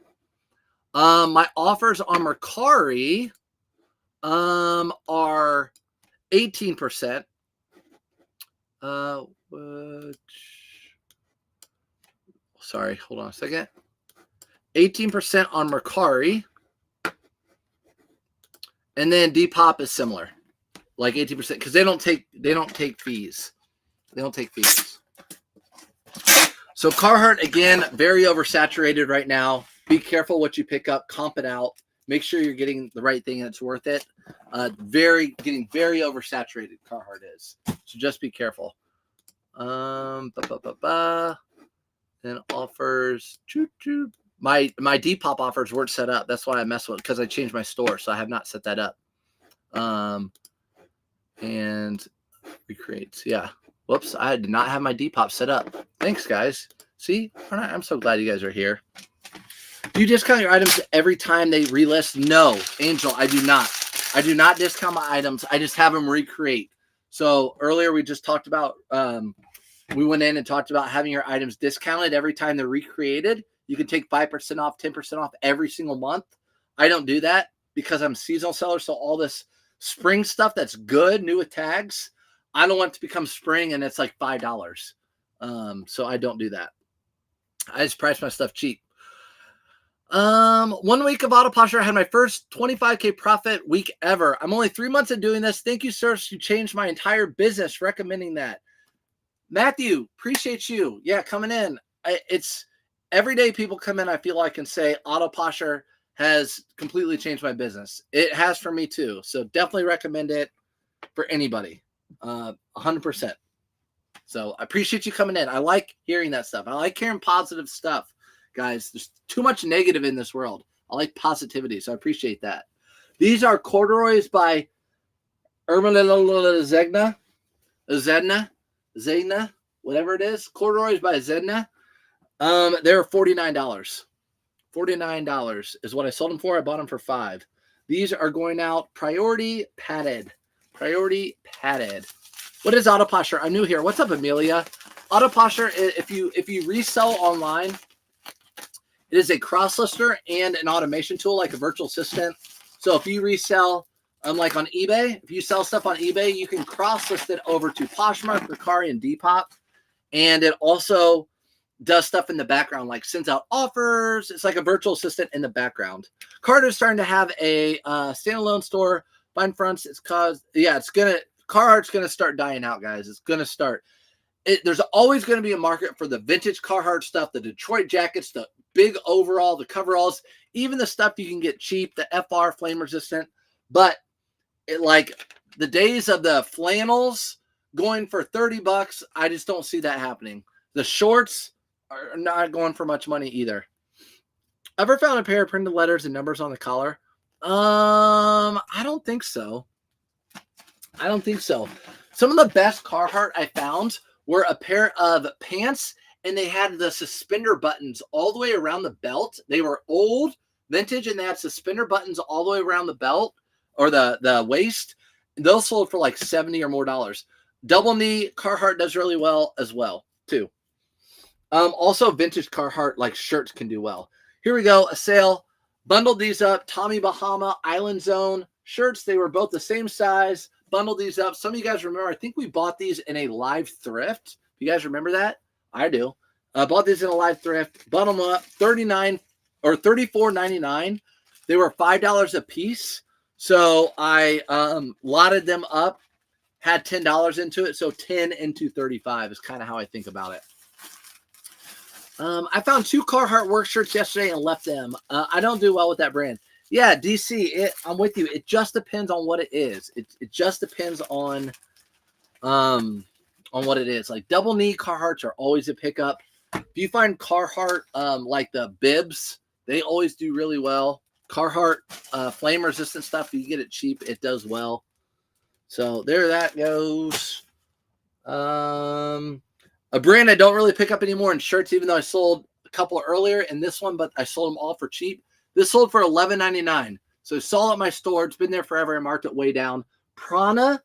My offers on Mercari are 18%. Sorry, hold on a second. 18% on Mercari. And then Depop is similar. Like 18% because they don't take fees. They don't take fees. So Carhartt, again, very oversaturated right now. Be careful what you pick up. Comp it out. Make sure you're getting the right thing and it's worth it. Getting very oversaturated, Carhartt is. So just be careful. Then offers. My Depop offers weren't set up. That's why I messed with it because I changed my store. So I have not set that up. And recreates. Yeah. Whoops. I did not have my Depop set up. Thanks, guys. See, I'm so glad you guys are here. Do you discount your items every time they relist? No, Angel, I do not. I do not discount my items. I just have them recreate. So earlier we just talked about, we went in and talked about having your items discounted every time they're recreated. You can take 5% off, 10% off every single month. I don't do that because I'm a seasonal seller. So all this spring stuff that's good, new with tags, I don't want it to become spring and it's like $5. So I don't do that. I just price my stuff cheap. 1 week of Auto Posture, I had my first 25K profit week ever. I'm only 3 months of doing this. Thank you, sir. You changed my entire business recommending that. Matthew, appreciate you. Yeah, coming in. It's every day people come in, I feel like, and say Auto Posture has completely changed my business. It has for me too. So definitely recommend it for anybody. 100%. So I appreciate you coming in. I like hearing that stuff. I like hearing positive stuff. Guys, there's too much negative in this world. I like positivity, so I appreciate that. These are corduroys by Zedna, whatever it is. Corduroys by Zedna. They're $49. $49 is what I sold them for. I bought them for $5. These are going out priority padded. Priority padded. What is Auto Posture? I'm new here. What's up, Amelia? Auto Posture, if you resell online, it is a cross lister and an automation tool like a virtual assistant. So if you resell, like on eBay, if you sell stuff on eBay, you can cross list it over to Poshmark, Mercari, and Depop. And it also does stuff in the background, like sends out offers. It's like a virtual assistant in the background. Carter's starting to have a standalone store. Fine fronts. Carhartt's gonna start dying out, guys. It's gonna start. There's always going to be a market for the vintage Carhartt stuff, the Detroit jackets, the big overall, the coveralls, even the stuff you can get cheap, the FR flame resistant. But like the days of the flannels going for $30, I just don't see that happening. The shorts are not going for much money either. Ever found a pair of printed letters and numbers on the collar? I don't think so. Some of the best Carhartt I found were a pair of pants, and they had the suspender buttons all the way around the belt. They were old, vintage, and they had suspender buttons all the way around the belt or the waist. Those sold for like $70 or more. Double knee Carhartt does really well as well, too. Also, vintage Carhartt like shirts can do well. Here we go, a sale. Bundled these up. Tommy Bahama, Island Zone shirts. They were both the same size. Bundled these up. Some of you guys remember, I think we bought these in a live thrift. You guys remember that? I do. Bought these in a live thrift. Bundled them up. $34.99. They were $5 a piece. So I lotted them up, had $10 into it. So 10 into 35 is kind of how I think about it. I found 2 Carhartt work shirts yesterday and left them. I don't do well with that brand. Yeah, DC, I'm with you. It just depends on what it is. It just depends on what it is. Like double knee Carhartts are always a pickup. If you find Carhartt, like the bibs, they always do really well. Carhartt flame resistant stuff, you get it cheap, it does well. So there that goes. A brand I don't really pick up anymore in shirts, even though I sold a couple earlier in this one, but I sold them all for cheap. This sold for $11.99. So saw it at my store. It's been there forever. I marked it way down. Prana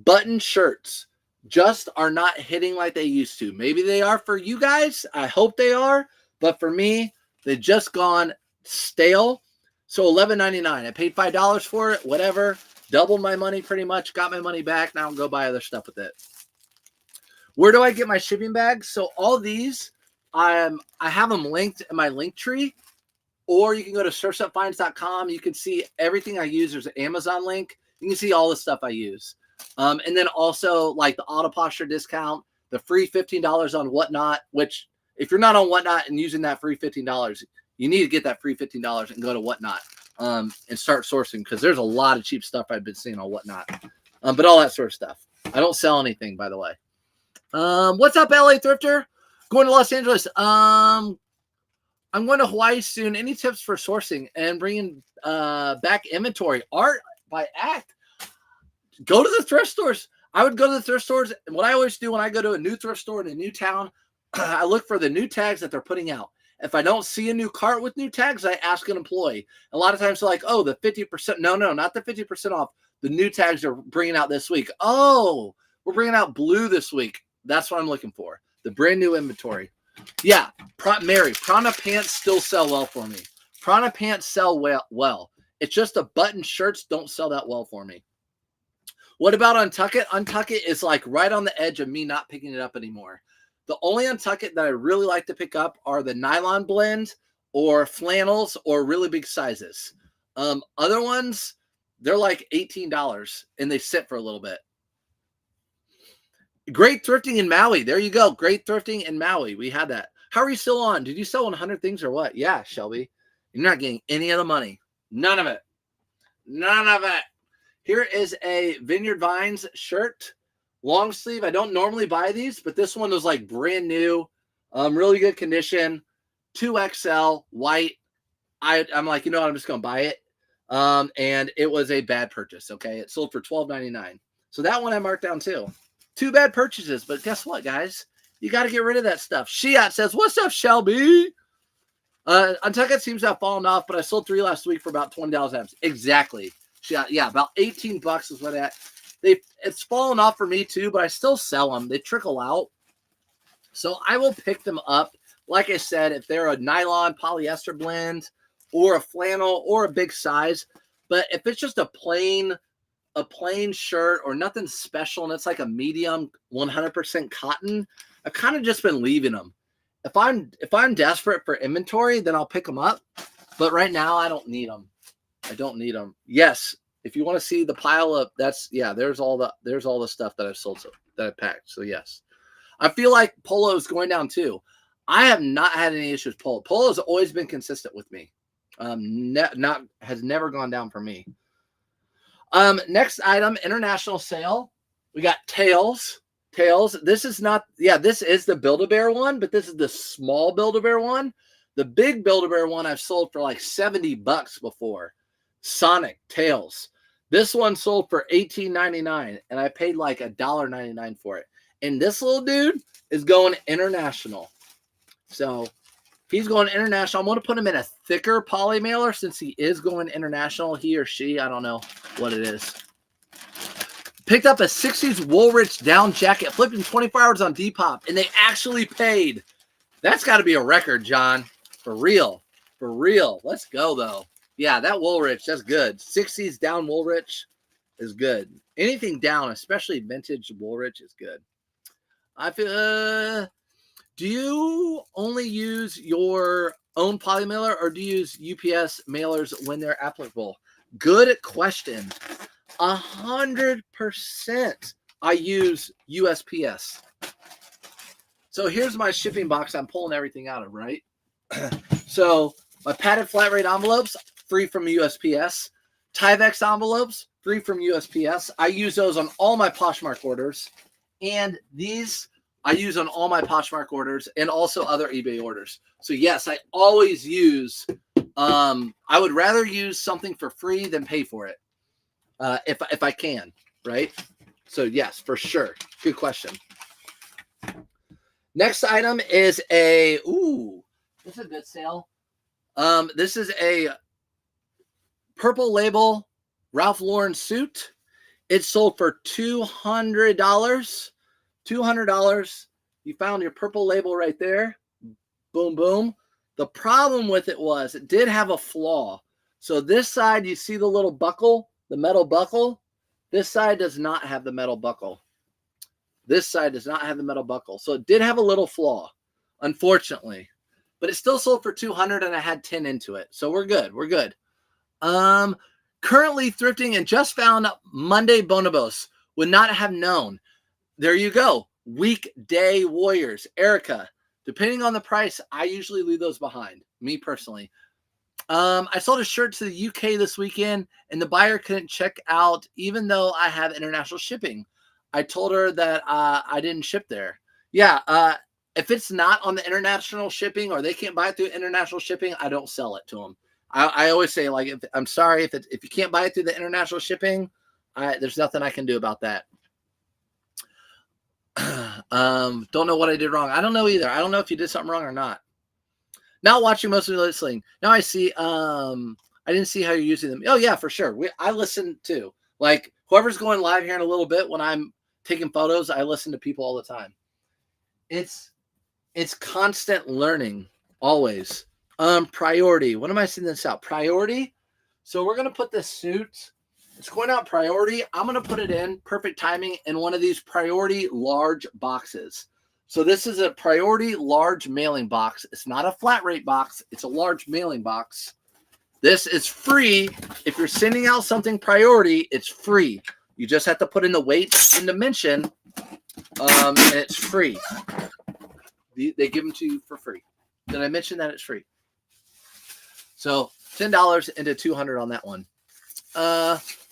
button shirts just are not hitting like they used to. Maybe they are for you guys. I hope they are. But for me, they've just gone stale. So $11.99. I paid $5 for it. Whatever. Doubled my money pretty much. Got my money back. Now I'll go buy other stuff with it. Where do I get my shipping bags? So all these, I have them linked in my link tree. Or you can go to surfstepfinds.com. You can see everything I use. There's an Amazon link. You can see all the stuff I use. And then also like the auto posture discount, the free $15 on Whatnot, which if you're not on Whatnot and using that free $15, you need to get that free $15 and go to Whatnot and start sourcing, because there's a lot of cheap stuff I've been seeing on Whatnot. But all that sort of stuff. I don't sell anything, by the way. What's up, LA Thrifter? Going to Los Angeles. I'm going to Hawaii soon. Any tips for sourcing and bringing back inventory? Art by act. Go to the thrift stores. I would go to the thrift stores. And what I always do when I go to a new thrift store in a new town, I look for the new tags that they're putting out. If I don't see a new cart with new tags, I ask an employee. A lot of times they're like, oh, the 50%. No, not the 50% off. The new tags are bringing out this week. Oh, we're bringing out blue this week. That's what I'm looking for. The brand new inventory. Yeah, Mary, Prana pants still sell well for me. Prana pants sell well. It's just the button shirts don't sell that well for me. What about Untuck It? Untuck It is like right on the edge of me not picking it up anymore. The only Untuck It that I really like to pick up are the nylon blend or flannels or really big sizes. Other ones, they're like $18 and they sit for a little bit. Great thrifting in Maui. There you go. Great thrifting in Maui. We had that. How are you still on? Did you sell 100 things or what? Yeah, Shelby. You're not getting any of the money. None of it. None of it. Here is a Vineyard Vines shirt. Long sleeve. I don't normally buy these, but this one was like brand new. Really good condition. 2XL white. I'm like, you know what? I'm just going to buy it. And it was a bad purchase. Okay. It sold for $12.99. So that one I marked down too. 2 bad purchases, but guess what, guys? You got to get rid of that stuff. Shiat says, what's up, Shelby? Untuck It seems to have fallen off, but I sold 3 last week for about $20. Exactly. Shiat, yeah, about $18 is what it's fallen off for me too, but I still sell them. They trickle out. So I will pick them up. Like I said, if they're a nylon polyester blend or a flannel or a big size, but if it's just a plain shirt or nothing special and it's like a medium 100% cotton, I've kind of just been leaving them. If I'm desperate for inventory, then I'll pick them up. But right now I don't need them. I don't need them. Yes, if you want to see the pile of there's all the stuff that I've sold, that I packed. So yes, I feel like Polo is going down too. I have not had any issues with Polo. Polo has always been consistent with me. Has never gone down for me. Next item, international sale. We got Tails. This is the Build-A-Bear one, but this is the small Build-A-Bear one. The big Build-A-Bear one I've sold for like $70 before. Sonic Tails. This one sold for $18.99, and I paid like $1.99 for it. And this little dude is going international. So he's going international. I'm going to put him in a thicker poly mailer since he is going international, he or she. I don't know what it is. Picked up a 60s Woolrich down jacket, flipped in 24 hours on Depop, and they actually paid. That's got to be a record, John. For real. For real. Let's go, though. Yeah, that Woolrich, that's good. 60s down Woolrich is good. Anything down, especially vintage Woolrich, is good. I feel... do you only use your own poly mailer or do you use UPS mailers when they're applicable? Good question. 100% I use USPS. So here's my shipping box I'm pulling everything out of, right? So my padded flat rate envelopes, free from USPS. Tyvek envelopes, free from USPS. I use those on all my Poshmark orders. And these I use on all my Poshmark orders and also other eBay orders. So yes, I always use, I would rather use something for free than pay for it. If I can, right? So yes, for sure. Good question. Next item is this is a good sale. This is a purple label Ralph Lauren suit. It sold for $200. $200. You found your purple label right there. Boom, boom. The problem with it was it did have a flaw. So this side, you see the little buckle, the metal buckle. This side does not have the metal buckle. This side does not have the metal buckle. So it did have a little flaw, unfortunately. But it still sold for $200 and I had 10 into it. So we're good. We're good. Currently thrifting and just found Monday bonobos. Would not have known. There you go. Weekday warriors. Erica, depending on the price, I usually leave those behind. Me personally. I sold a shirt to the UK this weekend and the buyer couldn't check out even though I have international shipping. I told her that I didn't ship there. Yeah. If it's not on the international shipping or they can't buy it through international shipping, I don't sell it to them. I always say, like, I'm sorry if you can't buy it through the international shipping, there's nothing I can do about that. Don't know what I did wrong. I don't know either. I don't know if you did something wrong or not. Not watching most of the listening. Now I see. I didn't see how you're using them. Oh yeah, for sure. I listen too. Like whoever's going live here in a little bit when I'm taking photos, I listen to people all the time. It's constant learning always. Priority. When am I sending this out? Priority. So we're gonna put this suit. It's going out priority. I'm gonna put it in perfect timing in one of these priority large boxes. So this is a priority large mailing box. It's not a flat rate box. It's a large mailing box. This is free. If you're sending out something priority, it's free. You just have to put in the weight and dimension, and it's free. They give them to you for free. Did I mention that it's free? So $10 into $200 on that one.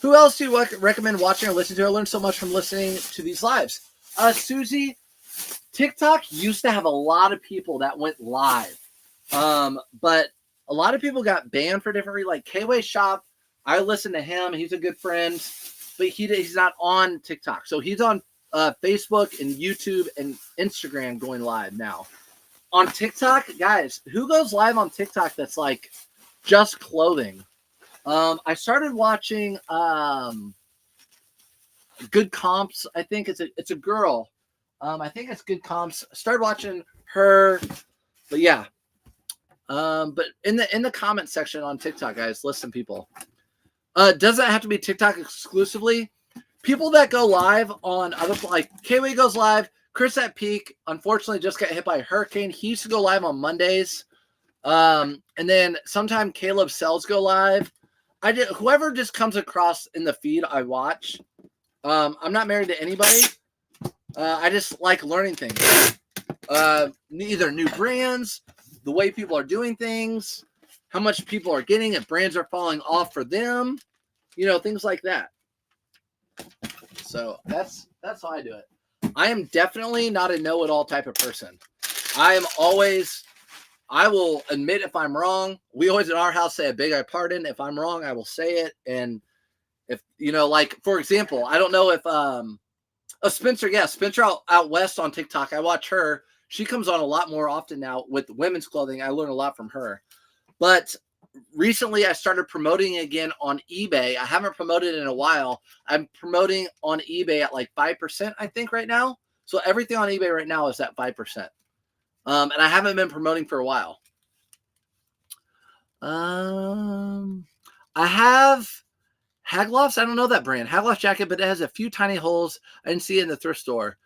Who else do you recommend watching or listening to? I learned so much from listening to these lives. Susie, TikTok used to have a lot of people that went live. But a lot of people got banned for different reasons. Like K-Way Shop, I listen to him. He's a good friend. But he's not on TikTok. So he's on Facebook and YouTube and Instagram going live now. On TikTok, guys, who goes live on TikTok that's like just clothing? I started watching Good Comps. I think it's a girl. I think it's Good Comps. I started watching her, but yeah. But in the comment section on TikTok, guys, listen, people. Doesn't have to be TikTok exclusively. People that go live on other, like K-Way goes live. Chris at Peak, unfortunately, just got hit by a hurricane. He used to go live on Mondays. And then sometime Caleb Sells go live. Whoever just comes across in the feed I watch. I'm not married to anybody. I just like learning things. Either new brands, the way people are doing things, how much people are getting, if brands are falling off for them, things like that. So that's how I do it. I am definitely not a know-it-all type of person. I will admit if I'm wrong. We always in our house say a big I pardon. If I'm wrong, I will say it. And if, like, for example, I don't know if Spencer out west on TikTok. I watch her. She comes on a lot more often now with women's clothing. I learn a lot from her. But recently I started promoting again on eBay. I haven't promoted in a while. I'm promoting on eBay at like 5%, I think, right now. So everything on eBay right now is at 5%. And I haven't been promoting for a while. I have Haglofts. I don't know that brand. Hagloft jacket, but it has a few tiny holes. I didn't see it in the thrift store.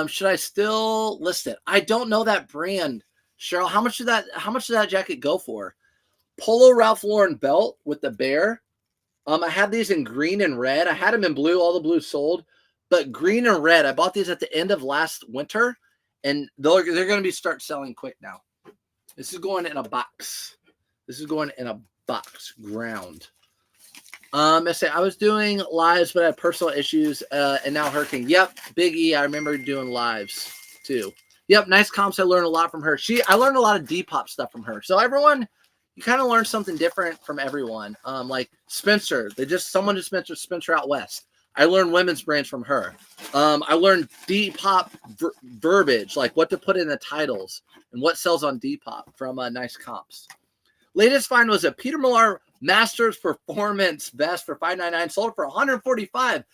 Should I still list it? I don't know that brand. Cheryl, how much did that jacket go for? Polo Ralph Lauren belt with the bear. I had these in green and red. I had them in blue. All the blues sold. But green and red, I bought these at the end of last winter. And they're going to be start selling quick now. This is going in a box. Ground. I say I was doing lives, but I had personal issues, and now hurricane. Yep, Big E. I remember doing lives too. Yep, nice comps. I learned a lot from her. I learned a lot of Depop stuff from her. So everyone, you kind of learn something different from everyone. Like Spencer, someone just mentioned Spencer out west. I learned women's brands from her. I learned Depop verbiage, like what to put in the titles and what sells on Depop from Nice Comps. Latest find was a Peter Millar Masters Performance vest for $5.99. Sold for $145.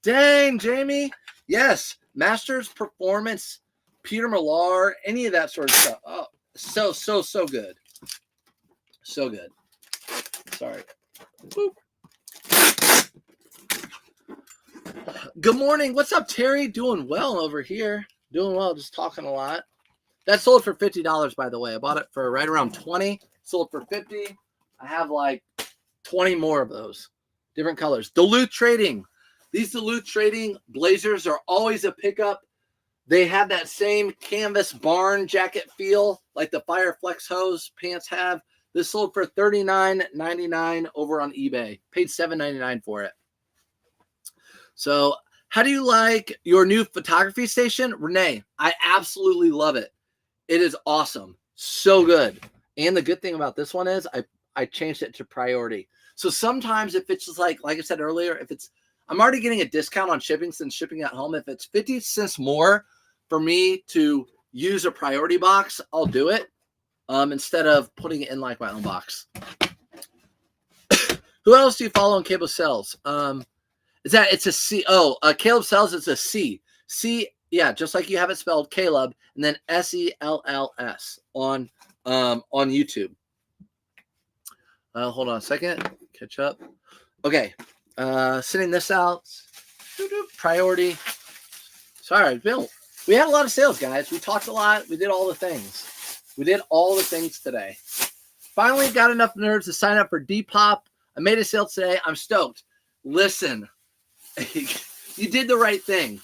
Dang, Jamie. Yes, Masters Performance, Peter Millar, any of that sort of stuff. Oh, so good. So good. Sorry. Boop. Good morning. What's up, Terry? Doing well over here. Doing well, just talking a lot. That sold for $50, by the way. I bought it for right around $20. Sold for $50. I have like 20 more of those. Different colors. Duluth Trading. These Duluth Trading blazers are always a pickup. They have that same canvas barn jacket feel like the Fireflex hose pants have. This sold for $39.99 over on eBay. Paid $7.99 for it. So how do you like your new photography station? Renee, I absolutely love it. It is awesome. So good. And the good thing about this one is I changed it to priority. So sometimes if it's just like I said earlier, if it's, I'm already getting a discount on shipping since shipping at home. If it's 50 cents more for me to use a priority box, I'll do it instead of putting it in like my own box. Who else do you follow on Cable Sells? It's a C. Oh, Caleb Sells is a C. C, yeah, just like you have it spelled, Caleb, and then SELLS on YouTube. Hold on a second. Catch up. Okay. Sending this out. Priority. Sorry, Bill. We had a lot of sales, guys. We talked a lot. We did all the things. We did all the things today. Finally got enough nerds to sign up for Depop. I made a sale today. I'm stoked. Listen, you did the right thing.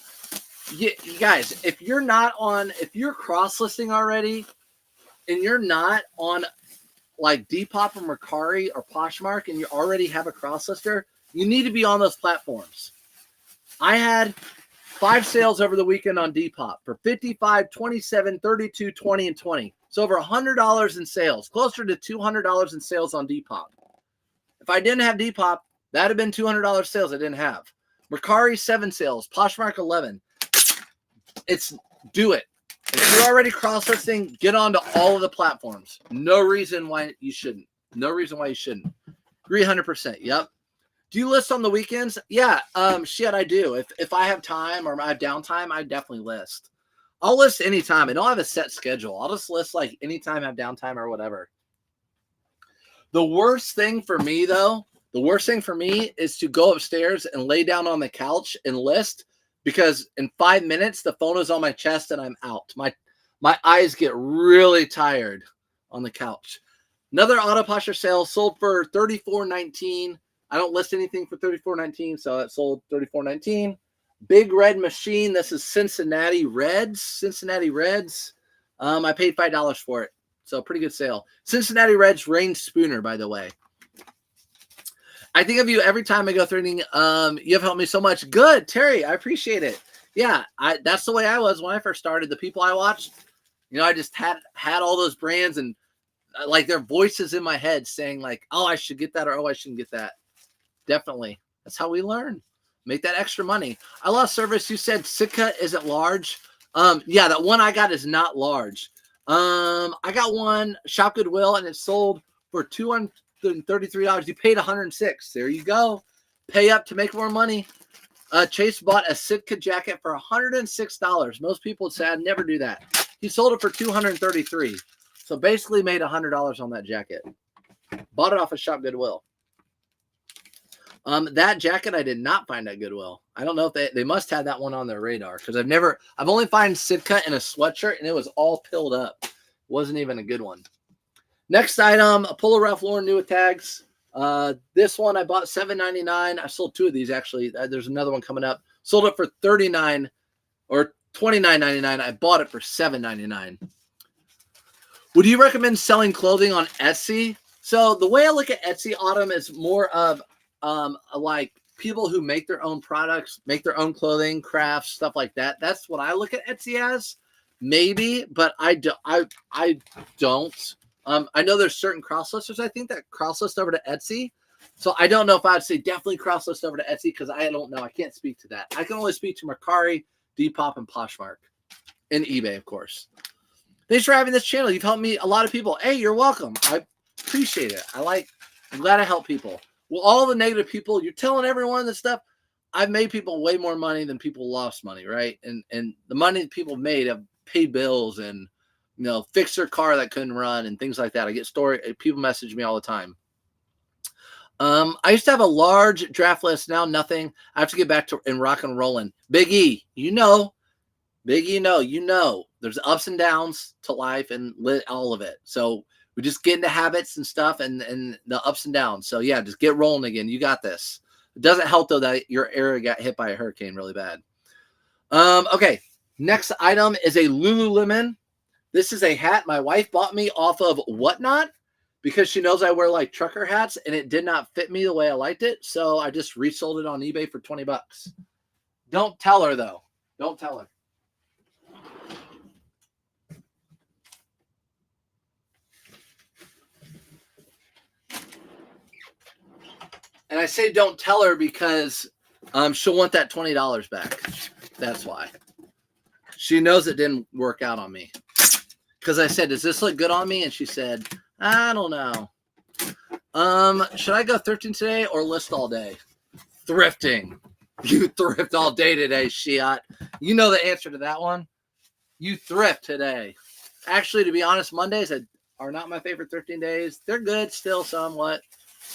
You guys, if you're cross-listing already and you're not on like Depop or Mercari or Poshmark and you already have a cross-lister, you need to be on those platforms. I had 5 sales over the weekend on Depop for $55, $27, $32, $20, and $20. It's over $100 in sales, closer to $200 in sales on Depop. If I didn't have Depop, that would have been $200 sales I didn't have. Mercari, 7 sales. Poshmark, 11. Do it. If you're already cross-listing, get onto all of the platforms. No reason why you shouldn't. 300%. Yep. Do you list on the weekends? Yeah. Shit, I do. If I have time or I have downtime, I definitely list. I'll list anytime. I don't have a set schedule. I'll just list like anytime I have downtime or whatever. The worst thing for me is to go upstairs and lay down on the couch and list, because in 5 minutes the phone is on my chest and I'm out. My eyes get really tired on the couch. Another auto posture sale sold for $34.19. I don't list anything for $34.19, so it sold $34.19. Big Red Machine. This is Cincinnati Reds. I paid $5 for it, so pretty good sale. Cincinnati Reds Rain Spooner, by the way. I think of you every time I go through anything. You've helped me so much. Good, Terry. I appreciate it. Yeah, that's the way I was when I first started. The people I watched, I just had all those brands and like their voices in my head saying like, oh, I should get that, or oh, I shouldn't get that. Definitely. That's how we learn. Make that extra money. I lost service. You said Sitka isn't large. Yeah, that one I got is not large. I got one Shop Goodwill and it sold for $233. You paid $106. There you go. Pay up to make more money. Chase bought a Sitka jacket for $106. Most people would say I'd never do that. He sold it for $233. So basically made $100 on that jacket. Bought it off of Shop Goodwill. That jacket I did not find at Goodwill. I don't know if they must have that one on their radar, because I've only found Sitka in a sweatshirt and it was all pilled up. Wasn't even a good one. Next item, a Polo Ralph Lauren new with tags. This one I bought $7.99. I sold 2 of these actually. There's another one coming up. Sold it for $39 or $29.99. I bought it for $7.99. Would you recommend selling clothing on Etsy? So the way I look at Etsy, Autumn, is more of like people who make their own products, make their own clothing, crafts, stuff like that. That's what I look at Etsy as. Maybe, but I don't. I know there's certain cross-listers, I think, that cross-list over to Etsy. So I don't know if I'd say definitely cross-list over to Etsy, because I don't know. I can't speak to that. I can only speak to Mercari, Depop, and Poshmark. And eBay, of course. Thanks for having this channel. You've helped me, a lot of people. Hey, you're welcome. I appreciate it. I'm glad I help people. Well, all the negative people, you're telling everyone this stuff. I've made people way more money than people lost money, right? And the money that people made have paid bills and, fixed their car that couldn't run and things like that. I get people message me all the time. I used to have a large draft list. Now nothing. I have to get back to and rock and rolling. Big E, Big E, there's ups and downs to life and all of it. So we just get into habits and stuff and the ups and downs. So yeah, just get rolling again. You got this. It doesn't help though that your area got hit by a hurricane really bad. Okay. Next item is a Lululemon. This is a hat my wife bought me off of Whatnot because she knows I wear like trucker hats and it did not fit me the way I liked it. So I just resold it on eBay for $20. Don't tell her though. Don't tell her. And I say don't tell her because she'll want that $20 back. That's why. She knows it didn't work out on me. Because I said, does this look good on me? And she said, I don't know. Should I go thrifting today or list all day? Thrifting. You thrift all day today, Shiat. You know the answer to that one. You thrift today. Actually, to be honest, Mondays are not my favorite thrifting days. They're good still somewhat.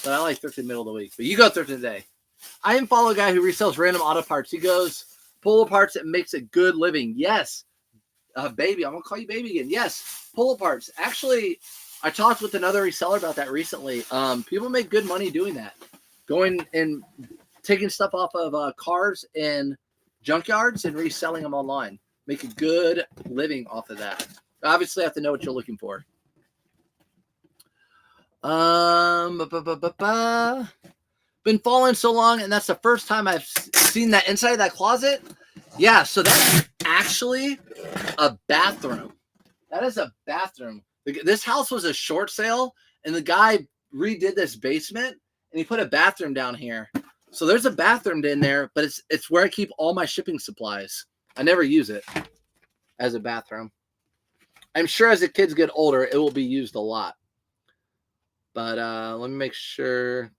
But I like thrifting middle of the week. But you go thrifting today. I even follow a guy who resells random auto parts. He goes, pull parts and makes a good living. Yes. Baby. I'm going to call you baby again. Yes. Pull parts. Actually, I talked with another reseller about that recently. People make good money doing that. Going and taking stuff off of cars and junkyards and reselling them online. Make a good living off of that. Obviously, I have to know what you're looking for. Been following so long, and that's the first time I've seen that inside of that closet. Yeah, so that's actually a bathroom. That is a bathroom. This house was a short sale, and the guy redid this basement, and he put a bathroom down here. So there's a bathroom in there, but it's where I keep all my shipping supplies. I never use it as a bathroom. I'm sure as the kids get older, it will be used a lot. But let me make sure.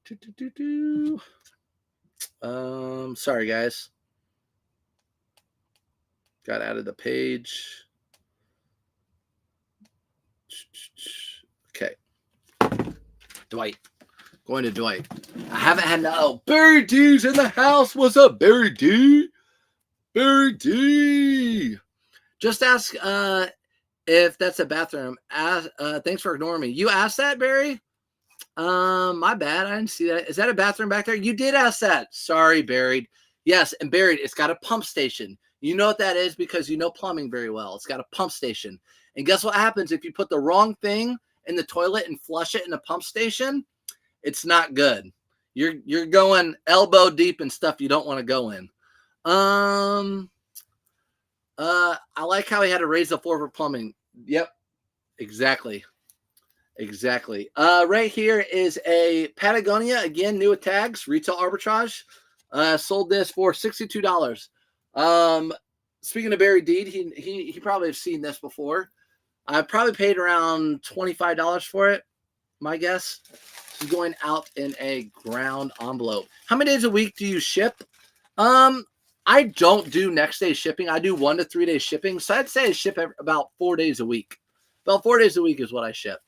Sorry, guys. Got out of the page. Okay. Dwight. Going to Dwight. I haven't had no. Barry D's in the house. What's up, Barry D? Barry D. Just ask if that's a bathroom. Thanks for ignoring me. You asked that, Barry? My bad. I didn't see that. Is that a bathroom back there? You did ask that. Sorry, Buried. Yes, and Buried, it's got a pump station. You know what that is because you know plumbing very well. It's got a pump station. And guess what happens if you put the wrong thing in the toilet and flush it in a pump station? It's not good. You're going elbow deep in stuff you don't want to go in. I like how he had to raise the floor for plumbing. Yep, exactly. Right here is a Patagonia, again, new with tags, retail arbitrage. Sold this for $62. Speaking of Barry Deed, he probably have seen this before. I probably paid around $25 for it, my guess. It's going out in a ground envelope. How many days a week do you ship? I don't do next day shipping. I do 1 to 3 day shipping. So I'd say I ship about 4 days a week. About 4 days a week is what I ship.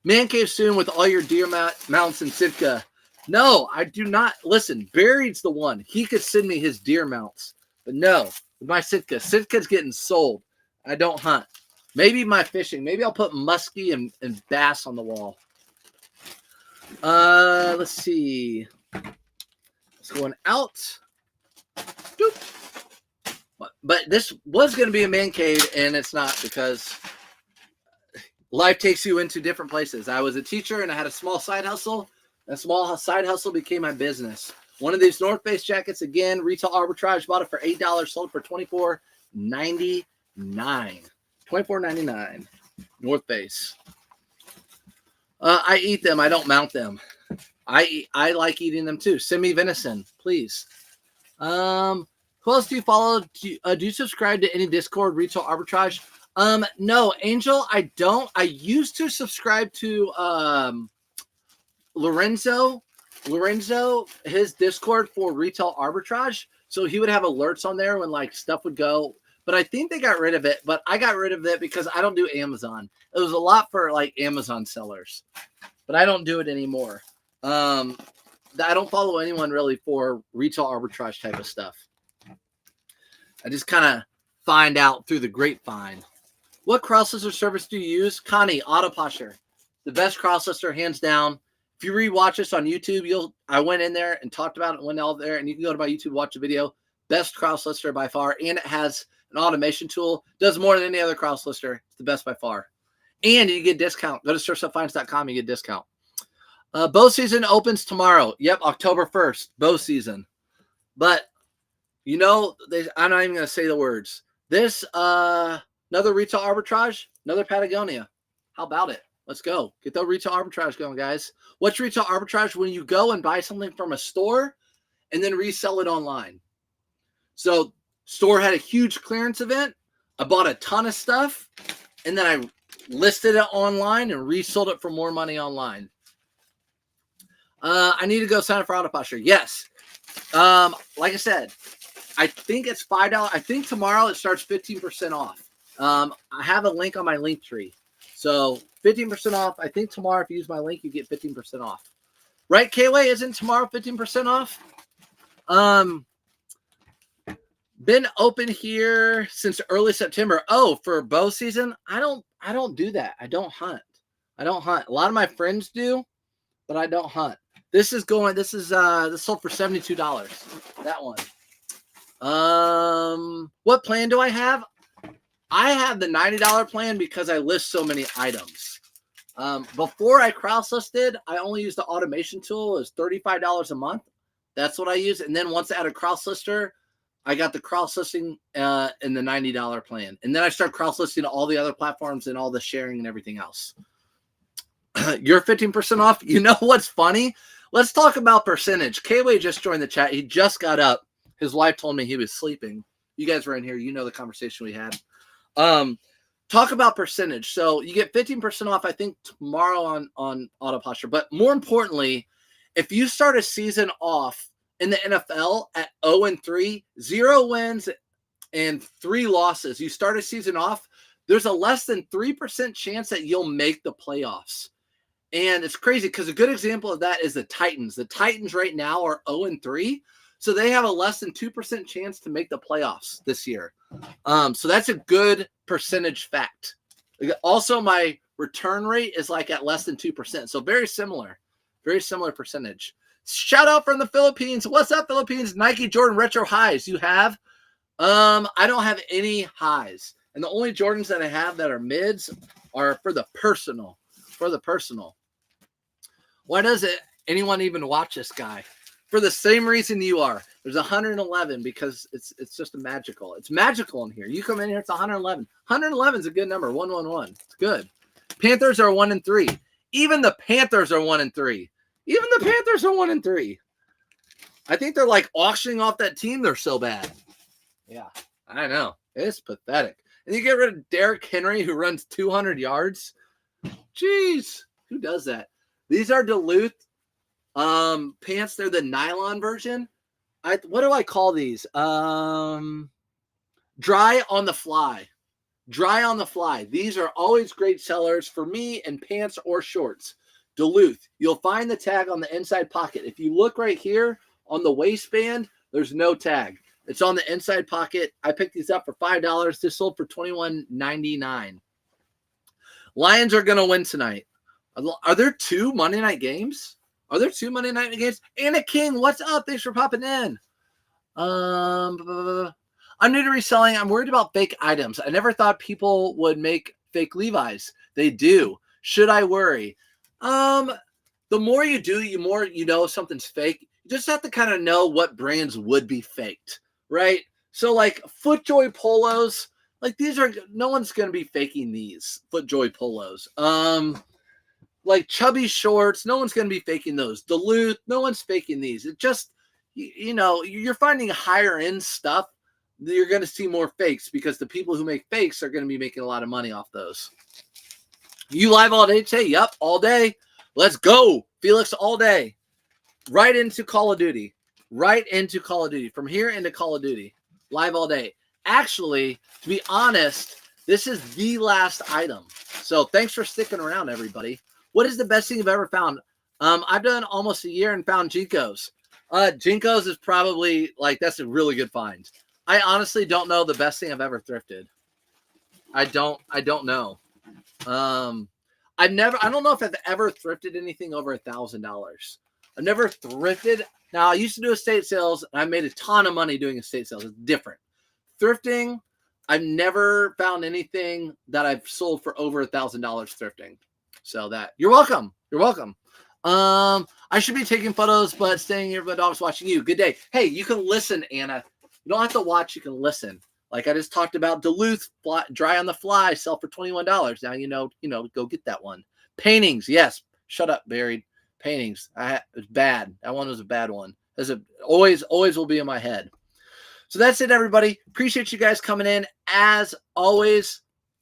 Man cave soon with all your deer mounts and Sitka. No, I do not. Listen, Barry's the one. He could send me his deer mounts. But no, with my Sitka. Sitka's getting sold. I don't hunt. Maybe my fishing. Maybe I'll put muskie and bass on the wall. Let's see. It's going out. Doop. But this was going to be a man cave, and it's not because life takes you into different places. I was a teacher, and I had a small side hustle. That small side hustle became my business. One of these North Face jackets, again, retail arbitrage, bought it for $8, sold it for $24.99. $24.99. North Face. I eat them. I don't mount them. I like eating them too. Send me venison, please. Who else do you follow? Do you subscribe to any Discord retail arbitrage? No, Angel, I don't. I used to subscribe to Lorenzo, his Discord for retail arbitrage. So he would have alerts on there when like stuff would go. But I think they got rid of it. But I got rid of it because I don't do Amazon. It was a lot for like Amazon sellers, but I don't do it anymore. I don't follow anyone really for retail arbitrage type of stuff. I just kind of find out through the grapevine. What cross-lister service do you use? Connie, Autoposher. The best cross-lister, hands down. If you rewatch this on YouTube, I went in there and talked about it, went out there, and you can go to my YouTube, watch the video. Best cross-lister by far, and it has an automation tool. Does more than any other cross-lister. It's the best by far. And you get discount. Go to surfstufffinds.com, you get discount. Bow season opens tomorrow. Yep, October 1st, bow season. But, I'm not even going to say the words. This, another retail arbitrage, another Patagonia. How about it? Let's go. Get the retail arbitrage going, guys. What's retail arbitrage? When you go and buy something from a store and then resell it online. So store had a huge clearance event. I bought a ton of stuff and then I listed it online and resold it for more money online. I need to go sign up for Autoposher. Yes. Like I said, I think it's $5. I think tomorrow it starts 15% off. I have a link on my link tree. So 15% off. I think tomorrow, if you use my link, you get 15% off. Right, K-Way? Isn't tomorrow 15% off? Been open here since early September. Oh, for bow season? I don't do that. I don't hunt. A lot of my friends do, but I don't hunt. This sold for $72. That one. What plan do I have? I have the $90 plan because I list so many items. Before I cross-listed, I only used the automation tool. It was $35 a month. That's what I use. And then once I added cross-lister, I got the cross-listing in the $90 plan. And then I started cross-listing all the other platforms and all the sharing and everything else. You're 15% off. You know what's funny? Let's talk about percentage. K-Way just joined the chat. He just got up. His wife told me he was sleeping. You guys were in here. You know the conversation we had. Talk about percentage. So you get 15% off, I think, tomorrow on Autoposture. But more importantly, if you start a season off in the NFL at 0-3, 0 wins and 3 losses, you start a season off, there's a less than 3% chance that you'll make the playoffs. And it's crazy because a good example of that is the Titans. The Titans right now are 0-3. So they have a less than 2% chance to make the playoffs this year. So that's a good percentage fact. Also, my return rate is like at less than 2%. So very similar percentage. Shout out from the Philippines. What's up, Philippines? Nike Jordan Retro highs. You have? I don't have any highs. And the only Jordans that I have that are mids are for the personal. Why does anyone even watch this guy? For the same reason you are. There's 111 because it's just a magical. It's magical in here. You come in here, it's 111. 111 is a good number. 111. It's good. Panthers are 1-3. Even the Panthers are 1-3. I think they're like auctioning off that team. They're so bad. Yeah, I know. It's pathetic. And you get rid of Derrick Henry, who runs 200 yards. Jeez, who does that? These are Duluth pants. They're the nylon version. What do I call these? Dry on the fly. These are always great sellers for me in pants or shorts. Duluth. You'll find the tag on the inside pocket. If you look right here on the waistband, there's no tag. It's on the inside pocket. I picked these up for $5. This sold for $21.99. Lions are going to win tonight. Are there 2 Monday night games? And a King, what's up? Thanks for popping in. I'm new to reselling. I'm worried about fake items. I never thought people would make fake Levi's. They do. Should I worry? The more you do, the more you know if something's fake. You just have to kind of know what brands would be faked, right? So like FootJoy polos, like these are, no one's going to be faking these FootJoy polos. Like Chubby shorts, no one's going to be faking those. Duluth, no one's faking these. It just, you're finding higher end stuff. You're going to see more fakes because the people who make fakes are going to be making a lot of money off those. You live all day today? Yep, all day. Let's go. Felix all day, right into Call of Duty, from here into Call of Duty, live all day. Actually, to be honest, this is the last item. So thanks for sticking around, everybody. What is the best thing you've ever found? I've done almost a year and found Jinkos. Jinkos is probably like, that's a really good find. I honestly don't know the best thing I've ever thrifted. I don't know. I don't know if I've ever thrifted anything over $1,000. I've never thrifted. Now I used to do estate sales and I made a ton of money doing estate sales. It's different. Thrifting, I've never found anything that I've sold for over $1,000 thrifting. So that you're welcome. You're welcome. I should be taking photos, but staying here, but I was watching you. Good day. Hey, you can listen, Anna. You don't have to watch. You can listen. Like I just talked about Duluth dry on the fly, sell for $21. Now you know, go get that one. Paintings, yes. Shut up, Buried. Paintings. It's bad. That one was a bad one. Always will be in my head. So that's it, everybody. Appreciate you guys coming in. As always,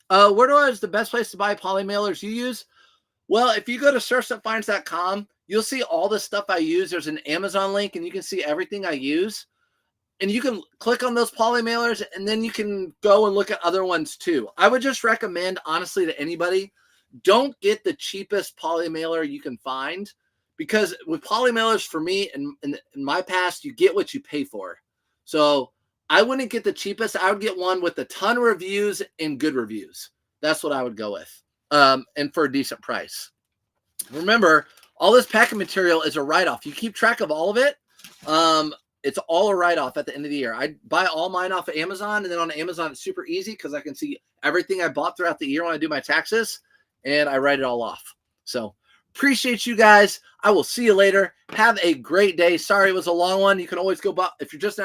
where is the best place to buy poly mailers you use? Well, if you go to surfstopfinds.com, you'll see all the stuff I use. There's an Amazon link, and you can see everything I use. And you can click on those poly mailers, and then you can go and look at other ones too. I would just recommend, honestly, to anybody, don't get the cheapest poly mailer you can find, because with poly mailers, for me, in my past, you get what you pay for. So I wouldn't get the cheapest. I would get one with a ton of reviews and good reviews. That's what I would go with. And for a decent price. Remember, all this packing material is a write-off. You keep track of all of it. It's all a write-off at the end of the year. I buy all mine off of Amazon, and then on Amazon, it's super easy because I can see everything I bought throughout the year when I do my taxes, and I write it all off. So appreciate you guys. I will see you later. Have a great day. Sorry it was a long one. You can always go, if you're just now